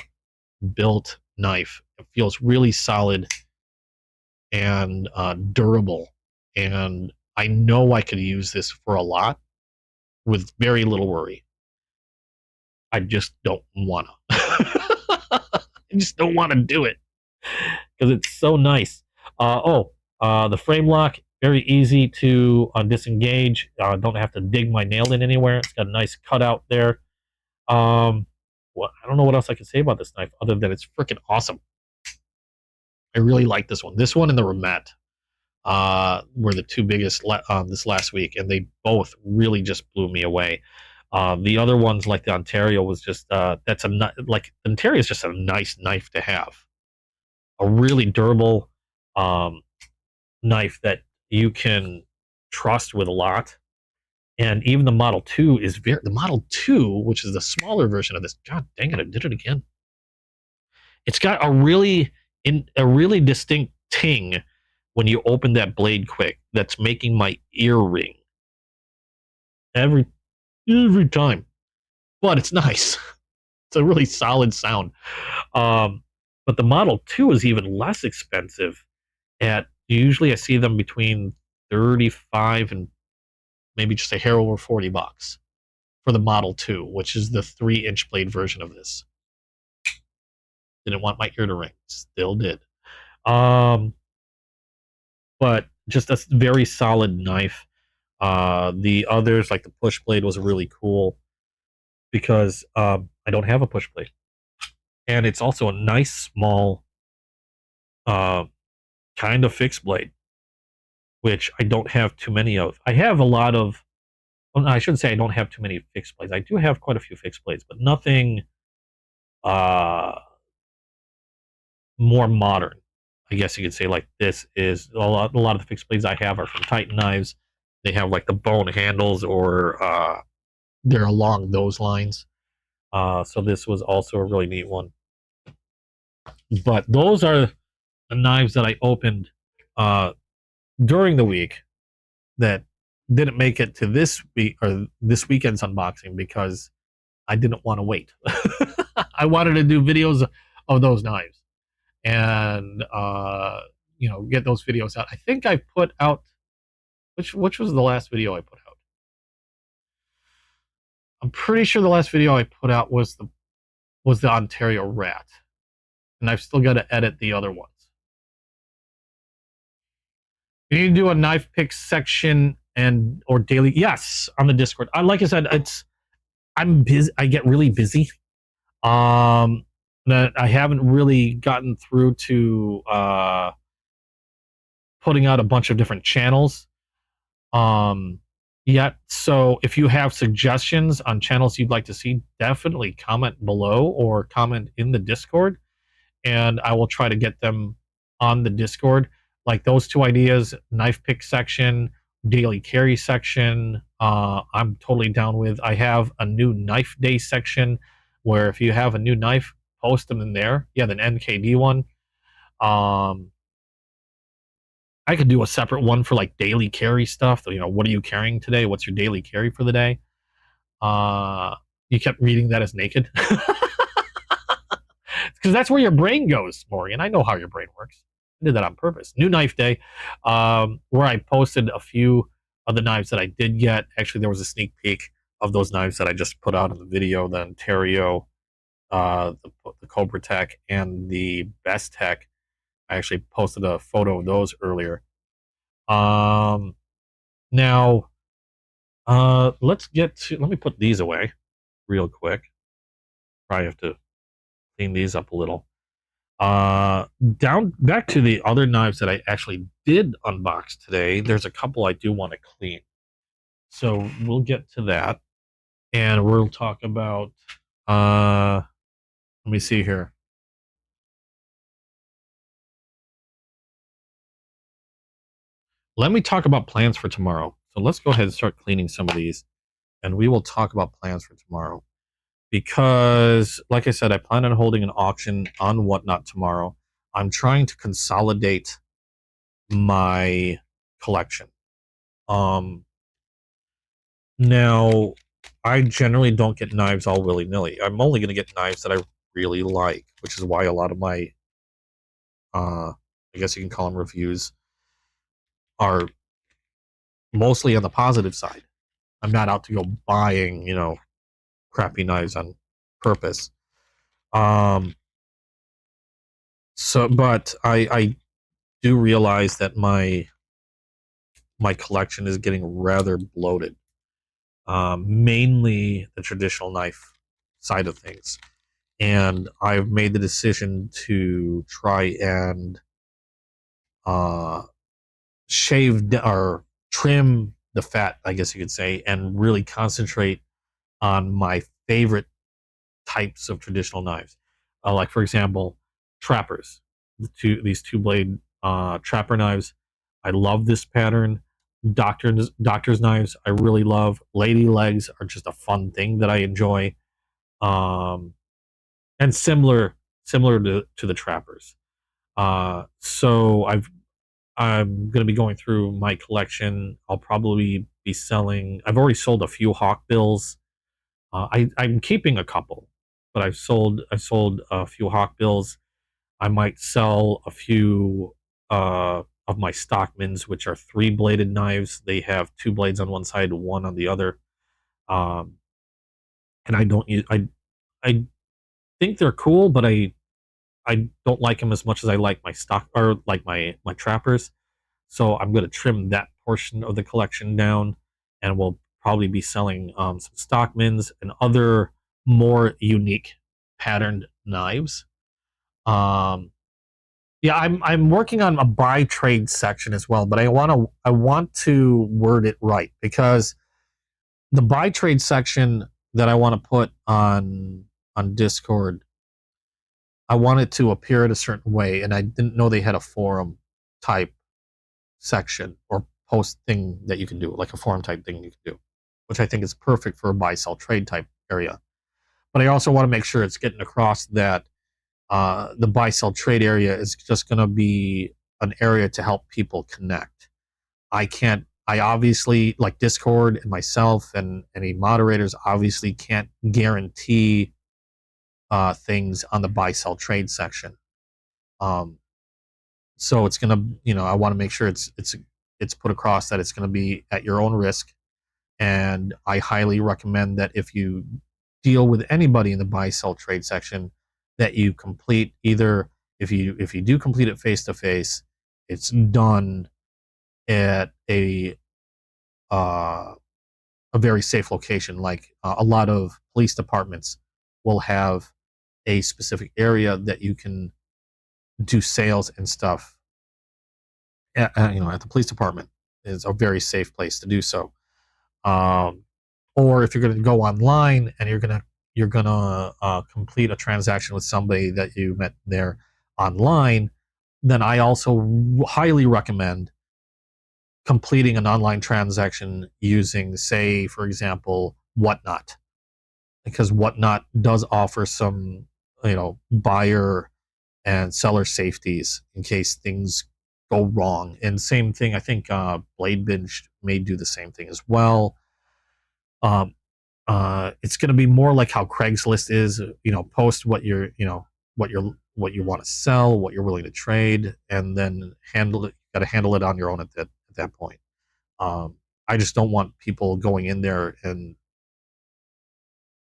built knife. It feels really solid and durable, and I know I could use this for a lot with very little worry. I just don't wanna. I just don't want to do it because it's so nice. The frame lock, very easy to disengage. Don't have to dig my nail in anywhere. It's got a nice cutout there. Well, I don't know what else I can say about this knife other than it's freaking awesome. I really like this one. This one and the Remet were the two biggest this last week, and they really just blew me away. The other ones, like the Ontario, was just like Ontario is just a nice knife to have. A really durable knife that you can trust with a lot. And even the Model 2 the Model 2, which is the smaller version of this. God dang it, I did it again. It's got a really distinct ting when you open that blade quick that's making my ear ring. Every time. But it's nice. It's a really solid sound. But the Model 2 is even less expensive. Usually I see them between 35 and maybe just a hair over $40 for the Model 2, which is the 3-inch blade version of this. Didn't want my ear to ring. Still did. But just a very solid knife. The others, like the push blade, was really cool because I don't have a push blade. And it's also a nice, small, kind of fixed blade, which I don't have too many of. I have a lot of, well, I shouldn't say I don't have too many fixed blades. I do have quite a few fixed blades, but nothing more modern, I guess you could say. Like this is a lot of the fixed blades I have are from Titan knives. They have like the bone handles, or they're along those lines. So this was also a really neat one. But those are the knives that I opened during the week that didn't make it to this week or this weekend's unboxing because I didn't want to wait. I wanted to do videos of those knives and get those videos out. I think I put out which was the last video I put out. I'm pretty sure the last video I put out was the Ontario Rat, and I've still got to edit the other ones. You need to do a knife pick section and or daily. Yes, on the Discord. Like I said, I'm busy. I get really busy. That I haven't really gotten through to putting out a bunch of different channels yet. So if you have suggestions on channels you'd like to see, definitely comment below or comment in the Discord, and I will try to get them on the Discord. Like those two ideas, knife pick section, daily carry section, I'm totally down with. I have a new knife day section where if you have a new knife, post them in there. Yeah, the NKD one. I could do a separate one for like daily carry stuff. You know, what are you carrying today? What's your daily carry for the day? You kept reading that as naked. Because that's where your brain goes, Morgan. I know how your brain works. I did that on purpose. New knife day, where I posted a few of the knives that I did get. Actually, there was a sneak peek of those knives that I just put out in the video. The Ontario, the Cobra Tech, and the Best Tech. I actually posted a photo of those earlier. Now, let's get to. Let me put these away real quick. Probably have to clean these up a little. Down back to the other knives that I actually did unbox today. There's a couple I do want to clean, so we'll get to that, and we'll talk about. Let me see here. Let me talk about plans for tomorrow. So let's go ahead and start cleaning some of these, and we will talk about plans for tomorrow. Because, like I said, I plan on holding an auction on Whatnot tomorrow. I'm trying to consolidate my collection. Now, I generally don't get knives all willy-nilly. I'm only going to get knives that I really like, which is why a lot of my, I guess you can call them reviews, are mostly on the positive side. I'm not out to go buying, you know, crappy knives on purpose. But I do realize that my collection is getting rather bloated. Mainly the traditional knife side of things. And I've made the decision to try and shave or trim the fat, I guess you could say, and really concentrate on my favorite types of traditional knives. Like, for example, trappers. These two blade trapper knives. I love this pattern. Doctor's knives I really love. Lady legs are just a fun thing that I enjoy. And similar to the trappers. So I'm going to be going through my collection. I'll probably be selling. I've already sold a few hawk bills. I'm keeping a couple, but I've sold a few hawk bills. I might sell a few of my Stockmans, which are 3-bladed knives. They have 2 blades on one side, 1 on the other. And I don't use. I think they're cool, but I don't like them as much as I like my stock or like my trappers. So I'm going to trim that portion of the collection down, and we'll probably be selling some Stockmans and other more unique patterned knives. Yeah, I'm working on a buy trade section as well, but I want to word it right, because the buy trade section that I want to put on Discord, I want it to appear in a certain way, and I didn't know they had a forum type section or post thing that you can do, like a forum type thing you can do, which I think is perfect for a buy sell trade type area. But I also want to make sure it's getting across that the buy sell trade area is just going to be an area to help people connect. I obviously, like Discord and myself and any moderators, obviously can't guarantee things on the buy sell trade section. So it's gonna, I want to make sure it's put across that it's going to be at your own risk. And I highly recommend that if you deal with anybody in the buy sell trade section, that you complete either, if you do complete it face to face, it's done at a very safe location. Like a lot of police departments will have a specific area that you can do sales and stuff. At the police department is a very safe place to do so. Um, or if you're going to go online and you're gonna complete a transaction with somebody that you met there online, then I also highly recommend completing an online transaction using, say, for example, Whatnot, because Whatnot does offer some, buyer and seller safeties in case things go wrong. And same thing, I think Blade Binge may do the same thing as well. Um, it's going to be more like how Craigslist is. Post what you want to sell, what you're willing to trade, and then handle it. Got to handle it on your own at that point. Um, I just don't want people going in there and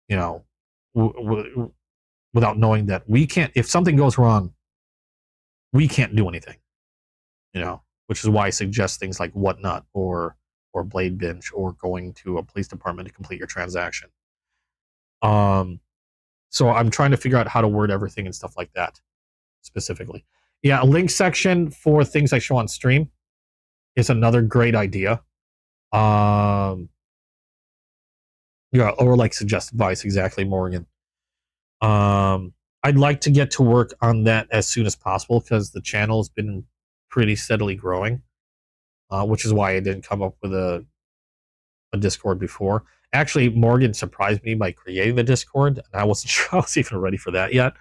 you know without knowing that we can't. If something goes wrong, we can't do anything. Which is why I suggest things like Whatnot or Blade Binge or going to a police department to complete your transaction. So I'm trying to figure out how to word everything and stuff like that specifically. Yeah, a link section for things I show on stream is another great idea. Yeah, or like suggest advice, exactly, Morgan. I'd like to get to work on that as soon as possible because the channel has been pretty steadily growing, which is why I didn't come up with a Discord before. Actually, Morgan surprised me by creating the Discord, and I wasn't sure I was even ready for that yet.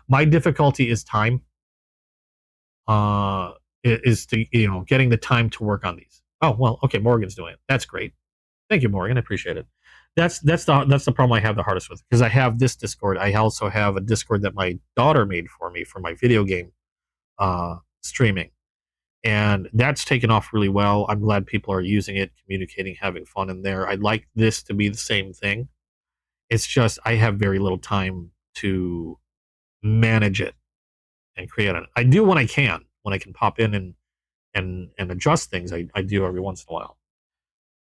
My difficulty is time. Is to getting the time to work on these. Oh well, okay, Morgan's doing it. That's great. Thank you, Morgan. I appreciate it. That's the problem I have the hardest with, because I have this Discord. I also have a Discord that my daughter made for me for my video game streaming, and that's taken off really well. I'm glad people are using it, communicating, having fun in there. I'd like this to be the same thing. It's just I have very little time to manage it and create it. I do when I can pop in and adjust things. I do every once in a while,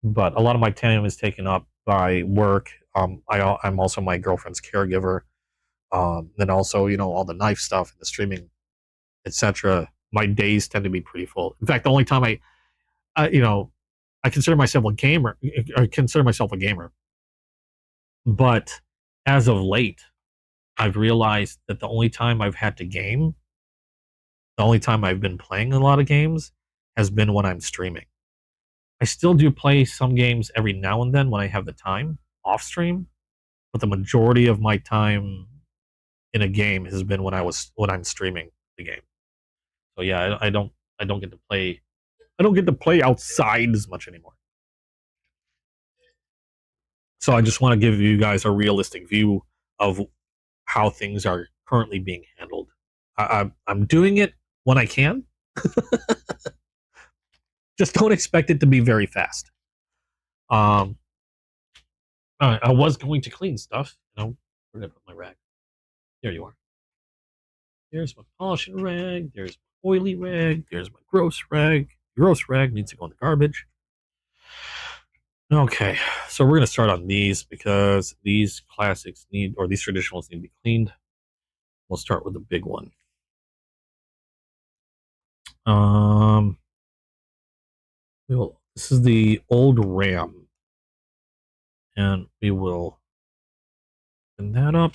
but a lot of my time is taken up by work. I'm also my girlfriend's caregiver. Then also all the knife stuff and the streaming, etc. My days tend to be pretty full. In fact, the only time I consider myself a gamer. I consider myself a gamer, but as of late, I've realized that the only time I've had to game, the only time I've been playing a lot of games, has been when I'm streaming. I still do play some games every now and then when I have the time off stream, but the majority of my time in a game has been when I'm streaming the game. So yeah, I don't get to play. I don't get to play outside as much anymore. So I just want to give you guys a realistic view of how things are currently being handled. I'm doing it when I can. Just don't expect it to be very fast. I was going to clean stuff. Where did I put my rag? There you are. There's my polishing rag. There's my oily rag. There's my gross rag. Gross rag needs to go in the garbage. Okay, so we're going to start on these because these classics these traditionals need to be cleaned. We'll start with the big one. This is the old ram, and we will open that up.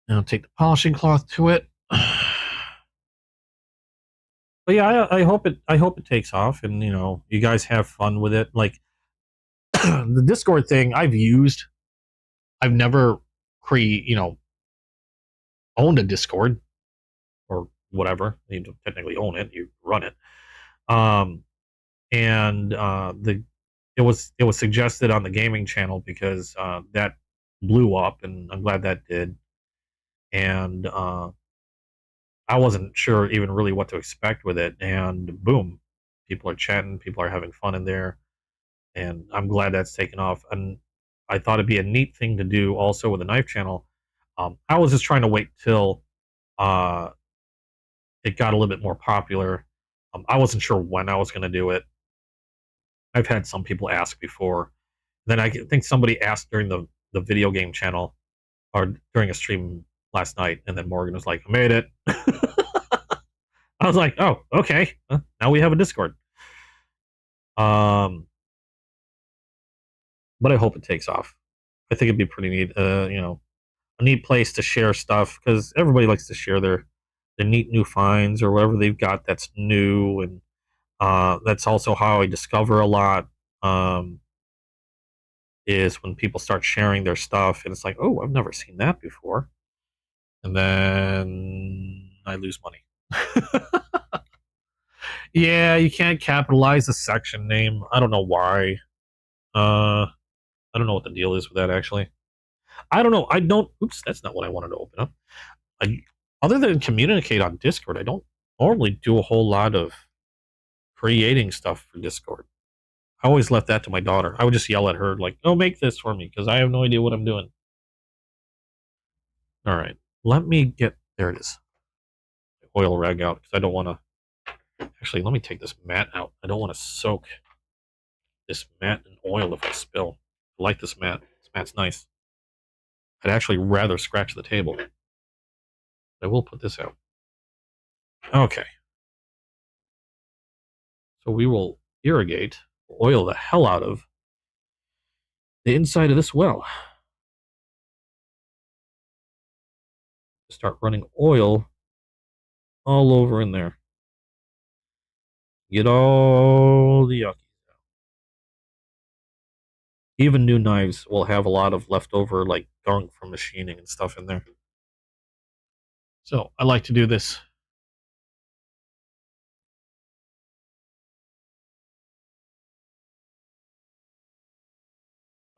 Now take the polishing cloth to it. But yeah, I hope it takes off, and you guys have fun with it. Like the Discord thing, I've never owned a Discord or whatever. You don't technically own it; you run it. And it was suggested on the gaming channel because that blew up, and I'm glad that did. And I wasn't sure even really what to expect with it, and boom, people are chatting, people are having fun in there, and I'm glad that's taken off. And I thought it'd be a neat thing to do also with the knife channel. I was just trying to wait till it got a little bit more popular. I wasn't sure when I was going to do it. I've had some people ask before. Then I think somebody asked during the video game channel or during a stream last night, and then Morgan was like, "I made it." I was like, "Oh, okay. Now we have a Discord." Um, but I hope it takes off. I think it'd be pretty neat. A neat place to share stuff because everybody likes to share their neat new finds or whatever they've got that's new, and that's also how I discover a lot. Um, is when people start sharing their stuff, and it's like, oh, I've never seen that before, and then I lose money. Yeah, you can't capitalize the section name. I don't know why. I don't know what the deal is with that actually. I don't know. I don't. Oops, that's not what I wanted to open up. I, other than communicate on Discord, I don't normally do a whole lot of creating stuff for Discord. I always left that to my daughter. I would just yell at her like, "Oh, make this for me," because I have no idea what I'm doing. All right, let me get. There it is. Oil rag out because I don't want to. Actually, let me take this mat out. I don't want to soak this mat in oil if I spill. I like this mat. This mat's nice. I'd actually rather scratch the table. I will put this out. Okay. So we will irrigate, oil the hell out of the inside of this well. Start running oil all over in there. Get all the yuckies out. Even new knives will have a lot of leftover like gunk from machining and stuff in there. So I like to do this.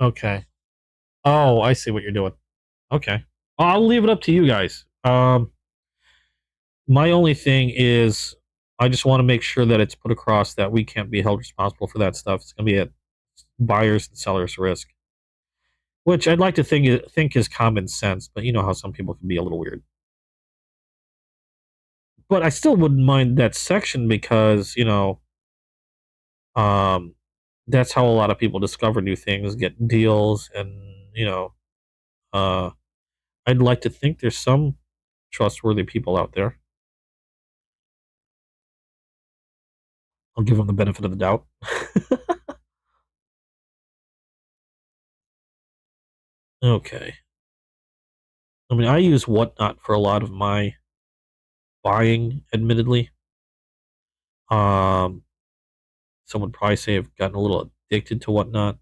Okay. Oh, I see what you're doing. Okay. I'll leave it up to you guys. My only thing is I just want to make sure that it's put across that we can't be held responsible for that stuff. It's going to be at buyers and sellers' risk, which I'd like to think is common sense, but you know how some people can be a little weird. But I still wouldn't mind that section because um, that's how a lot of people discover new things, get deals, and uh, I'd like to think there's some trustworthy people out there. I'll give them the benefit of the doubt. Okay. I mean, I use Whatnot for a lot of my buying, admittedly. Um, some would probably say I've gotten a little addicted to Whatnot,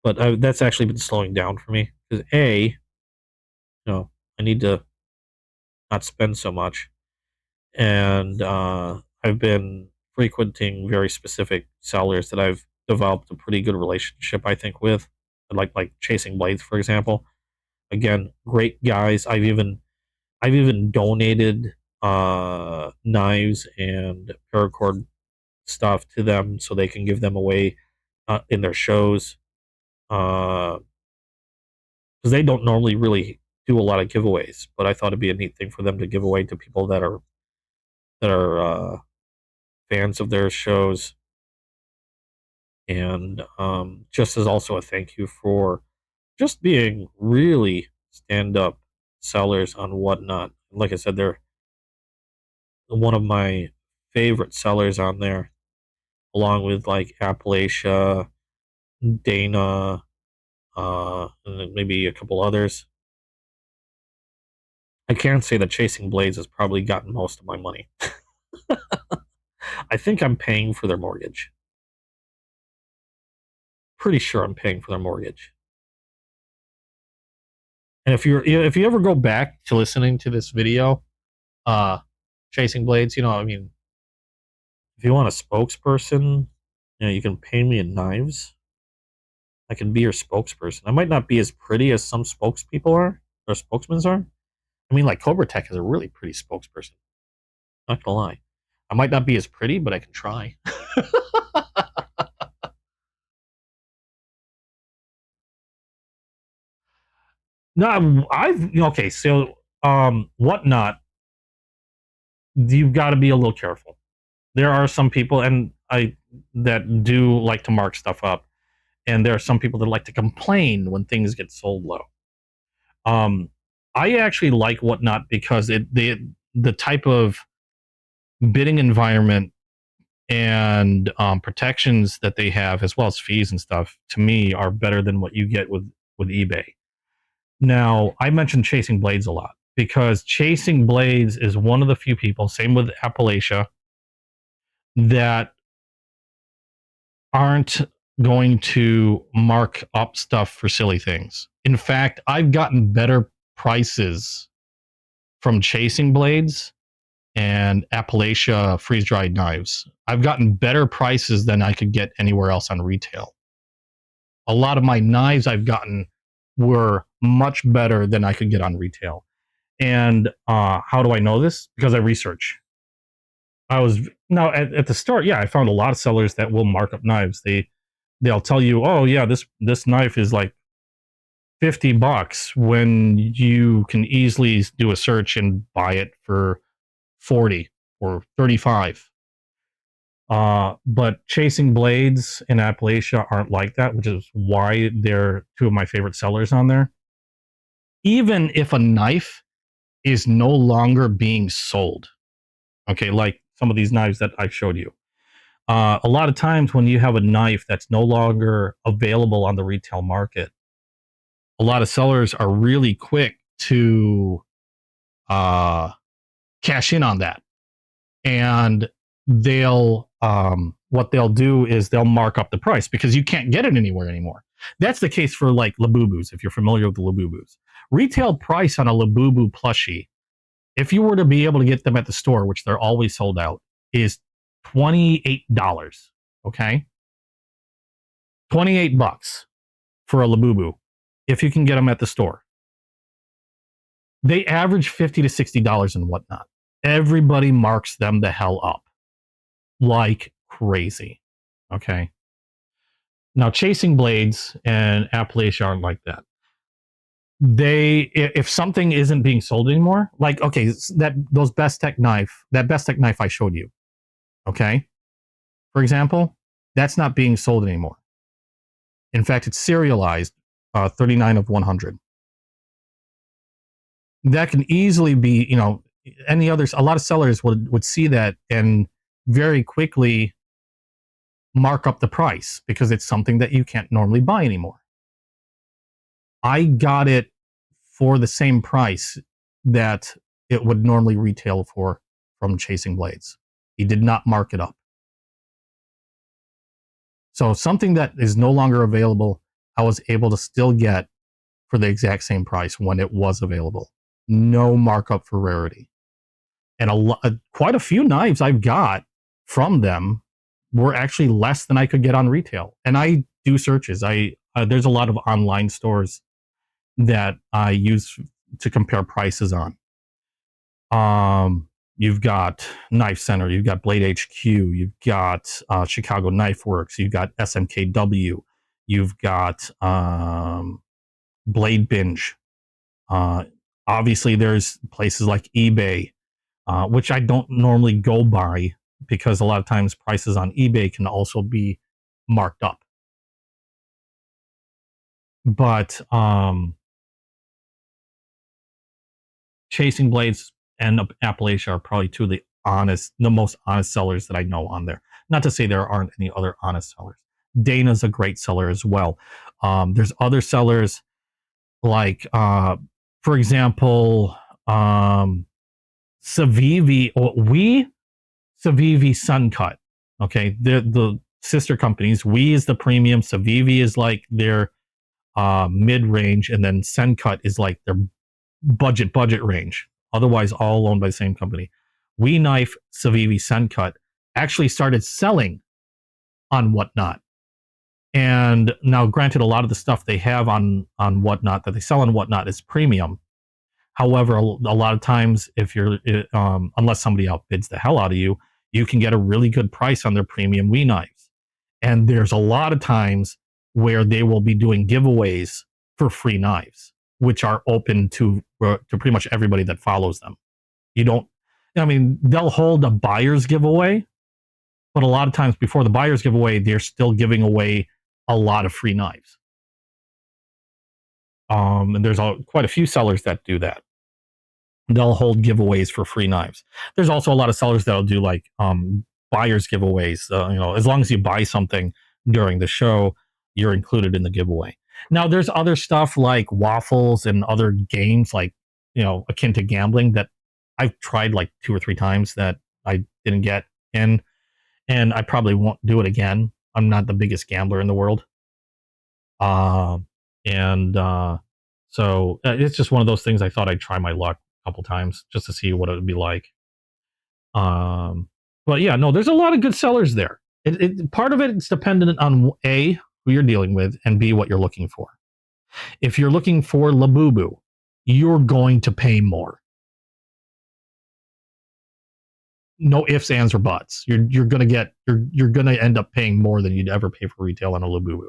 but that's actually been slowing down for me because I need to not spend so much, and I've been frequenting very specific sellers that I've developed a pretty good relationship, I think, with, like Chasing Blades, for example. Again, great guys. I've even donated knives and paracord stuff to them so they can give them away in their shows because they don't normally really do a lot of giveaways. But I thought it'd be a neat thing for them to give away to people that are fans of their shows, and just as also a thank you for just being really stand up sellers on Whatnot. Like I said, they're one of my favorite sellers on there, along with like Appalachia, Dana, and then maybe a couple others. I can't say that Chasing Blades has probably gotten most of my money. I think I'm paying for their mortgage. Pretty sure I'm paying for their mortgage. And if you ever go back to listening to this video, uh, Chasing Blades, I mean, if you want a spokesperson, you can pay me in knives. I can be your spokesperson. I might not be as pretty as some spokespeople are, or spokesmen are. I mean, like Cobra Tech is a really pretty spokesperson. Not gonna lie. I might not be as pretty, but I can try. No, I've okay. So, Whatnot you've got to be a little careful. There are some people that do like to mark stuff up, and there are some people that like to complain when things get sold low. I actually like Whatnot because the type of bidding environment and protections that they have, as well as fees and stuff, to me are better than what you get with eBay. Now, I mentioned Chasing Blades a lot because Chasing Blades is one of the few people, same with Appalachia, that aren't going to mark up stuff for silly things. In fact, I've gotten better prices from Chasing Blades and Appalachia freeze-dried knives. I've gotten better prices than I could get anywhere else on retail. A lot of my knives I've gotten were much better than I could get on retail. And how do I know this? Because I research. At the store, yeah, I found a lot of sellers that will mark up knives. They'll tell you, oh yeah, this knife is like $50 when you can easily do a search and buy it for 40 or 35. But Chasing Blades and Appalachia aren't like that, which is why they're two of my favorite sellers on there. Even if a knife is no longer being sold, okay, like some of these knives that I showed you. A lot of times when you have a knife that's no longer available on the retail market, a lot of sellers are really quick to cash in on that. And what they'll do is they'll mark up the price because you can't get it anywhere anymore. That's the case for like Labubus, if you're familiar with the Labubus. Retail price on a Labubu plushie, if you were to be able to get them at the store, which they're always sold out, is $28. Okay? $28 for a Labubu if you can get them at the store. They average $50 to $60 and whatnot. Everybody marks them the hell up like crazy. Okay? Now, Chasing Blades and Appalachia aren't like that. If something isn't being sold anymore, like, okay, that Best Tech knife I showed you, okay, for example, that's not being sold anymore. In fact, it's serialized 39 of 100. That can easily be, a lot of sellers would see that and very quickly mark up the price because it's something that you can't normally buy anymore. I got it for the same price that it would normally retail for from Chasing Blades. He did not mark it up. So something that is no longer available, I was able to still get for the exact same price when it was available. No markup for rarity. And quite a few knives I've got from them were actually less than I could get on retail. And I do searches. There's a lot of online stores that I use to compare prices on. You've got Knife Center, you've got Blade HQ, you've got Chicago Knife Works, you've got SMKW, you've got Blade Binge. Obviously, there's places like eBay, which I don't normally go by because a lot of times prices on eBay can also be marked up. But Chasing Blades and Appalachia are probably two of the most honest sellers that I know on there. Not to say there aren't any other honest sellers. Dana's a great seller as well. There's other sellers like, for example, Civivi Suncut. Okay, the sister companies. We is the premium. Civivi is like their mid-range, and then Suncut is like their budget range. Otherwise, all owned by the same company. We Knife Civivi Suncut actually started selling on Whatnot. And now, granted, a lot of the stuff they have on Whatnot that they sell on Whatnot is premium. However, a lot of times, if you're unless somebody outbids the hell out of you, you can get a really good price on their premium We knives. And there's a lot of times where they will be doing giveaways for free knives, which are open to pretty much everybody that follows them. I mean, they'll hold a buyer's giveaway, but a lot of times before the buyer's giveaway, they're still giving away a lot of free knives. And there's quite a few sellers that do that. They'll hold giveaways for free knives. There's also a lot of sellers that'll do like buyer's giveaways. As long as you buy something during the show, you're included in the giveaway. Now, there's other stuff like waffles and other games, like akin to gambling, that I've tried like 2 or 3 times that I didn't get in, and I probably won't do it again. I'm not the biggest gambler in the world, so it's just one of those things. I thought I'd try my luck a couple times just to see what it would be like. But yeah, no, there's a lot of good sellers there. Part of it's dependent on A, who you're dealing with, and B, what you're looking for. If you're looking for Labubu, you're going to pay more. No ifs, ands, or buts. You're gonna end up paying more than you'd ever pay for retail on a Labubu.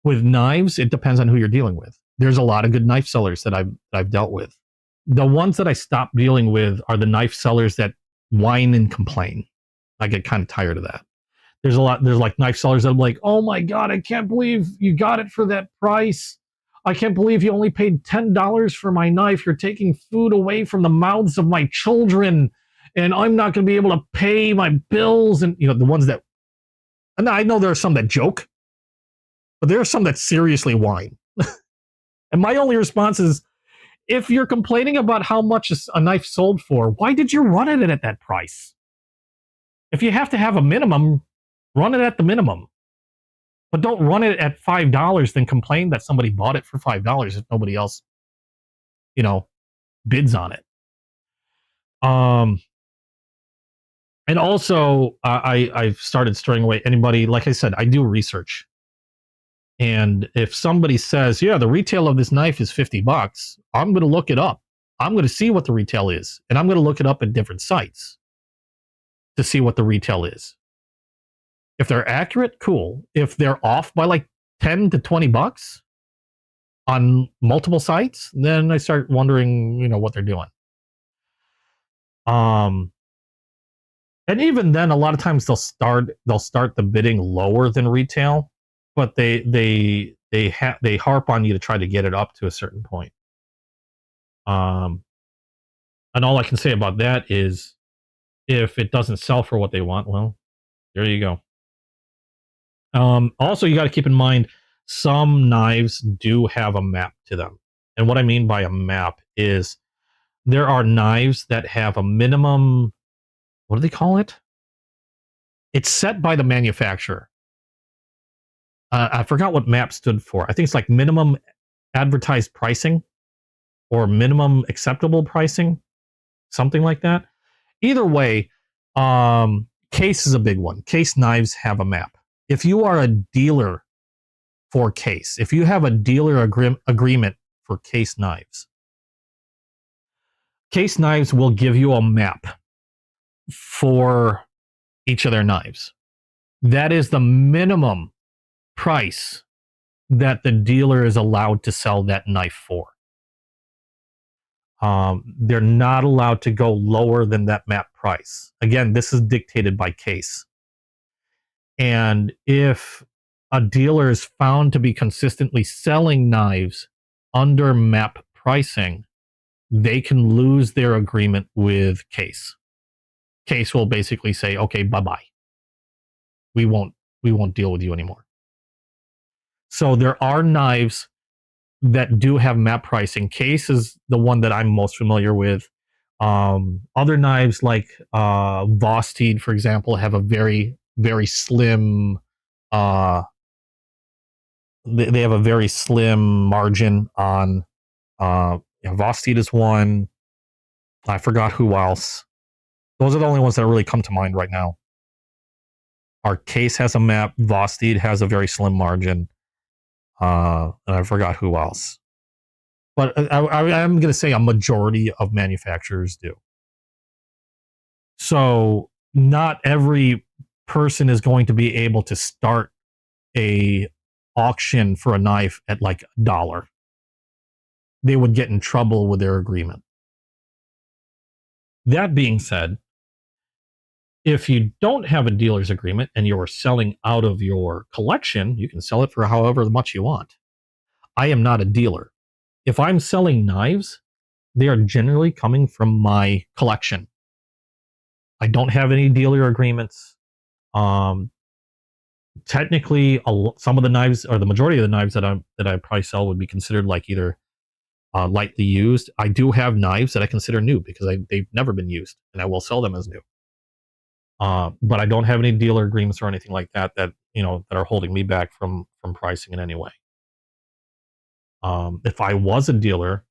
With knives, it depends on who you're dealing with. There's a lot of good knife sellers that I've dealt with. The ones that I stopped dealing with are the knife sellers that whine and complain. I get kind of tired of that. There's like knife sellers that are like, oh my God, I can't believe you got it for that price. I can't believe you only paid $10 for my knife. You're taking food away from the mouths of my children, and I'm not going to be able to pay my bills. And the ones that, and I know there are some that joke, but there are some that seriously whine. And my only response is, if you're complaining about how much a knife sold for, why did you run it at that price? If you have to have a minimum, run it at the minimum. But don't run it at $5, then complain that somebody bought it for $5 if nobody else, bids on it. And also, I've started storing away anybody. Like I said, I do research. And if somebody says, yeah, the retail of this knife is $50, I'm going to look it up. I'm going to see what the retail is. And I'm going to look it up at different sites to see what the retail is. If they're accurate, cool. If they're off by like 10 to $20 on multiple sites, then I start wondering, what they're doing. And even then, a lot of times they'll start the bidding lower than retail, but they harp on you to try to get it up to a certain point. And all I can say about that is, if it doesn't sell for what they want, well, there you go. Also, you got to keep in mind, some knives do have a map to them. And what I mean by a map is, there are knives that have a minimum, what do they call it? It's set by the manufacturer. I forgot what MAP stood for. I think it's like minimum advertised pricing or minimum acceptable pricing, something like that. Either way, Case is a big one. Case knives have a map. If you are a dealer for Case, if you have a dealer agreement for Case knives will give you a map for each of their knives. That is the minimum price that the dealer is allowed to sell that knife for. They're not allowed to go lower than that map price. Again, this is dictated by Case. And if a dealer is found to be consistently selling knives under map pricing, they can lose their agreement with Case. Case will basically say, okay, bye-bye. We won't deal with you anymore. So there are knives that do have map pricing. Case is the one that I'm most familiar with. Other knives like Vosteed, for example, have a very, very slim they have a very slim margin on Vosteed is one. I forgot who else. Those are the only ones that really come to mind right now. Our Case has a map. Vosteed has a very slim margin. And I forgot who else. But I'm going to say a majority of manufacturers do. So not every person is going to be able to start a auction for a knife at like $1. They would get in trouble with their agreement. That being said, if you don't have a dealer's agreement and you're selling out of your collection, you can sell it for however much you want. I am not a dealer. If I'm selling knives, they are generally coming from my collection. I don't have any dealer agreements. Um, Technically, some of the knives, or the majority of the knives that I probably sell, would be considered like either lightly used. I do have knives that I consider new because they've never been used, and I will sell them as new. But I don't have any dealer agreements or anything like that that are holding me back from pricing in any way. If I was a dealer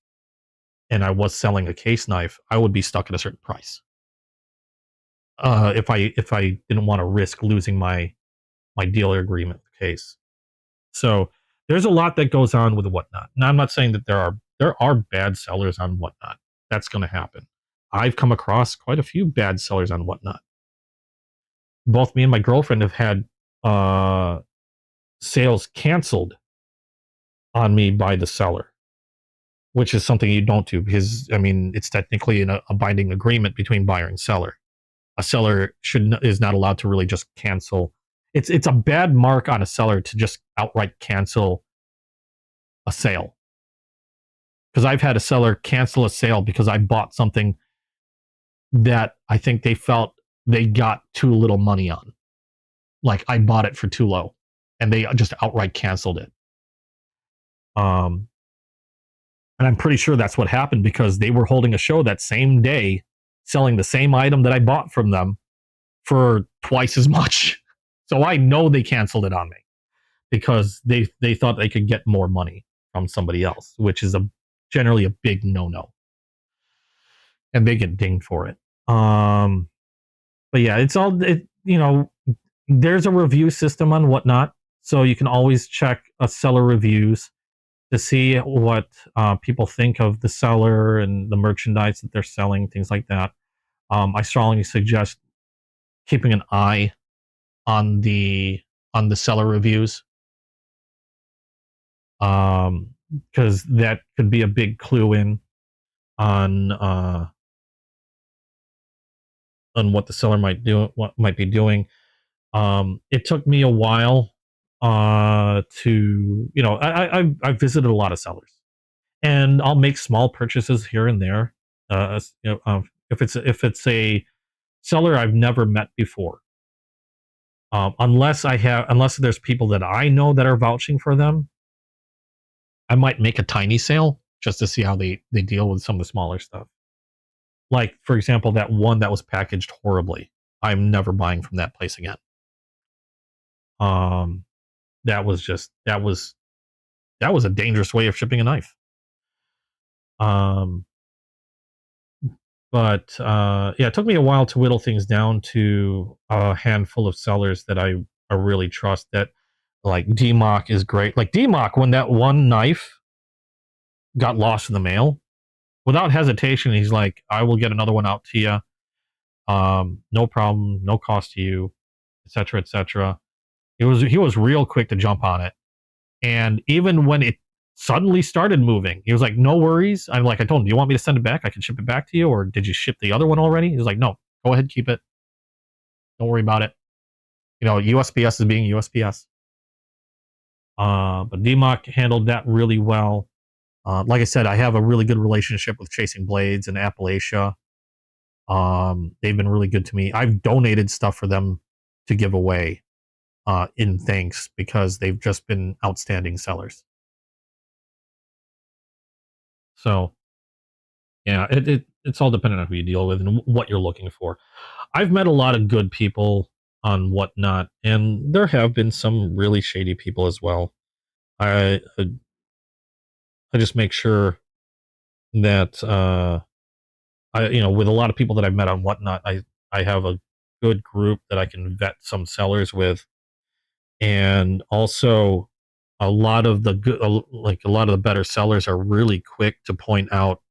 and I was selling a case knife, I would be stuck at a certain price. If I didn't want to risk losing my dealer agreement case. So there's a lot that goes on with whatnot. Now, I'm not saying that there are bad sellers on whatnot. That's going to happen. I've come across quite a few bad sellers on whatnot. Both me and my girlfriend have had sales canceled on me by the seller, which is something you don't do because, I mean, it's technically a binding agreement between buyer and seller. A seller is not allowed to really just cancel. It's a bad mark on a seller to just outright cancel a sale. Because I've had a seller cancel a sale because I bought something that I think they felt they got too little money on. Like I bought it for too low, and they just outright canceled it. And I'm pretty sure that's what happened because they were holding a show that same day, selling the same item that I bought from them for twice as much. So I know they canceled it on me because they thought they could get more money from somebody else, which is generally a big no-no. And they get dinged for it. But yeah, there's a review system on whatnot, so you can always check a seller reviews to see what people think of the seller and the merchandise that they're selling, things like that. I strongly suggest keeping an eye on the seller reviews, because that could be a big clue in on what the seller might be doing. It took me a while to, I visited a lot of sellers, and I'll make small purchases here and there. If it's a seller I've never met before, unless there's people that I know that are vouching for them, I might make a tiny sale just to see how they deal with some of the smaller stuff. Like, for example, that one that was packaged horribly. I'm never buying from that place again. That was a dangerous way of shipping a knife. But yeah, it took me a while to whittle things down to a handful of sellers that I really trust. That, like, DMOC is great. Like DMOC, when that one knife got lost in the mail, without hesitation, he's like, "I will get another one out to you. No problem, no cost to you, etc., etc." He was real quick to jump on it, and even when it suddenly started moving, he was like, "No worries." I'm like, I told him, "Do you want me to send it back? I can ship it back to you, or did you ship the other one already?" He was like, "No, go ahead, keep it. Don't worry about it. USPS is being USPS." But DMOC handled that really well. Like I said, I have a really good relationship with Chasing Blades and Appalachia. They've been really good to me. I've donated stuff for them to give away in thanks, because they've just been outstanding sellers. So yeah, it's all dependent on who you deal with and what you're looking for. I've met a lot of good people on whatnot, and there have been some really shady people as well. I just make sure that with a lot of people that I've met on whatnot, I have a good group that I can vet some sellers with, and also a lot of the good, like a lot of the better sellers are really quick to point out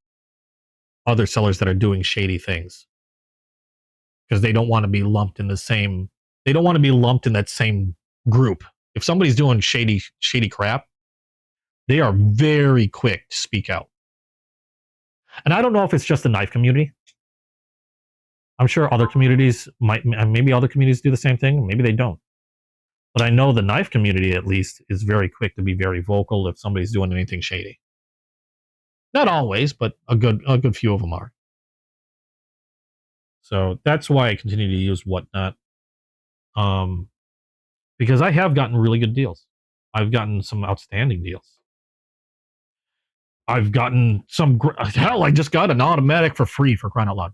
other sellers that are doing shady things, because they don't want to be lumped in the same. They don't want to be lumped in that same group. If somebody's doing shady crap, they are very quick to speak out. And I don't know if it's just the knife community. I'm sure other communities maybe other communities do the same thing. Maybe they don't. But I know the knife community, at least, is very quick to be very vocal if somebody's doing anything shady. Not always, but a good few of them are. So that's why I continue to use Whatnot. Because I have gotten really good deals. I've gotten some outstanding deals. I've gotten some hell. I just got an automatic for free, for crying out loud.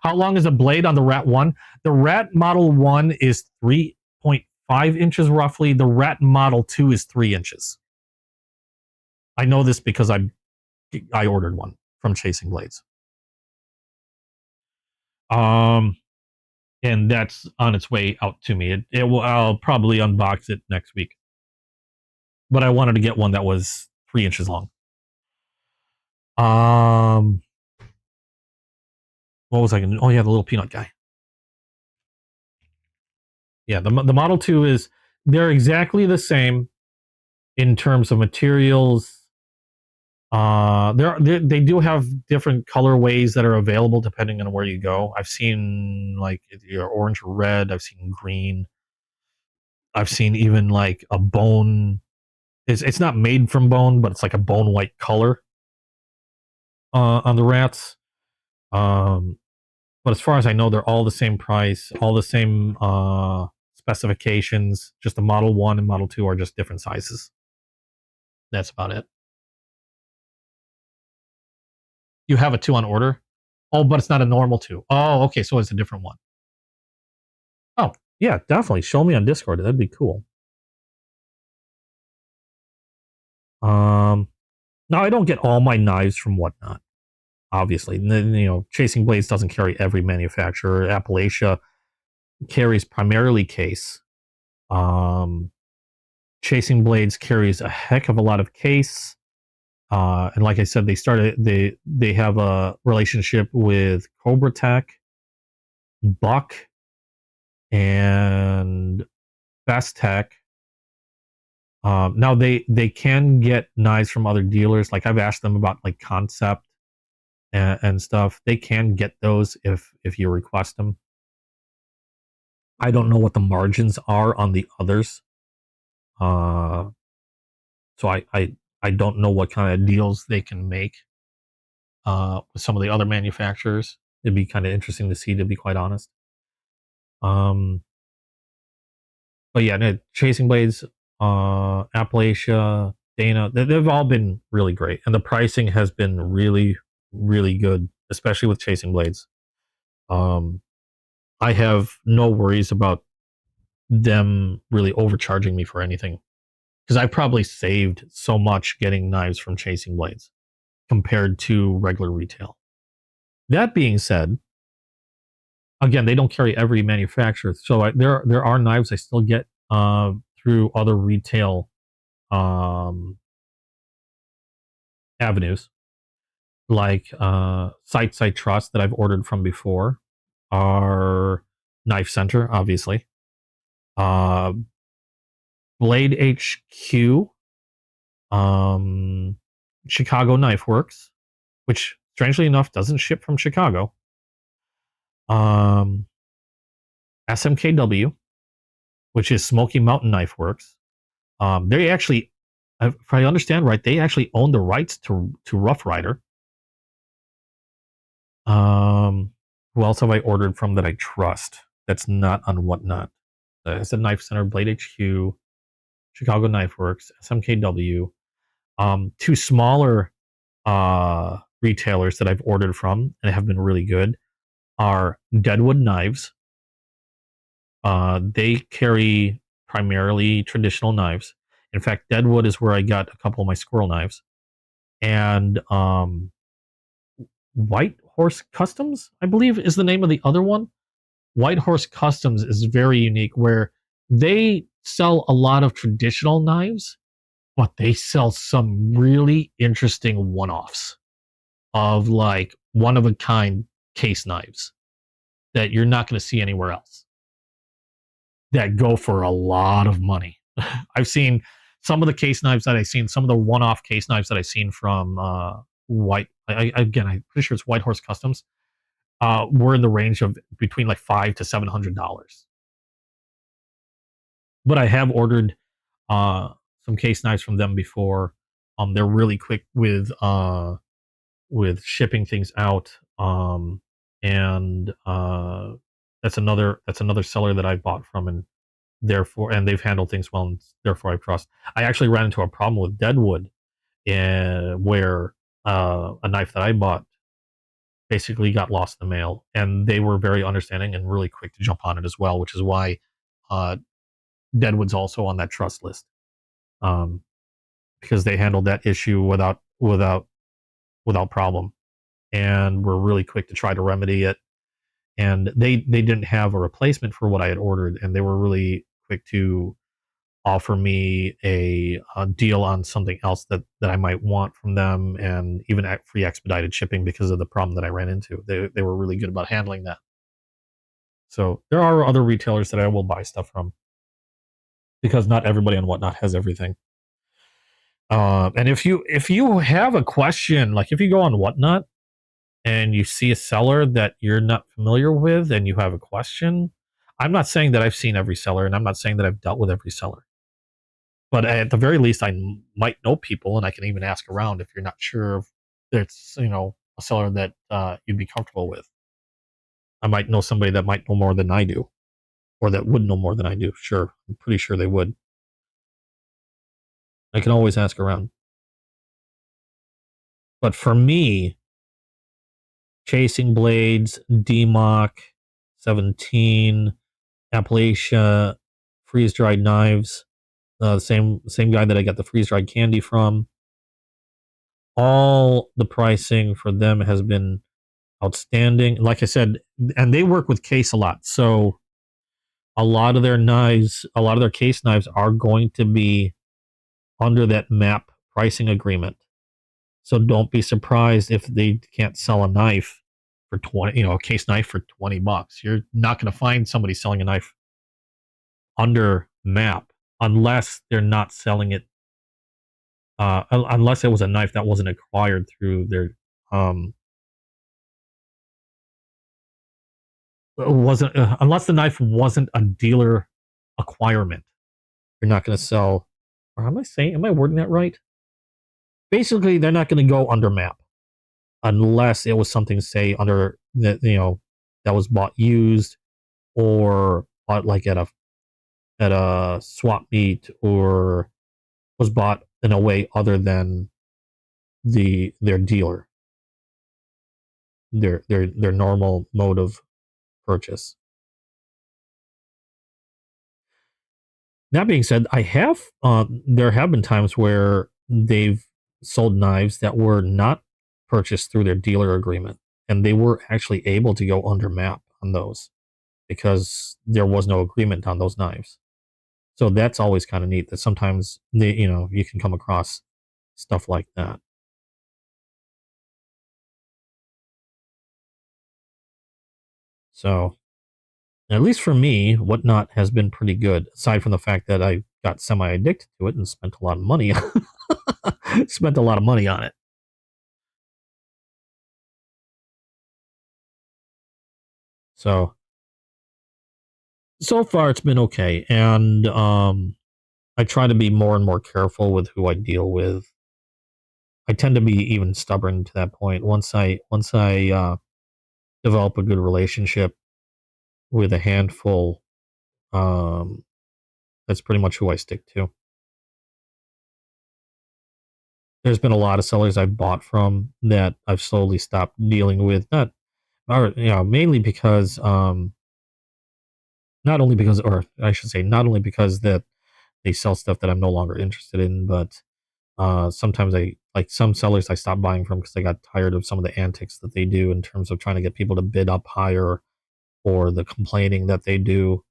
How long is a blade on the Rat 1? The Rat Model 1 is 3.5 inches roughly. The Rat Model 2 is 3 inches. I know this because I ordered one from Chasing Blades. And that's on its way out to me. I'll probably unbox it next week. But I wanted to get one that was 3 inches long. What was I going to? Oh yeah, the little peanut guy. Yeah, the Model 2 is, they're exactly the same in terms of materials. They do have different colorways that are available depending on where you go. I've seen like orange or red. I've seen green. I've seen even like a bone. It's not made from bone, but it's like a bone white color on the rats. But as far as I know, they're all the same price, all the same specifications. Just the Model 1 and Model 2 are just different sizes. That's about it. You have a 2 on order? Oh, but it's not a normal 2. Oh, okay, so it's a different one. Oh, yeah, definitely. Show me on Discord. That'd be cool. Now, I don't get all my knives from Whatnot, obviously. Chasing Blades doesn't carry every manufacturer. Appalachia carries primarily case. Chasing Blades carries a heck of a lot of case. And like I said, they have a relationship with Cobra Tech, Buck, and Best Tech. Now they can get knives from other dealers. Like I've asked them about like Concept and stuff. They can get those if you request them. I don't know what the margins are on the others. So I don't know what kind of deals they can make with some of the other manufacturers. It'd be kind of interesting to see, to be quite honest. But yeah, Chasing Blades, Appalachia, Dana, they've all been really great, and the pricing has been really, really good, especially with Chasing Blades. I have no worries about them really overcharging me for anything, because I probably saved so much getting knives from Chasing Blades compared to regular retail. That being said, again, they don't carry every manufacturer, so there are knives I still get through other retail avenues, like sites I trust that I've ordered from before are Knife Center, obviously, Blade HQ, Chicago Knife Works, which strangely enough doesn't ship from Chicago, SMKW, which is Smoky Mountain Knife Works. They actually, if I understand right, they actually own the rights to Rough Rider. Who else have I ordered from that I trust? That's not on Whatnot. It's a Knife Center, Blade HQ, Chicago Knife Works, SMKW. Two smaller retailers that I've ordered from and have been really good are Deadwood Knives. They carry primarily traditional knives. In fact, Deadwood is where I got a couple of my squirrel knives. And White Horse Customs, I believe, is the name of the other one. White Horse Customs is very unique, where they sell a lot of traditional knives, but they sell some really interesting one-offs of like one-of-a-kind case knives that you're not going to see anywhere else, that go for a lot of money. I've seen some of the case knives that I've seen, some of the one-off case knives that I've seen from again, I'm pretty sure it's White Horse Customs. Were in the range of between like $500 to $700. But I have ordered some case knives from them before. They're really quick with shipping things out. And that's another seller that I bought from, and they've handled things well, and therefore I trust. I actually ran into a problem with Deadwood, where a knife that I bought basically got lost in the mail, and they were very understanding and really quick to jump on it as well, which is why uh, Deadwood's also on that trust list, um, because they handled that issue without problem, and were really quick to try to remedy it. And they didn't have a replacement for what I had ordered, and they were really quick to offer me a deal on something else that I might want from them, and even free expedited shipping because of the problem that I ran into. They were really good about handling that. So there are other retailers that I will buy stuff from, because not everybody on Whatnot has everything. And if you have a question, like if you go on Whatnot and you see a seller that you're not familiar with and you have a question, I'm not saying that I've seen every seller, and I'm not saying that I've dealt with every seller, but at the very least, I might know people, and I can even ask around if you're not sure if it's a seller that you'd be comfortable with. I might know somebody that might know more than I do, or that would know more than I do. Sure, I'm pretty sure they would. I can always ask around. But for me, Chasing Blades, DMOC 17, Appalachia, freeze dried knives, same guy that I got the freeze dried candy from. All the pricing for them has been outstanding. Like I said, and they work with case a lot, so a lot of their case knives are going to be under that MAP pricing agreement. So don't be surprised if they can't sell a knife for a case knife for $20. You're not going to find somebody selling a knife under MAP unless they're not selling it. Unless it was a knife that wasn't acquired through their unless the knife wasn't a dealer acquirement, you're not going to sell. Or am I wording that right? Basically, they're not going to go under MAP unless it was something, say, under that that was bought used, or bought like at a swap meet, or was bought in a way other than their dealer, their normal mode of purchase. That being said, there have been times where they've sold knives that were not purchased through their dealer agreement, and they were actually able to go under MAP on those because there was no agreement on those knives. So that's always kind of neat that sometimes you can come across stuff like that. So at least for me, Whatnot has been pretty good, aside from the fact that I got semi-addicted to it and spent a lot of money spent a lot of money on it. So far it's been okay, and I try to be more and more careful with who I deal with. I tend to be even stubborn to that point. Once I develop a good relationship with a handful, that's pretty much who I stick to. There's been a lot of sellers I've bought from that I've slowly stopped dealing with. Mainly because, not only because that they sell stuff that I'm no longer interested in, but sometimes some sellers I stopped buying from because I got tired of some of the antics that they do in terms of trying to get people to bid up higher, or the complaining that they do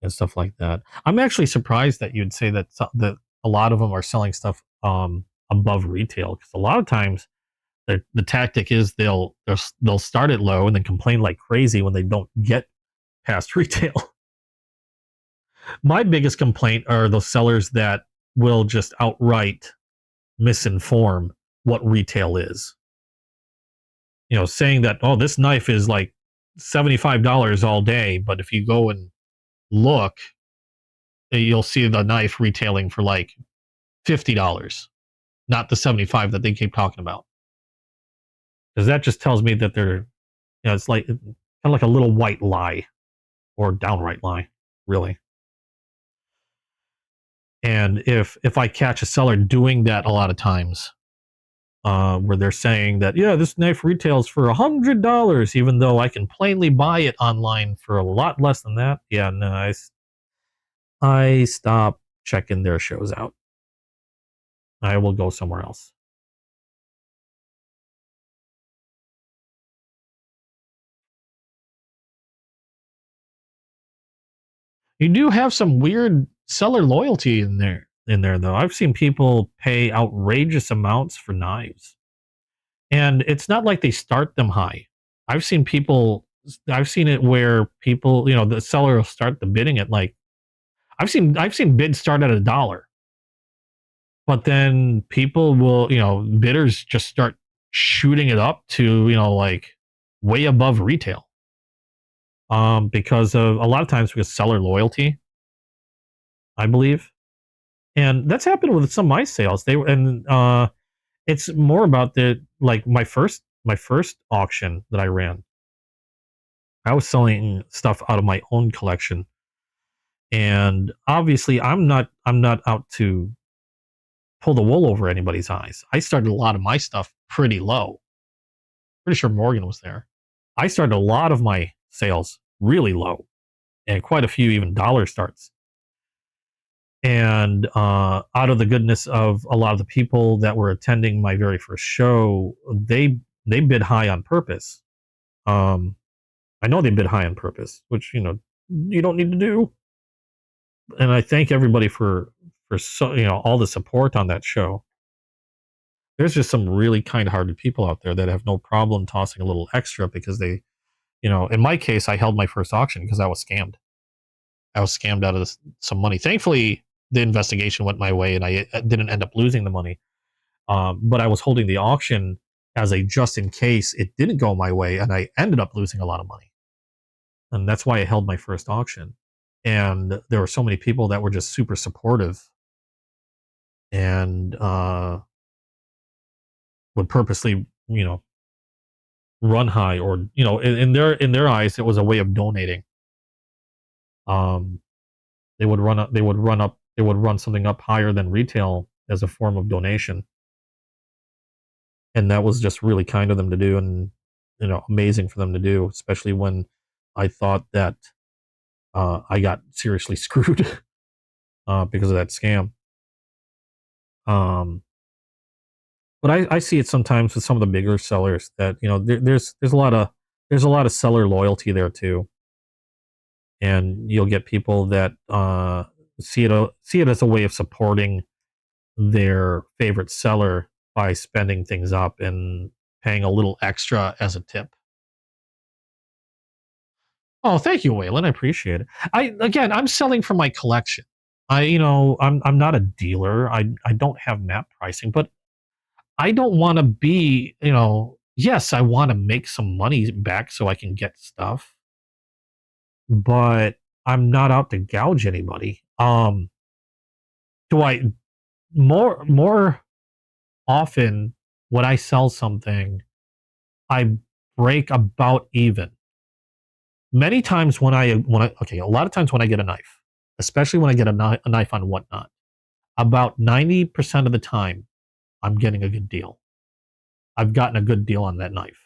and stuff like that. I'm actually surprised that you'd say that a lot of them are selling stuff above retail, because a lot of times the tactic is they'll start it low and then complain like crazy when they don't get past retail. My biggest complaint are those sellers that will just outright misinform what retail is. saying that, oh, this knife is like $75 all day, but if you go and look, you'll see the knife retailing for like $50, not the 75 that they keep talking about. Because that just tells me that they're, it's like kind of like a little white lie or downright lie, really. And if I catch a seller doing that a lot of times, where they're saying that, yeah, this knife retails for $100, even though I can plainly buy it online for a lot less than that. Yeah, no, I stop checking their shows out. I will go somewhere else. You do have some weird seller loyalty in there. Though, I've seen people pay outrageous amounts for knives, and it's not like they start them high. I've seen it where people, the seller will start the bidding at like, I've seen bids start at $1, but then people will, bidders just start shooting it up to, like way above retail. Because of a lot of times because seller loyalty, I believe. And that's happened with some of my sales. It's more about like my first auction that I ran. I was selling stuff out of my own collection. And obviously I'm not out to pull the wool over anybody's eyes. I started a lot of my stuff pretty low. Pretty sure Morgan was there. I started a lot of my sales really low, and quite a few even dollar starts. And out of the goodness of a lot of the people that were attending my very first show, they bid high on purpose. I know they bid high on purpose, which you don't need to do. And I thank everybody for all the support on that show. There's just some really kind-hearted people out there that have no problem tossing a little extra because they, in my case, I held my first auction because I was scammed. I was scammed out of some money. Thankfully, the investigation went my way and I didn't end up losing the money. But I was holding the auction as a just in case it didn't go my way, and I ended up losing a lot of money. And that's why I held my first auction. And there were so many people that were just super supportive and would purposely, run high, or in their eyes, it was a way of donating. They would run something up higher than retail as a form of donation, and that was just really kind of them to do, and amazing for them to do, especially when I thought that I got seriously screwed because of that scam. But I see it sometimes with some of the bigger sellers that there's a lot of seller loyalty there too, and you'll get people that see it as a way of supporting their favorite seller by spending things up and paying a little extra as a tip. Oh, thank you, Waylon. I appreciate it. I'm selling for my collection. I'm not a dealer. I don't have map pricing, but I don't want to be, yes, I want to make some money back so I can get stuff, but I'm not out to gouge anybody. Do I more often when I sell something, I break about even. Many times a lot of times when I get a knife, especially when I get a knife on Whatnot, about 90% of the time, I'm getting a good deal. I've gotten a good deal on that knife.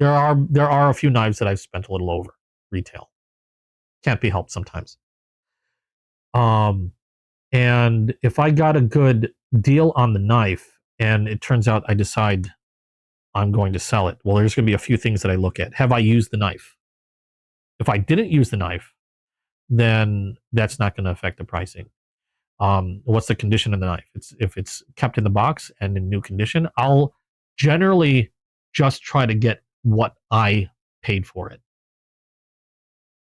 There are a few knives that I've spent a little over retail. Can't be helped sometimes. And if I got a good deal on the knife and it turns out I decide I'm going to sell it, well, there's going to be a few things that I look at. Have I used the knife? If I didn't use the knife, then that's not going to affect the pricing. What's the condition of the knife? If it's kept in the box and in new condition, I'll generally just try to get what I paid for it.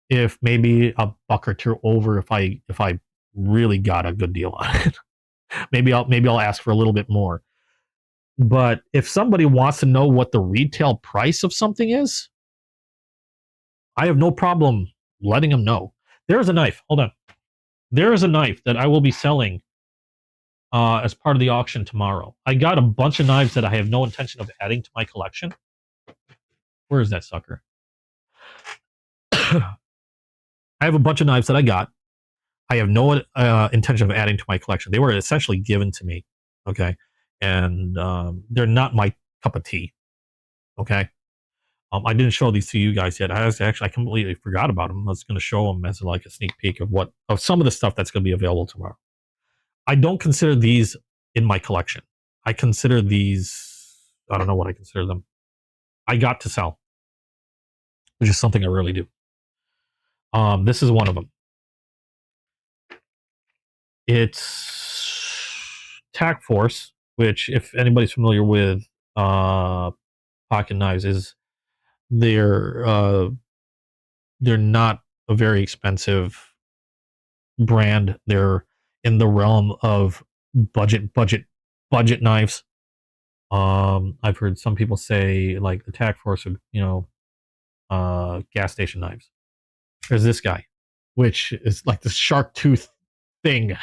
If maybe a buck or two over, if I really got a good deal on it, maybe I'll ask for a little bit more. But if somebody wants to know what the retail price of something is, I have no problem letting them know. There's a knife. Hold on. There is a knife that I will be selling as part of the auction tomorrow. I got a bunch of knives that I have no intention of adding to my collection. Where is that sucker? I have a bunch of knives that I got. I have no intention of adding to my collection. They were essentially given to me, okay? And they're not my cup of tea, okay? I didn't show these to you guys yet. I completely forgot about them. I was going to show them as like a sneak peek of some of the stuff that's going to be available tomorrow. I don't consider these in my collection. I consider these, I don't know what I consider them. I got to sell, which is something I really do. This is one of them. It's Tac Force, which, if anybody's familiar with pocket knives, is they're not a very expensive brand. They're in the realm of budget knives. I've heard some people say like the Tac Force, gas station knives. There's this guy, which is like the shark tooth thing.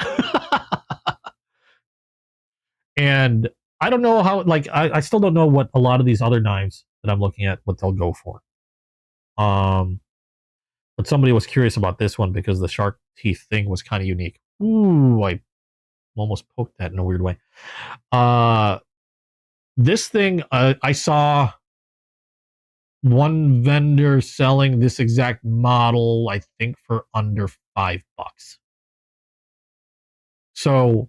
And I don't know how, like, I still don't know what a lot of these other knives that I'm looking at, what they'll go for. But somebody was curious about this one because the shark teeth thing was kind of unique. Ooh, I almost poked that in a weird way. This thing, I saw one vendor selling this exact model, I think, for under $5. So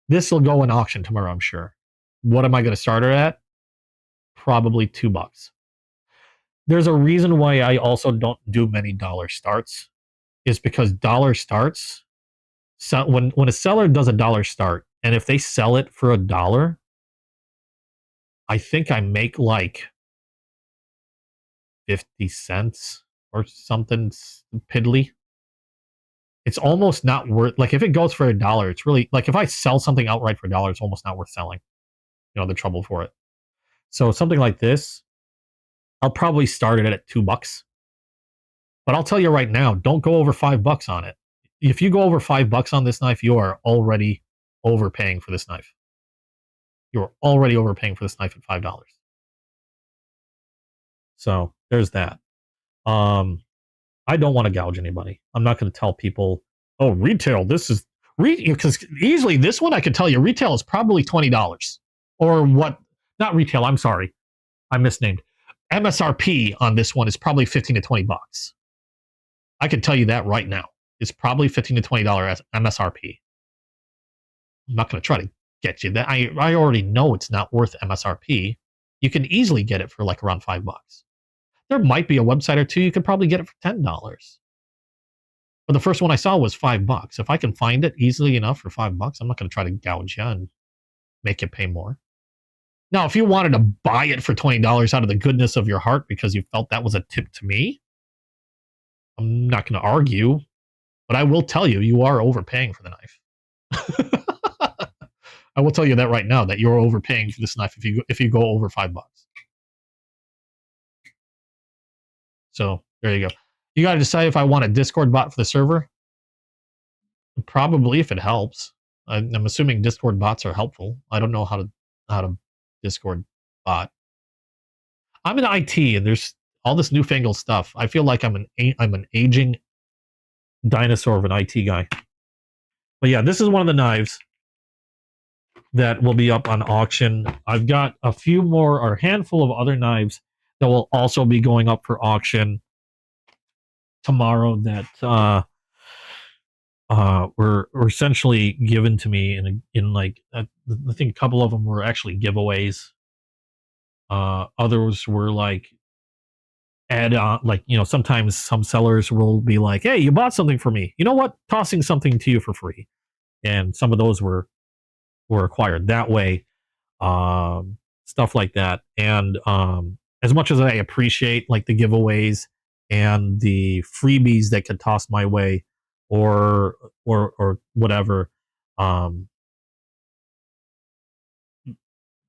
this will go in auction tomorrow, I'm sure. What am I going to start it at? Probably $2. There's a reason why I also don't do many dollar starts, is because dollar starts, so when a seller does a dollar start, and if they sell it for $1, I think I make like 50 cents or something piddly. It's almost not worth, like, if it goes for $1, it's really, like, if I sell something outright for $1, it's almost not worth selling, the trouble for it. So something like this, I'll probably start it at $2. But I'll tell you right now, don't go over $5 on it. If you go over $5 on this knife, you are already overpaying for this knife. You're already overpaying for this knife at $5. So there's that. I don't want to gouge anybody. I'm not going to tell people, oh, retail, this is, because easily this one I could tell you, retail is probably $20. Or what, not retail, I'm sorry, I misnamed. MSRP on this one is probably $15 to $20. I can tell you that right now. It's probably $15 to $20 MSRP. I'm not going to try to get you that. I already know it's not worth MSRP. You can easily get it for like around $5. There might be a website or two you could probably get it for $10. But the first one I saw was $5. If I can find it easily enough for $5, I'm not going to try to gouge you and make you pay more. Now, if you wanted to buy it for $20 out of the goodness of your heart because you felt that was a tip to me, I'm not going to argue, but I will tell you, you are overpaying for the knife. I will tell you that right now, that you're overpaying for this knife if you go over $5. So there you go. You got to decide if I want a Discord bot for the server. Probably, if it helps. I'm assuming Discord bots are helpful. I don't know how to Discord bot. I'm in IT, and there's all this newfangled stuff. I feel like I'm an aging dinosaur of an IT guy. But yeah, this is one of the knives that will be up on auction. I've got a few more, or a handful of other knives that will also be going up for auction tomorrow that were essentially given to me in like, I think a couple of them were actually giveaways. Others were like add on, like, sometimes some sellers will be like, hey, you bought something for me, you know what, tossing something to you for free. And some of those were acquired that way. Stuff like that. And as much as I appreciate like the giveaways and the freebies that could toss my way, or whatever,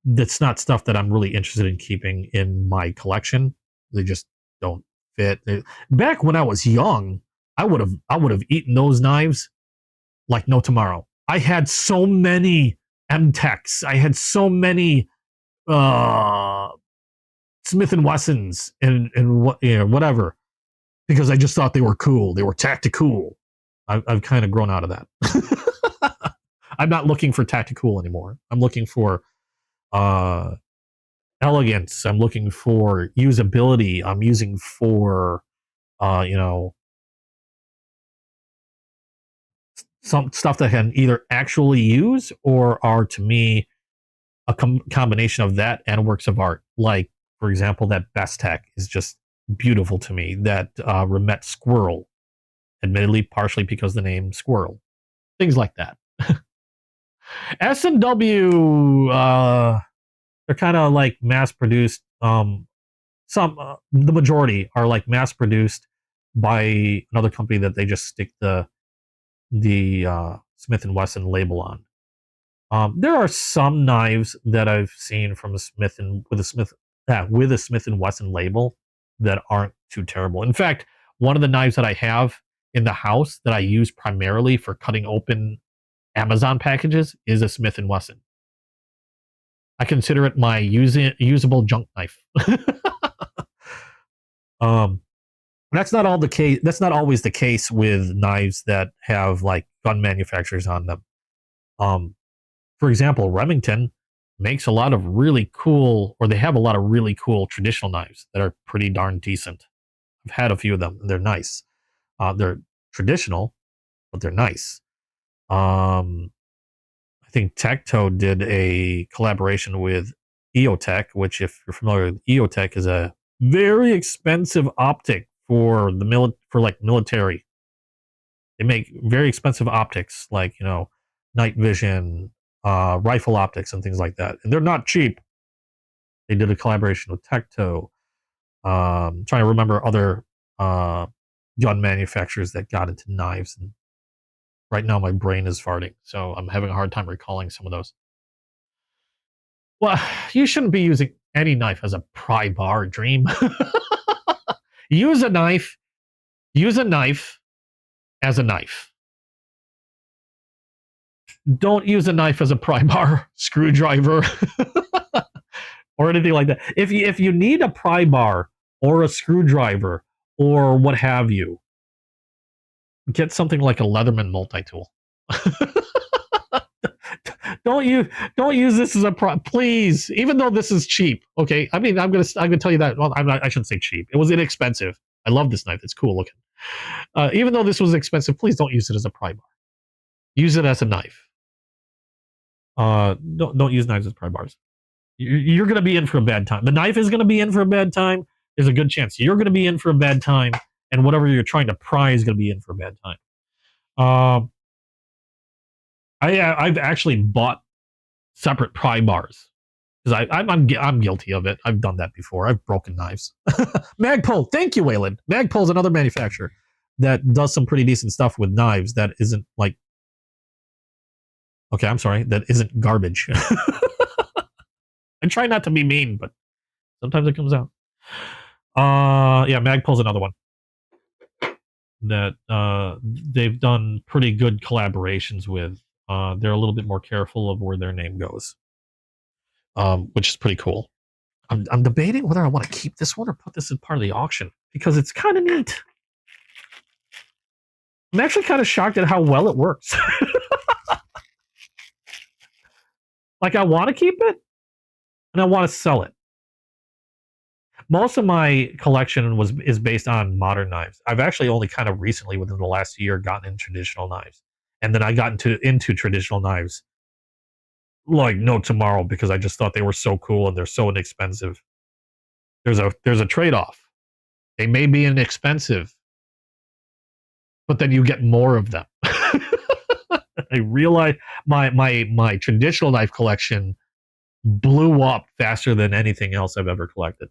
that's not stuff that I'm really interested in keeping in my collection. They just don't fit. Back when I was young, I would have eaten those knives like no tomorrow. I had so many M-Techs. I had so many Smith and Wessons and what, whatever, because I just thought they were cool. They were tactical. I've kind of grown out of that. I'm not looking for tactical anymore. I'm looking for elegance. I'm looking for usability. I'm using for some stuff that I can either actually use or are, to me, a combination of that and works of art. Like, for example, that Best Tech is just beautiful to me. That Remet Squirrel, admittedly, partially because the name Squirrel. Things like that. S&W, they're kind of like mass-produced. The majority are like mass-produced by another company that they just stick the Smith and Wesson label on. There are some knives that I've seen from a Smith with a Smith and Wesson label that aren't too terrible. In fact, one of the knives that I have in the house that I use primarily for cutting open Amazon packages is a Smith and Wesson. I consider it my usable junk knife. That's not all the case. That's not always the case with knives that have like gun manufacturers on them. For example, Remington makes a lot of really cool, or they have a lot of really cool traditional knives that are pretty darn decent. I've had a few of them, and they're nice. They're traditional, but they're nice. I think Tecto did a collaboration with EOTech, which, if you're familiar with EOTech, is a very expensive optic for the military. They make very expensive optics, like night vision, rifle optics, and things like that, and they're not cheap. They did a collaboration with Tecto. Trying to remember other gun manufacturers that got into knives, and right now my brain is farting, so I'm having a hard time recalling some of those. Well, you shouldn't be using any knife as a pry bar, Dream. Use a knife as a knife. Don't use a knife as a pry bar, screwdriver, or anything like that. If you need a pry bar or a screwdriver or what have you, get something like a Leatherman multi-tool. Don't use this as a please. Even though this is cheap, okay. I mean, I'm gonna tell you that. Well, I shouldn't say cheap. It was inexpensive. I love this knife. It's cool looking. Even though this was expensive, please don't use it as a pry bar. Use it as a knife. Don't use knives as pry bars. You're gonna be in for a bad time. The knife is gonna be in for a bad time. There's a good chance you're gonna be in for a bad time, and whatever you're trying to pry is gonna be in for a bad time. I've actually bought separate pry bars because I'm guilty of it. I've done that before. I've broken knives. Magpul, thank you, Waylon. Magpul's another manufacturer that does some pretty decent stuff with knives that isn't like, okay, I'm sorry, that isn't garbage. I try not to be mean, but sometimes it comes out. Yeah, Magpul's another one that they've done pretty good collaborations with. They're a little bit more careful of where their name goes, which is pretty cool. I'm debating whether I want to keep this one or put this as part of the auction because it's kind of neat. I'm actually kind of shocked at how well it works. Like, I want to keep it and I want to sell it. Most of my collection is based on modern knives. I've actually only kind of recently, within the last year, gotten into traditional knives. And then I got into traditional knives like no tomorrow because I just thought they were so cool and they're so inexpensive. There's a trade-off. They may be inexpensive, but then you get more of them. I realized my traditional knife collection blew up faster than anything else I've ever collected.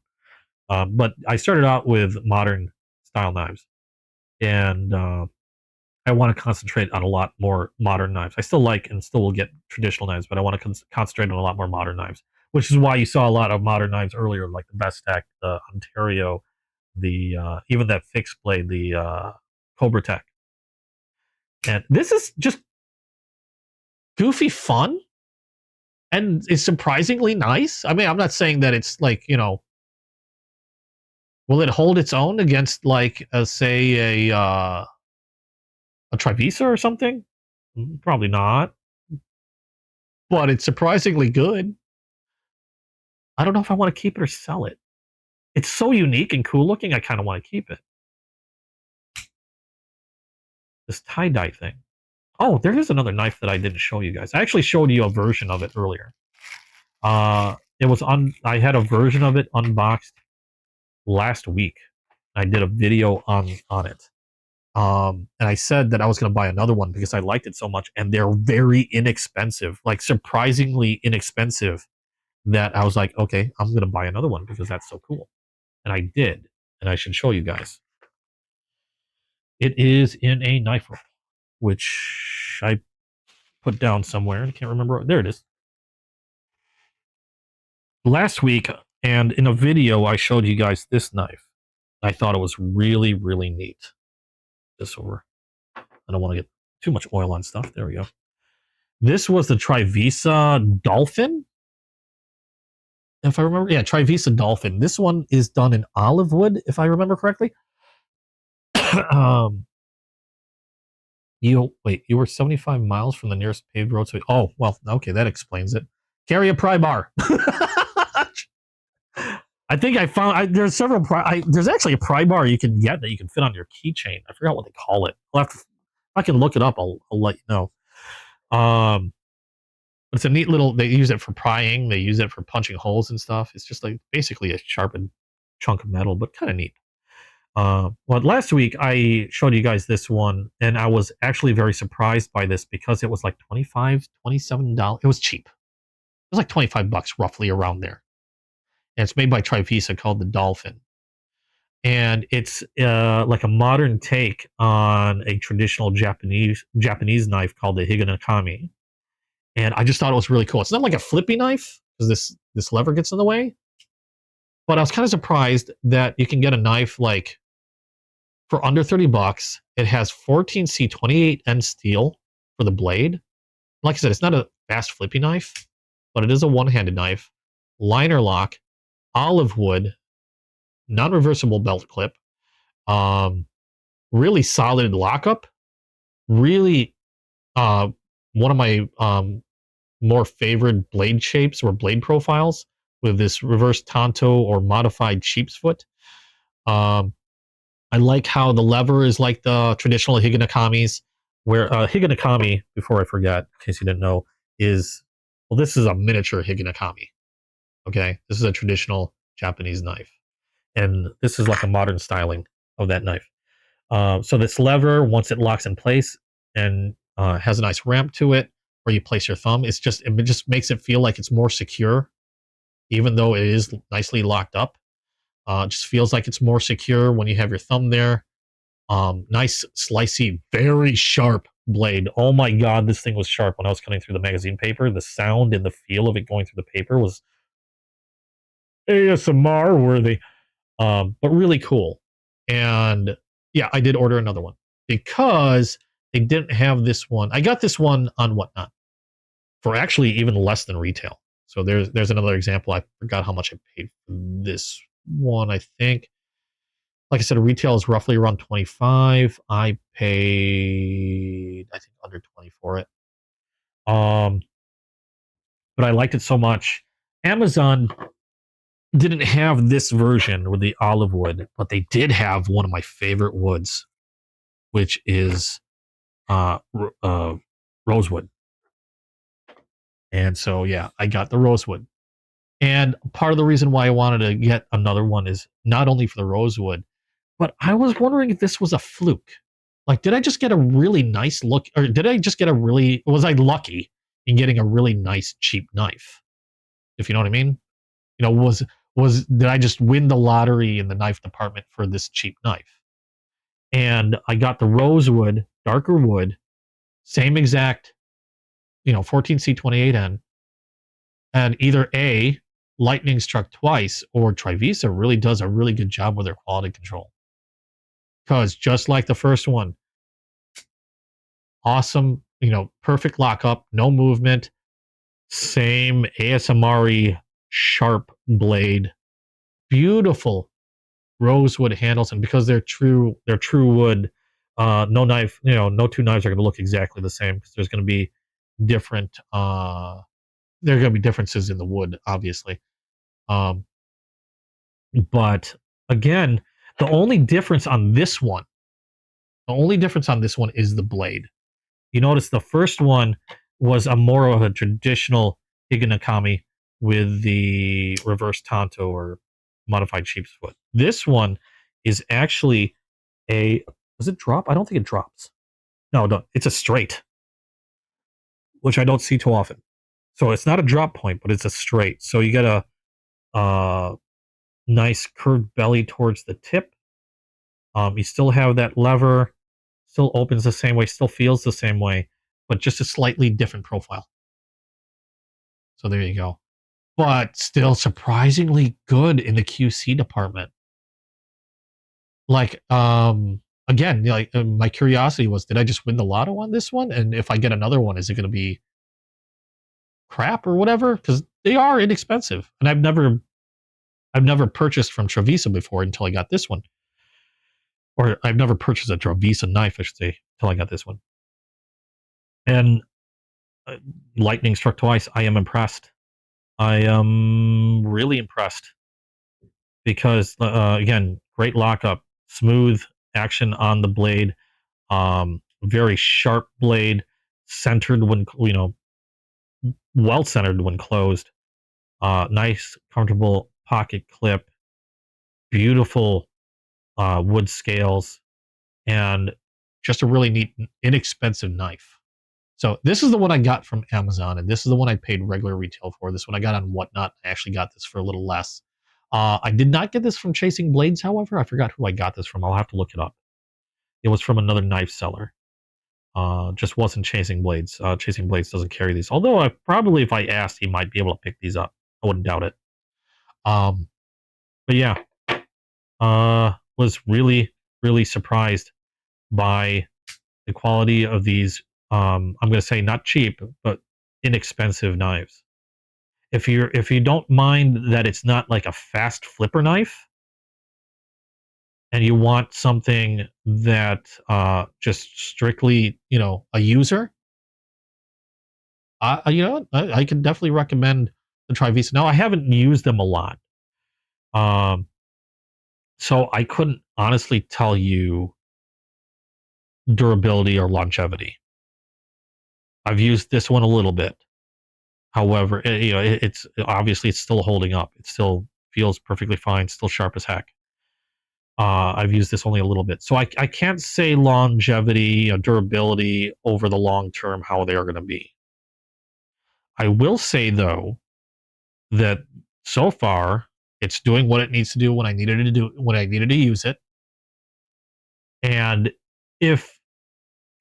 But I started out with modern style knives, and I want to concentrate on a lot more modern knives. I still like and still will get traditional knives, but I want to concentrate on a lot more modern knives, which is why you saw a lot of modern knives earlier, like the Best Tech, the Ontario, the even that fixed blade, the Cobra Tech. And this is just goofy fun, and it's surprisingly nice. I mean, I'm not saying that it's like, you know, will it hold its own against like say a Trivisa or something? Probably not. But it's surprisingly good. I don't know if I want to keep it or sell it. It's so unique and cool looking, I kind of want to keep it. This tie-dye thing. Oh, there is another knife that I didn't show you guys. I actually showed you a version of it earlier. It was I had a version of it unboxed last week. I did a video on it. And I said that I was going to buy another one because I liked it so much, and they're very inexpensive, like surprisingly inexpensive, that I was like, okay, I'm going to buy another one because that's so cool. And I did, and I should show you guys. It is in a knife roll, which I put down somewhere. I can't remember. There it is. Last week, and in a video, I showed you guys this knife. I thought it was really, really neat. This over. I don't want to get too much oil on stuff. There we go. This was the Trivisa Dolphin. If I remember, yeah, Trivisa Dolphin. This one is done in olive wood, if I remember correctly. You were 75 miles from the nearest paved road. So, oh, well, okay, that explains it. Carry a pry bar. I think I found there's several there's actually a pry bar you can get that you can fit on your keychain. I forgot what they call it. If I can look it up, I'll let you know. But it's a neat little. They use it for prying. They use it for punching holes and stuff. It's just like basically a sharpened chunk of metal, but kind of neat. Well, last week I showed you guys this one, and I was actually very surprised by this because it was like $25, $27. It was cheap. It was like $25 roughly around there. And it's made by Trivisa, called the Dolphin. And it's like a modern take on a traditional Japanese knife called the Higanakami. And I just thought it was really cool. It's not like a flippy knife because this lever gets in the way. But I was kind of surprised that you can get a knife like for under $30. It has 14C28N steel for the blade. Like I said, it's not a fast flippy knife, but it is a one-handed knife. Liner lock, olive wood, non-reversible belt clip, really solid lockup, really one of my more favorite blade shapes or blade profiles with this reverse tanto or modified sheep's foot. I like how the lever is like the traditional Higanakamis, where Higanakami, before I forget, in case you didn't know, is, well, this is a miniature Higanakami. Okay, this is a traditional Japanese knife. And this is like a modern styling of that knife. So this lever, once it locks in place and has a nice ramp to it where you place your thumb, it just makes it feel like it's more secure, even though it is nicely locked up. It just feels like it's more secure when you have your thumb there. Nice, slicey, very sharp blade. Oh my God, this thing was sharp when I was cutting through the magazine paper. The sound and the feel of it going through the paper was ASMR worthy, but really cool. And yeah, I did order another one because they didn't have this one. I got this one on Whatnot for actually even less than retail. So there's another example. I forgot how much I paid for this one. I think, like I said, retail is roughly around 25. I paid, I think, under 20 for it. But I liked it so much. Amazon didn't have this version with the olive wood, but they did have one of my favorite woods, which is rosewood. And so, yeah, I got the rosewood. And part of the reason why I wanted to get another one is not only for the rosewood, but I was wondering if this was a fluke. Like, did I just get a really nice look, or did I just get was I lucky in getting a really nice, cheap knife? If you know what I mean? You know, did I just win the lottery in the knife department for this cheap knife? And I got the rosewood, darker wood, same exact, 14C28N, and either A, lightning struck twice or Trivisa really does a really good job with their quality control. Because just like the first one, awesome, perfect lockup, no movement, same ASMR sharp blade, beautiful rosewood handles, and because they're true wood, no knife, no two knives are going to look exactly the same because there's going to be different there are going to be differences in the wood, obviously. But again, the only difference on this one is the blade. You notice the first one was a more of a traditional Higanakami with the reverse tanto or modified sheep's foot. This one is actually does it drop? I don't think it drops. No, it's a straight, which I don't see too often. So it's not a drop point, but it's a straight. So you get a nice curved belly towards the tip. You still have that lever, still opens the same way, still feels the same way, but just a slightly different profile. So there you go. But still surprisingly good in the QC department. Like, again, like my curiosity was, did I just win the lotto on this one? And if I get another one, is it going to be crap or whatever? Because they are inexpensive, and I've never purchased from Trivisa before until I got this one. Or I've never purchased a Trivisa knife, I should say, until I got this one. And lightning struck twice. I am impressed. I am really impressed because, again, great lockup, smooth action on the blade, very sharp blade, centered when, well centered when closed, nice, comfortable pocket clip, beautiful wood scales, and just a really neat, inexpensive knife. So this is the one I got from Amazon, and this is the one I paid regular retail for. This one I got on Whatnot. I actually got this for a little less. I did not get this from Chasing Blades, however. I forgot who I got this from. I'll have to look it up. It was from another knife seller. Just wasn't Chasing Blades. Chasing Blades doesn't carry these. Although if I asked, he might be able to pick these up. I wouldn't doubt it. But yeah, was really, really surprised by the quality of these. I'm going to say not cheap, but inexpensive knives. If you don't mind that it's not like a fast flipper knife, and you want something that just strictly, a user, I can definitely recommend the Trivisa. Now, I haven't used them a lot, so I couldn't honestly tell you durability or longevity. I've used this one a little bit. However, it's obviously it's still holding up. It still feels perfectly fine, still sharp as heck. I've used this only a little bit. So I can't say longevity or durability over the long term how they are going to be. I will say, though, that so far it's doing what it needs to do when I needed it to do, when I needed to use it. And if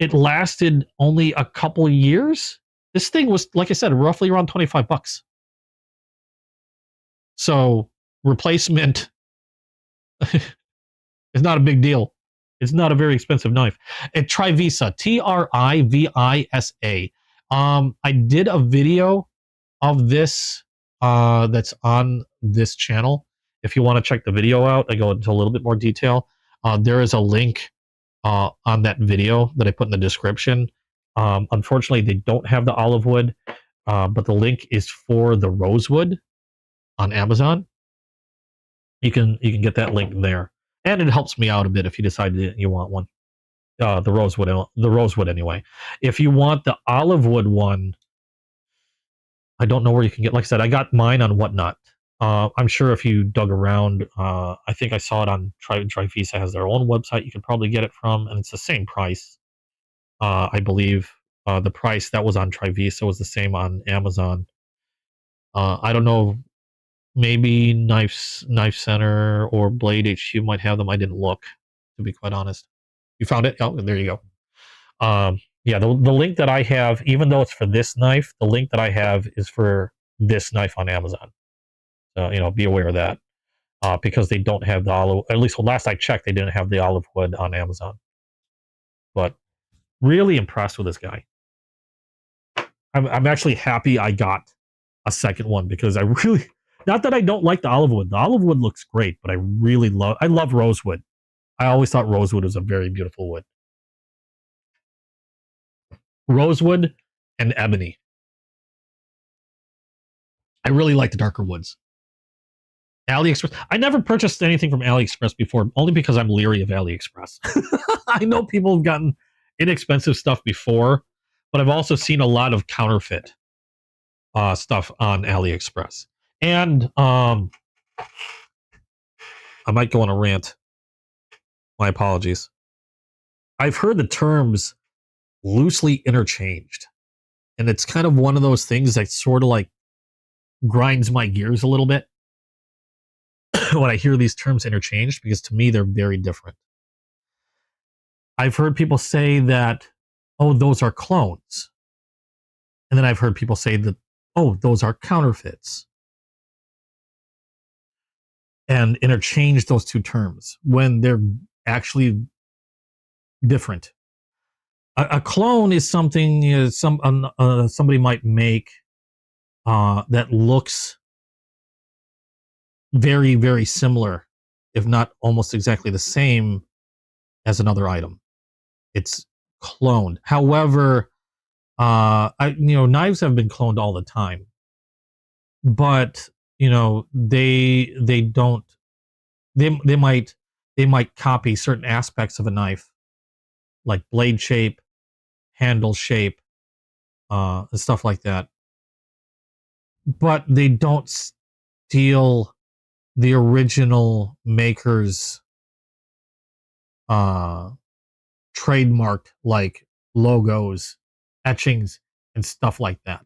it lasted only a couple of years, this thing was, like I said, roughly around $25. So replacement is not a big deal. It's not a very expensive knife. Trivisa, Trivisa. I did a video of this that's on this channel. If you want to check the video out, I go into a little bit more detail. There is a link on that video that I put in the description. Unfortunately, they don't have the olive wood, but the link is for the rosewood on Amazon. You can get that link there, and it helps me out a bit if you decide that you want one. The rosewood anyway. If you want the olive wood one, I don't know where you can get. Like I said, I got mine on Whatnot. I'm sure if you dug around, I think I saw it on Trivisa has their own website. You can probably get it from, and it's the same price. I believe the price that was on Trivisa was the same on Amazon. I don't know. Maybe Knife Center or Blade HQ might have them. I didn't look, to be quite honest. You found it? Oh, there you go. Yeah, the link that I have, even though it's for this knife, the link that I have is for this knife on Amazon. be aware of that because they don't have the olive. At least last I checked, they didn't have the olive wood on Amazon. But really impressed with this guy. I'm actually happy I got a second one because I really, not that I don't like the olive wood. The olive wood looks great, but I love rosewood. I always thought rosewood was a very beautiful wood. Rosewood and ebony. I really like the darker woods. AliExpress. I never purchased anything from AliExpress before, only because I'm leery of AliExpress. I know people have gotten inexpensive stuff before, but I've also seen a lot of counterfeit stuff on AliExpress. And I might go on a rant. My apologies. I've heard the terms loosely interchanged, and it's kind of one of those things that sort of like grinds my gears a little bit when I hear these terms interchanged, because to me they're very different. I've heard people say that, oh, those are clones. And then I've heard people say that, oh, those are counterfeits. And interchange those two terms when they're actually different. A clone is something somebody might make that looks very, very similar, if not almost exactly the same as another item. It's cloned. However, knives have been cloned all the time, but they don't. They might copy certain aspects of a knife, like blade shape, handle shape, and stuff like that. But they don't steal the original maker's trademarked like logos, etchings, and stuff like that.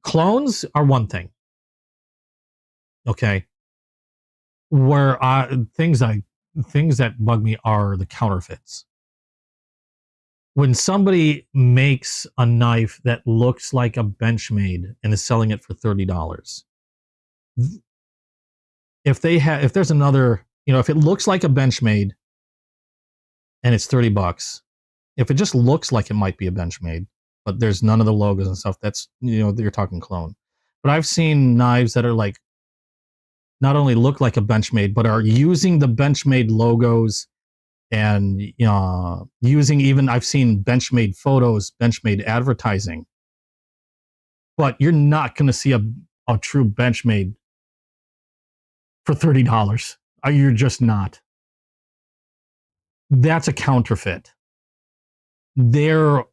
Clones are one thing. Okay. Where things that bug me are the counterfeits. When somebody makes a knife that looks like a Benchmade and is selling it for $30, if there's another, if it looks like a Benchmade and it's $30, if it just looks like it might be a Benchmade, but there's none of the logos and stuff, that's, you're talking clone. But I've seen knives that are like, not only look like a Benchmade, but are using the Benchmade logos and using, even I've seen Benchmade photos, Benchmade advertising. But you're not going to see a true Benchmade for $30. You're just not. That's a counterfeit. They're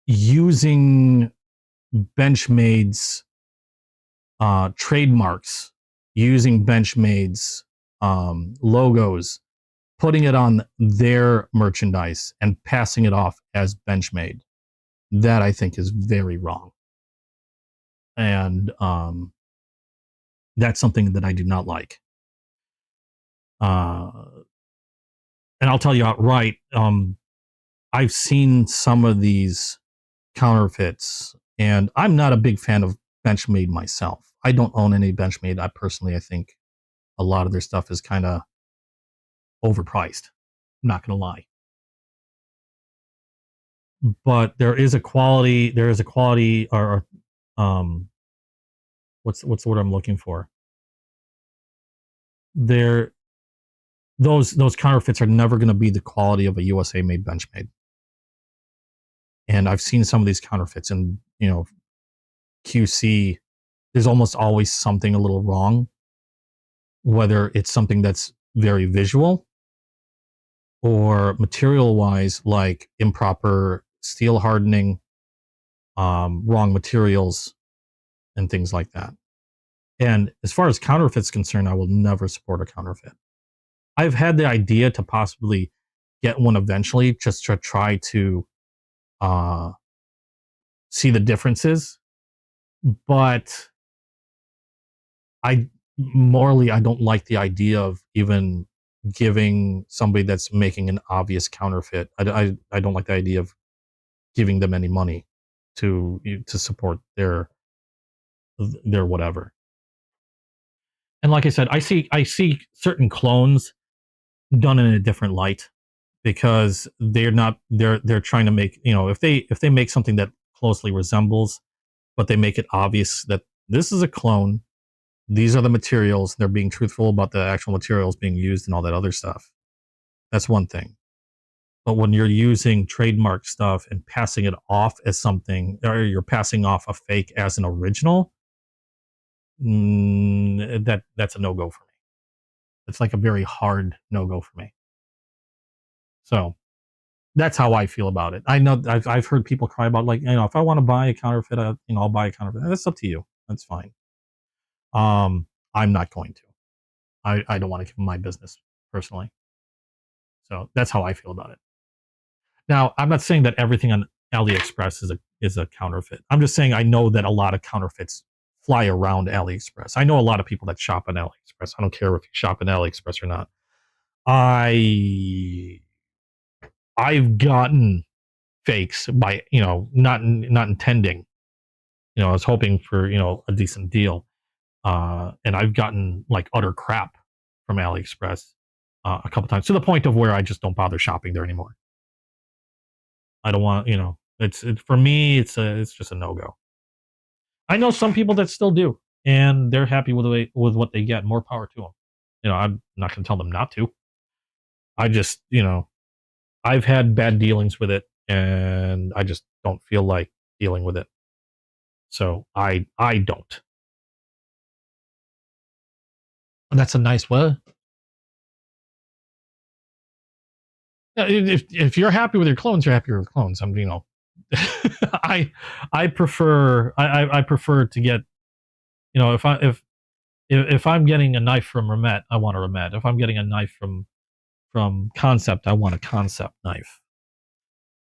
using Benchmade's trademarks, using Benchmade's logos, putting it on their merchandise and passing it off as Benchmade. That I think is very wrong. And that's something that I do not like. And I'll tell you outright, I've seen some of these counterfeits, and I'm not a big fan of Benchmade myself. I don't own any Benchmade. I think a lot of their stuff is kind of overpriced. I'm not going to lie. But there is a quality, or what's the word I'm looking for? Those counterfeits are never going to be the quality of a USA made Benchmade. And I've seen some of these counterfeits, and QC, there's almost always something a little wrong, whether it's something that's very visual or material wise, like improper steel hardening, wrong materials, and things like that. And as far as counterfeit's concerned, I will never support a counterfeit. I've had the idea to possibly get one eventually, just to try to see the differences, but I don't like the idea of even giving somebody that's making an obvious counterfeit. I don't like the idea of giving them any money to support their they're whatever. And like I said, I see certain clones done in a different light because they're trying to make, if they make something that closely resembles, but they make it obvious that this is a clone, these are the materials, they're being truthful about the actual materials being used and all that other stuff. That's one thing. But when you're using trademark stuff and passing it off as something, or you're passing off a fake as an original, that's a no-go for me. It's like a very hard no-go for me. So that's how I feel about it. I know I've heard people cry about, like, if I want to buy a counterfeit, I'll buy a counterfeit. That's up to you. That's fine. I'm not going to. I don't want to give them my business personally. So that's how I feel about it. Now, I'm not saying that everything on AliExpress is a counterfeit. I'm just saying I know that a lot of counterfeits fly around AliExpress. I know a lot of people that shop on AliExpress. I don't care if you shop on AliExpress or not. I've gotten fakes by, not intending. I was hoping for, a decent deal. And I've gotten like utter crap from AliExpress a couple times, to the point of where I just don't bother shopping there anymore. I don't want, it's for me, it's just a no-go. I know some people that still do, and they're happy with what they get. More power to them. I'm not going to tell them not to. I just, I've had bad dealings with it, and I just don't feel like dealing with it. So I don't. That's a nice word. If you're happy with your clones, you're happy with clones. I prefer to get, if I'm getting a knife from Remet, I want a Remet. If I'm getting a knife from Concept, I want a Concept knife.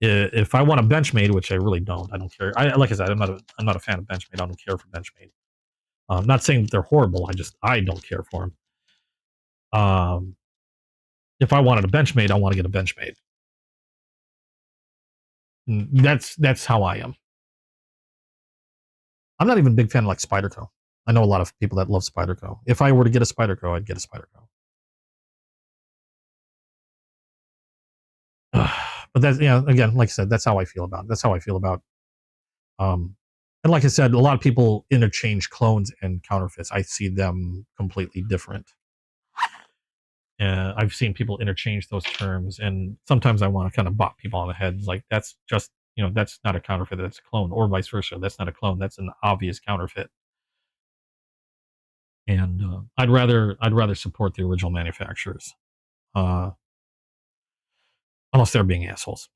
If I want a Benchmade, which I really don't, I don't care. Like I said, I'm not a fan of Benchmade. I don't care for Benchmade. I'm not saying that they're horrible. I don't care for them. If I wanted a Benchmade, I want to get a Benchmade. That's how I am. I'm not even a big fan of like Spyderco. I know a lot of people that love Spyderco. If I were to get a Spyderco, I'd get a Spyderco. But that's, again, like I said, that's how I feel about it. That's how I feel about. And like I said, a lot of people interchange clones and counterfeits. I see them completely different. I've seen people interchange those terms, and sometimes I want to kind of bop people on the head. Like, that's just, that's not a counterfeit, that's a clone, or vice versa. That's not a clone, that's an obvious counterfeit. And I'd rather support the original manufacturers, unless they're being assholes.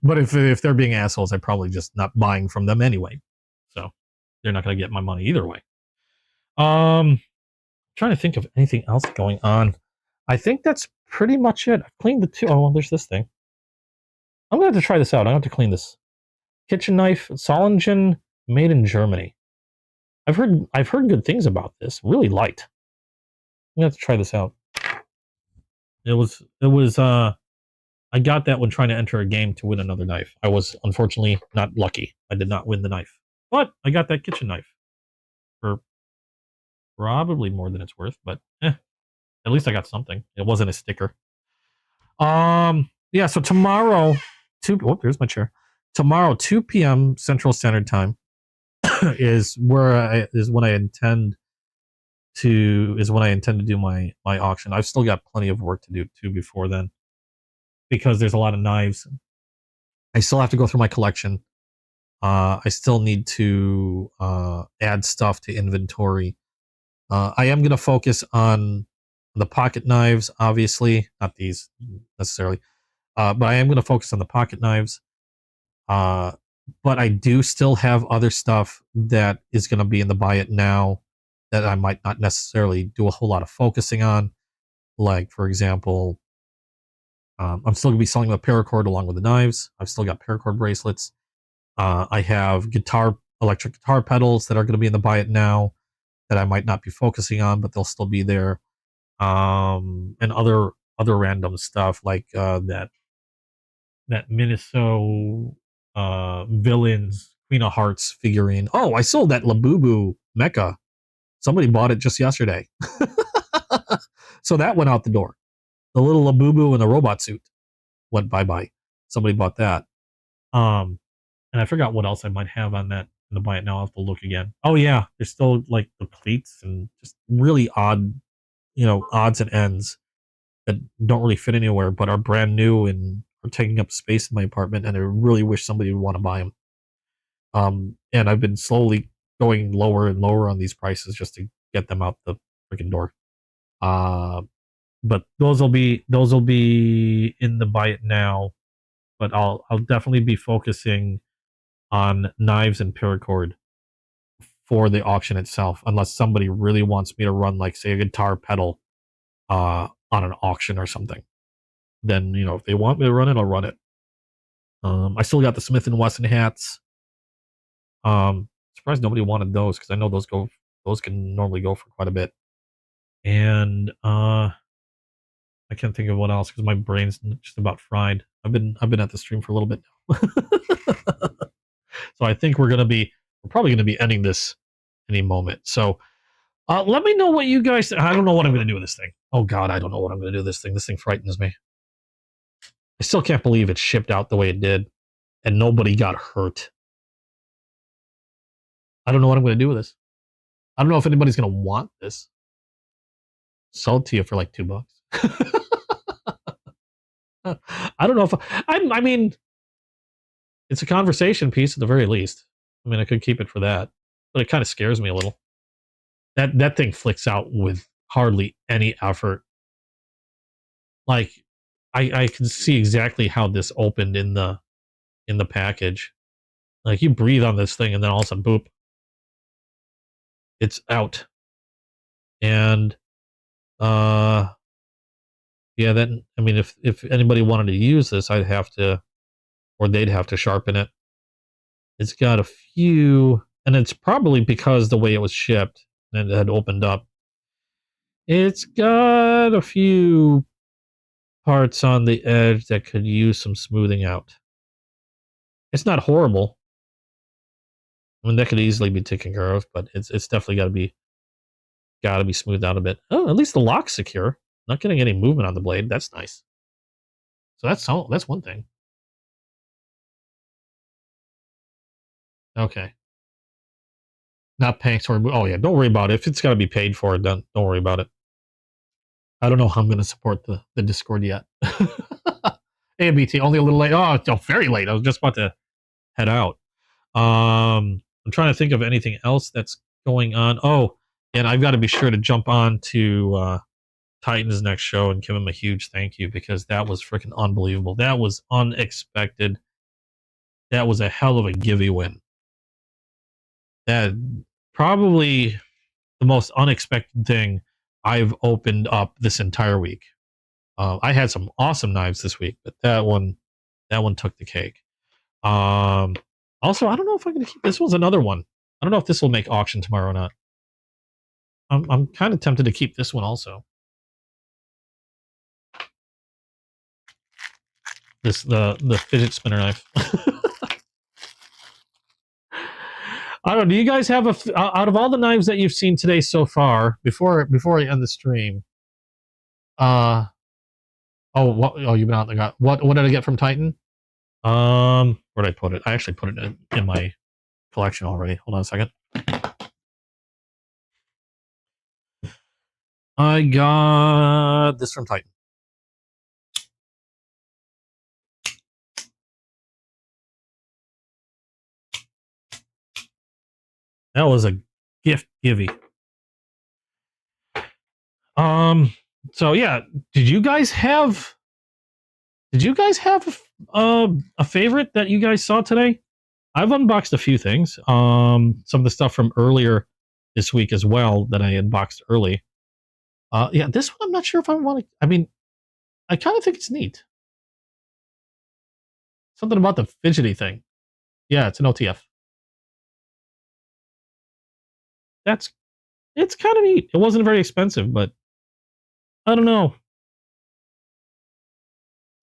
But if they're being assholes, I'm probably just not buying from them anyway. So they're not going to get my money either way. Trying to think of anything else going on. I think that's pretty much it. I've cleaned the two. Oh, well, there's this thing. I'm going to have to try this out. I'm going to have to clean this. Kitchen knife, Solingen, made in Germany. I've heard good things about this. Really light. I'm going to have to try this out. It was I got that when trying to enter a game to win another knife. I was unfortunately not lucky. I did not win the knife. But I got that kitchen knife for probably more than it's worth, but at least I got something. It wasn't a sticker. Yeah, so tomorrow, there's my chair. Tomorrow, 2 p.m. Central Standard Time is when I intend to do my auction. I've still got plenty of work to do too before then, because there's a lot of knives. I still have to go through my collection. I still need to add stuff to inventory. I am going to focus on the pocket knives, obviously, not these necessarily, but I am going to focus on the pocket knives. But I do still have other stuff that is going to be in the buy it now that I might not necessarily do a whole lot of focusing on. Like, for example, I'm still going to be selling the paracord along with the knives. I've still got paracord bracelets. I have electric guitar pedals that are going to be in the buy it now that I might not be focusing on, but they'll still be there. And other random stuff like that Minnesota Villains Queen of Hearts figurine. Oh, I sold that Labubu mecha. Somebody bought it just yesterday. So that went out the door. The little Labubu in the robot suit went bye-bye. Somebody bought that. And I forgot what else I might have on that in the buy it now. I'll have to look again. Oh yeah, there's still like the pleats and just really odd, odds and ends that don't really fit anywhere, but are brand new and are taking up space in my apartment. And I really wish somebody would want to buy them. And I've been slowly going lower and lower on these prices just to get them out the freaking door. But those will be in the buy it now. But I'll definitely be focusing on knives and paracord for the auction itself, unless somebody really wants me to run, like, say, a guitar pedal on an auction or something. Then, if they want me to run it, I'll run it. I still got the Smith & Wesson hats. Surprised nobody wanted those, because I know those can normally go for quite a bit. And I can't think of what else, because my brain's just about fried. I've been at the stream for a little bit now. So I think we're probably gonna be ending this any moment. So let me know what you guys. I don't know what I'm gonna do with this thing. Oh God, I don't know what I'm gonna do with this thing. This thing frightens me. I still can't believe it shipped out the way it did, and nobody got hurt. I don't know what I'm gonna do with this. I don't know if anybody's gonna want this. Sell it to you for like $2. I don't know if I mean, it's a conversation piece at the very least. I mean, I could keep it for that, but it kind of scares me a little. That thing flicks out with hardly any effort. Like, I can see exactly how this opened in the package. Like, you breathe on this thing and then all of a sudden, boop, it's out. And yeah, then I mean, if anybody wanted to use this, they'd have to sharpen it. It's got a few, and it's probably because the way it was shipped and it had opened up. It's got a few parts on the edge that could use some smoothing out. It's not horrible. I mean, that could easily be taken care of, but it's definitely got to be smoothed out a bit. Oh, at least the lock's secure. Not getting any movement on the blade. That's nice. So that's one thing. Okay. Not paying for. Oh yeah, don't worry about it. If it's got to be paid for, then don't worry about it. I don't know how I'm going to support the Discord yet. ABT only a little late. Oh, very late. I was just about to head out. I'm trying to think of anything else that's going on. Oh, and I've got to be sure to jump on to Titan's next show and give him a huge thank you, because that was freaking unbelievable. That was unexpected. That was a hell of a givey win. That probably the most unexpected thing I've opened up this entire week. I had some awesome knives this week, but that one took the cake. Also, I don't know if I'm going to keep this. Was another one. I don't know if this will make auction tomorrow or not. I'm kind of tempted to keep this one also. The fidget spinner knife. I don't know. Do you guys have out of all the knives that you've seen today so far? Before I end the stream, you've been out there. What did I get from Titan? Where did I put it? I actually put it in my collection already. Hold on a second. I got this from Titan. That was a gift givey. So yeah, did you guys have a favorite that you guys saw today? I've unboxed a few things. Some of the stuff from earlier this week as well that I unboxed early. Yeah, this one I'm not sure if I want to. I mean, I kind of think it's neat. Something about the fidgety thing. Yeah, it's an OTF. It's kind of neat. It wasn't very expensive, but I don't know.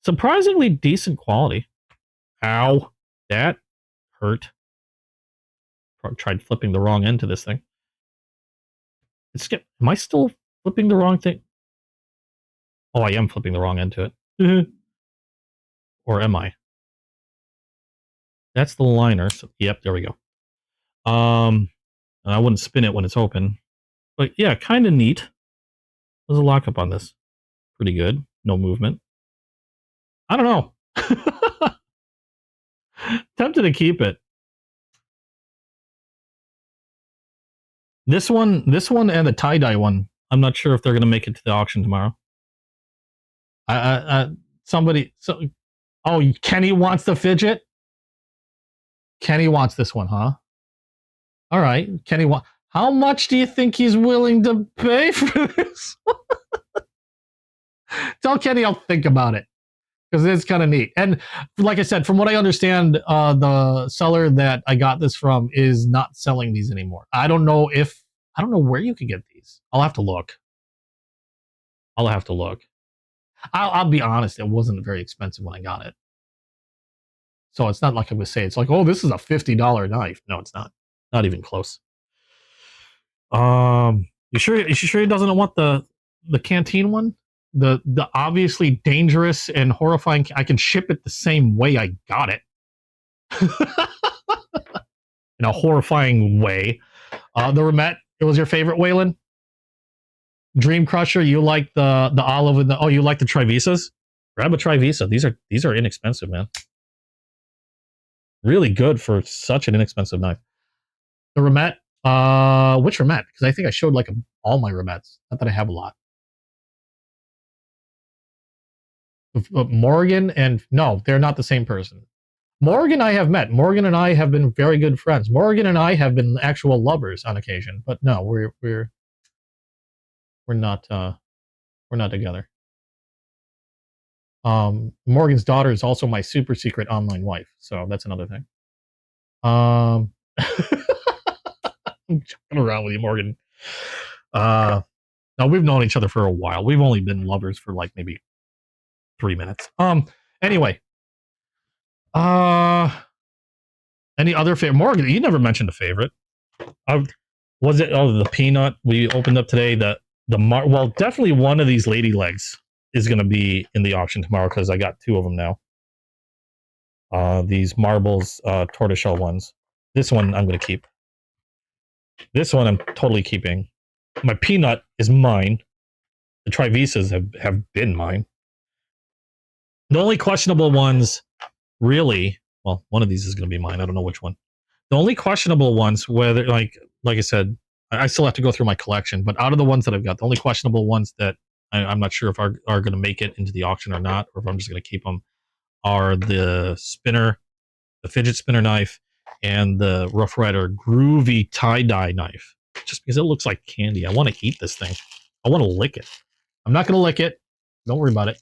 Surprisingly decent quality. Ow, that hurt. tried flipping the wrong end to this thing. Am I still flipping the wrong thing? Oh, I am flipping the wrong end to it. Or am I? That's the liner. So, yep, there we go. And I wouldn't spin it when it's open. But yeah, kind of neat. There's a lockup on this. Pretty good. No movement. I don't know. Tempted to keep it. This one and the tie-dye one, I'm not sure if they're going to make it to the auction tomorrow. Oh, Kenny wants the fidget? Kenny wants this one, huh? All right, Kenny how much do you think he's willing to pay for this? Tell Kenny I'll think about it, because it's kind of neat. And like I said, from what I understand, the seller that I got this from is not selling these anymore. I don't know where you can get these. I'll have to look. I'll be honest, it wasn't very expensive when I got it. So it's not like I'm going to say, it's like, oh, this is a $50 knife. No, it's not. Not even close. You sure he doesn't want the canteen one? The obviously dangerous and horrifying. I can ship it the same way I got it. In a horrifying way. The Remet, it was your favorite, Waylon? Dream Crusher, you like the olive and you like the Trivisas? Grab a Trivisa. These are inexpensive, man. Really good for such an inexpensive knife. The Remet, which Remet? Because I think I showed like all my Remets. Not that I have a lot. Morgan and no, they're not the same person. Morgan I have met. Morgan and I have been very good friends. Morgan and I have been actual lovers on occasion, but no, we're not together. Morgan's daughter is also my super secret online wife, so that's another thing. I'm joking around with you, Morgan. No, we've known each other for a while. We've only been lovers for like maybe 3 minutes. Anyway. Any other favorite? Morgan, you never mentioned a favorite. Was it the peanut we opened up today? Well, definitely one of these lady legs is going to be in the auction tomorrow because I got 2 of them now. These marbles, tortoiseshell ones. This one I'm going to keep. This one I'm totally keeping. My peanut is mine. The Trivisas have been mine. The only questionable ones, really, well, one of these is going to be mine. I don't know which one. The only questionable ones, whether like I said, I still have to go through my collection, but out of the ones that I've got, the only questionable ones that I'm not sure if are going to make it into the auction or not, or if I'm just going to keep them, are the spinner, the fidget spinner knife, and the Rough Rider groovy tie-dye knife. Just because it looks like candy. I want to eat this thing. I want to lick it. I'm not going to lick it. Don't worry about it.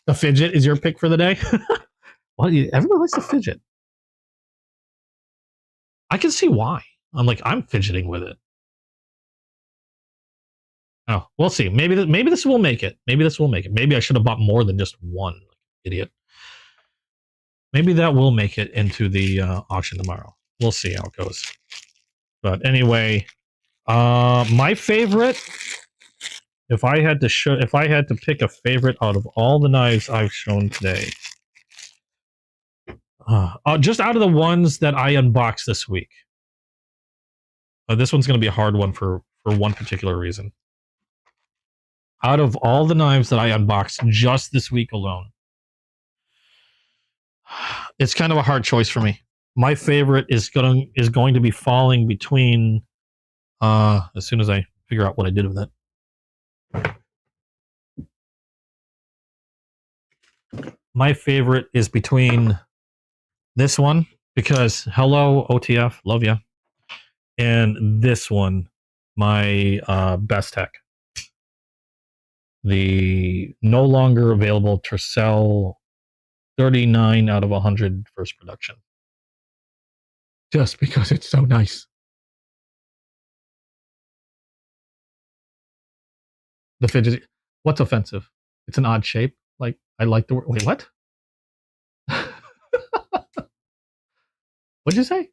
The fidget is your pick for the day? Well, everybody likes the fidget. I can see why. I'm fidgeting with it. Oh, we'll see. Maybe this will make it. Maybe this will make it. Maybe I should have bought more than just one. Idiot. Maybe that will make it into the auction tomorrow. We'll see how it goes. But anyway, my favorite. If I had to pick a favorite out of all the knives I've shown today, just out of the ones that I unboxed this week, this one's going to be a hard one for one particular reason. Out of all the knives that I unboxed just this week alone, it's kind of a hard choice for me. My favorite is going to be falling between. As soon as I figure out what I did with it. My favorite is between this one, because hello OTF, love ya, and this one, my Best Tech, the no longer available Tercel 39 out of 100 first production. Just because it's so nice. The fidget. What's offensive? It's an odd shape. Like, I like the word. Wait, what? What'd you say?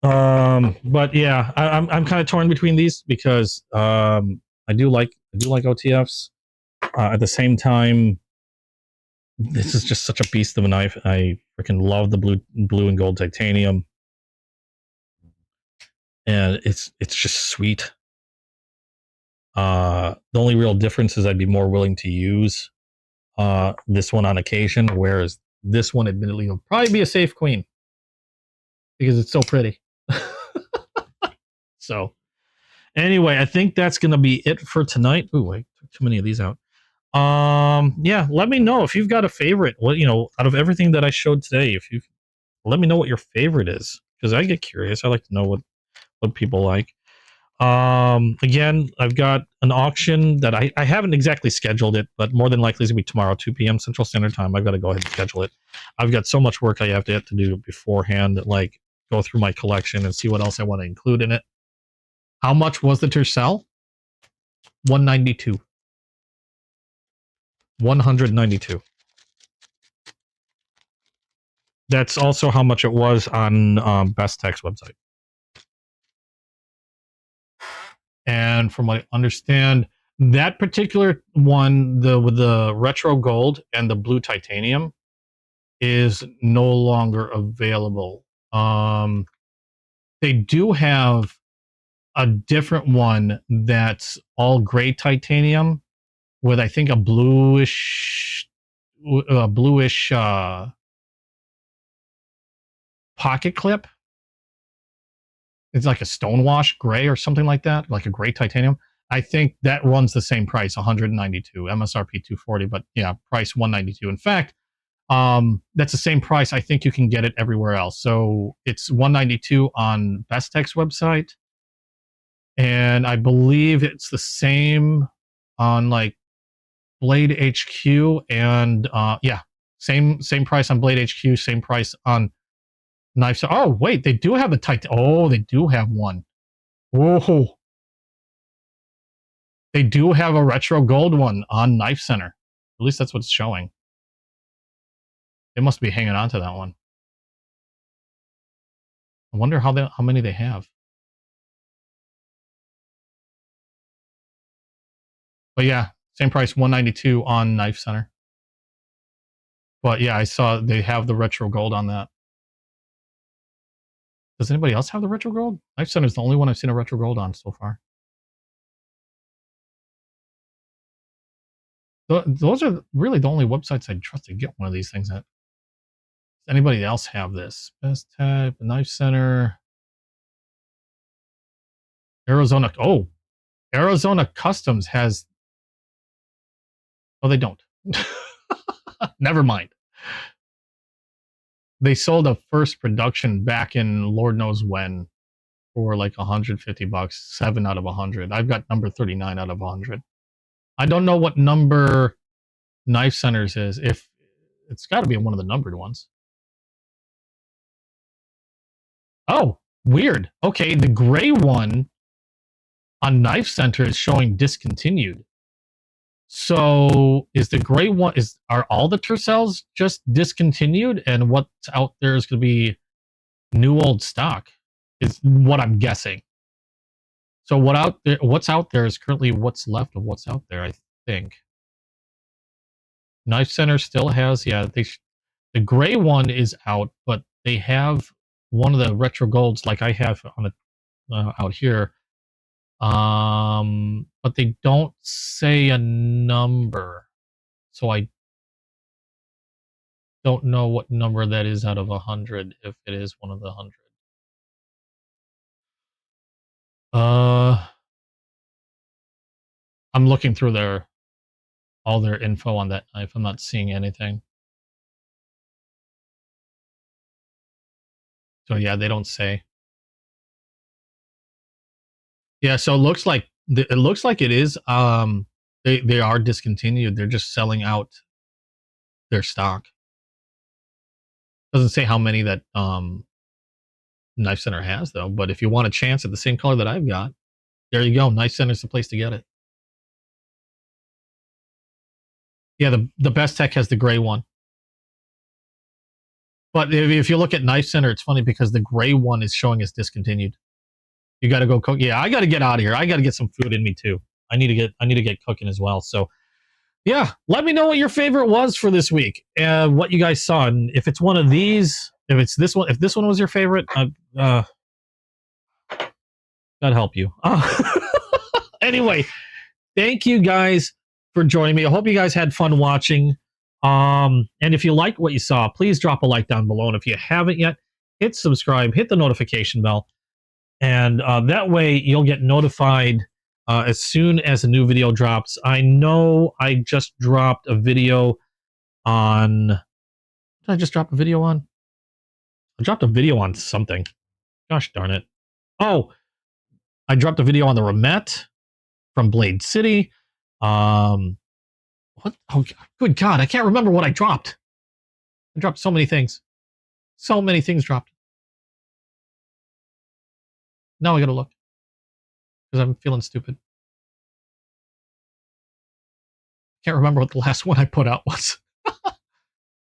But yeah, I'm kind of torn between these because I do like OTFs. At the same time, this is just such a beast of a knife. I freaking love the blue and gold titanium, and it's just sweet. The only real difference is I'd be more willing to use this one on occasion, whereas this one, admittedly, will probably be a safe queen because it's so pretty. So anyway, I think that's going to be it for tonight. Ooh, I took too many of these out. Yeah, let me know if you've got a favorite. What, out of everything that I showed today, if you let me know what your favorite is, because I get curious. I like to know what people like. Again, I've got an auction that I haven't exactly scheduled it, but more than likely it's gonna be tomorrow, 2 p.m. Central Standard Time. I've got to go ahead and schedule it. I've got so much work I have to do beforehand, like go through my collection and see what else I want to include in it. How much was the Tercel? 192. 192. That's also how much it was on Best Tech's website. And from what I understand, that particular one, with the retro gold and the blue titanium, is no longer available. They do have a different one that's all gray titanium with, I think, a bluish pocket clip. It's like a stonewash gray or something like that, like a gray titanium. I think that runs the same price, 192, MSRP 240, but yeah, price 192. In fact, that's the same price. I think you can get it everywhere else. So it's 192 on Best Tech's website, and I believe it's the same on like Blade HQ, and yeah, same price on Blade HQ, same price on Knife. Oh wait, they do have a Oh, they do have one. Oh, they do have a retro gold one on Knife Center. At least that's what's showing. They must be hanging on to that one. I wonder how many they have. But yeah, same price, 192 on Knife Center. But yeah, I saw they have the retro gold on that. Does anybody else have the retro gold? Knife Center is the only one I've seen a retro gold on so far. Those are really the only websites I'd trust to get one of these things at. Does anybody else have this? Best Type, Knife Center, Arizona. Oh, Arizona Customs has. Oh, they don't. Never mind. They sold a first production back in Lord knows when for like $150, 7 out of 100. I've got number 39 out of 100. I don't know what number Knife Center's is. If it's got to be one of the numbered ones. Oh, weird. Okay, the gray one on Knife Center is showing discontinued. So is the gray one, are all the Tercels just discontinued, and what's out there is going to be new old stock, is what I'm guessing. So what's out there is currently what's left of what's out there, I think. Knife Center still has, yeah, the gray one is out, but they have one of the retro golds like I have on out here. But they don't say a number, so I don't know what number that is out of 100, if it is one of the 100. I'm looking through all their info on that knife. I'm not seeing anything. So yeah, they don't say. Yeah, so it looks like it is. They are discontinued. They're just selling out their stock. Doesn't say how many that Knife Center has though. But if you want a chance at the same color that I've got, there you go. Knife Center's the place to get it. Yeah, the Best Tech has the gray one. But if you look at Knife Center, it's funny because the gray one is showing as discontinued. You got to go cook. Yeah, I got to get out of here. I got to get some food in me too. I need to get cooking as well. So, yeah, let me know what your favorite was for this week and what you guys saw. And if it's one of these, if it's this one, if this one was your favorite, God help you. Anyway, thank you guys for joining me. I hope you guys had fun watching. And if you like what you saw, please drop a like down below. And if you haven't yet, hit subscribe, hit the notification bell. And that way you'll get notified as soon as a new video drops. I know I just dropped a video on... Did I just drop a video on? I dropped a video on something. Gosh darn it. Oh, I dropped a video on the Ramette from Blade City. What? Oh, good God. I can't remember what I dropped. I dropped so many things. So many things dropped. Now I gotta look. Because I'm feeling stupid. Can't remember what the last one I put out was.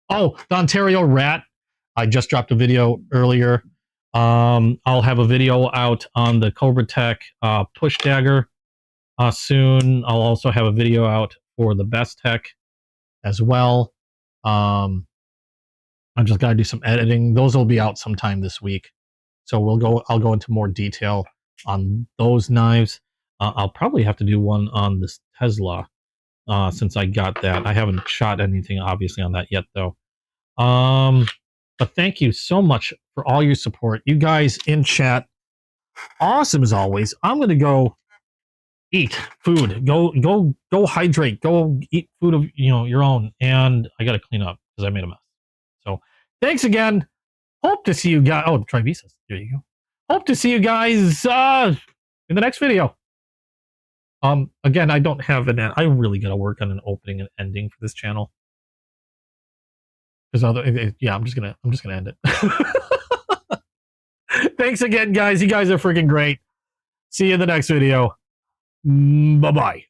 Oh, the Ontario Rat. I just dropped a video earlier. I'll have a video out on the Cobra Tech Push Dagger soon. I'll also have a video out for the Best Tech as well. I just got to do some editing. Those will be out sometime this week. So I'll go into more detail on those knives. I'll probably have to do one on this Tesla since I got that. I haven't shot anything obviously on that yet though. But thank you so much for all your support. You guys in chat, awesome as always. I'm gonna go eat food. Go hydrate. Go eat food of your own. And I gotta clean up because I made a mess. So thanks again. Hope to see you guys. Oh, try visas. There you go. Hope to see you guys in the next video. Again, I don't have an end. I really gotta work on an opening and ending for this channel. Because yeah, I'm just gonna end it. Thanks again, guys. You guys are freaking great. See you in the next video. Bye-bye.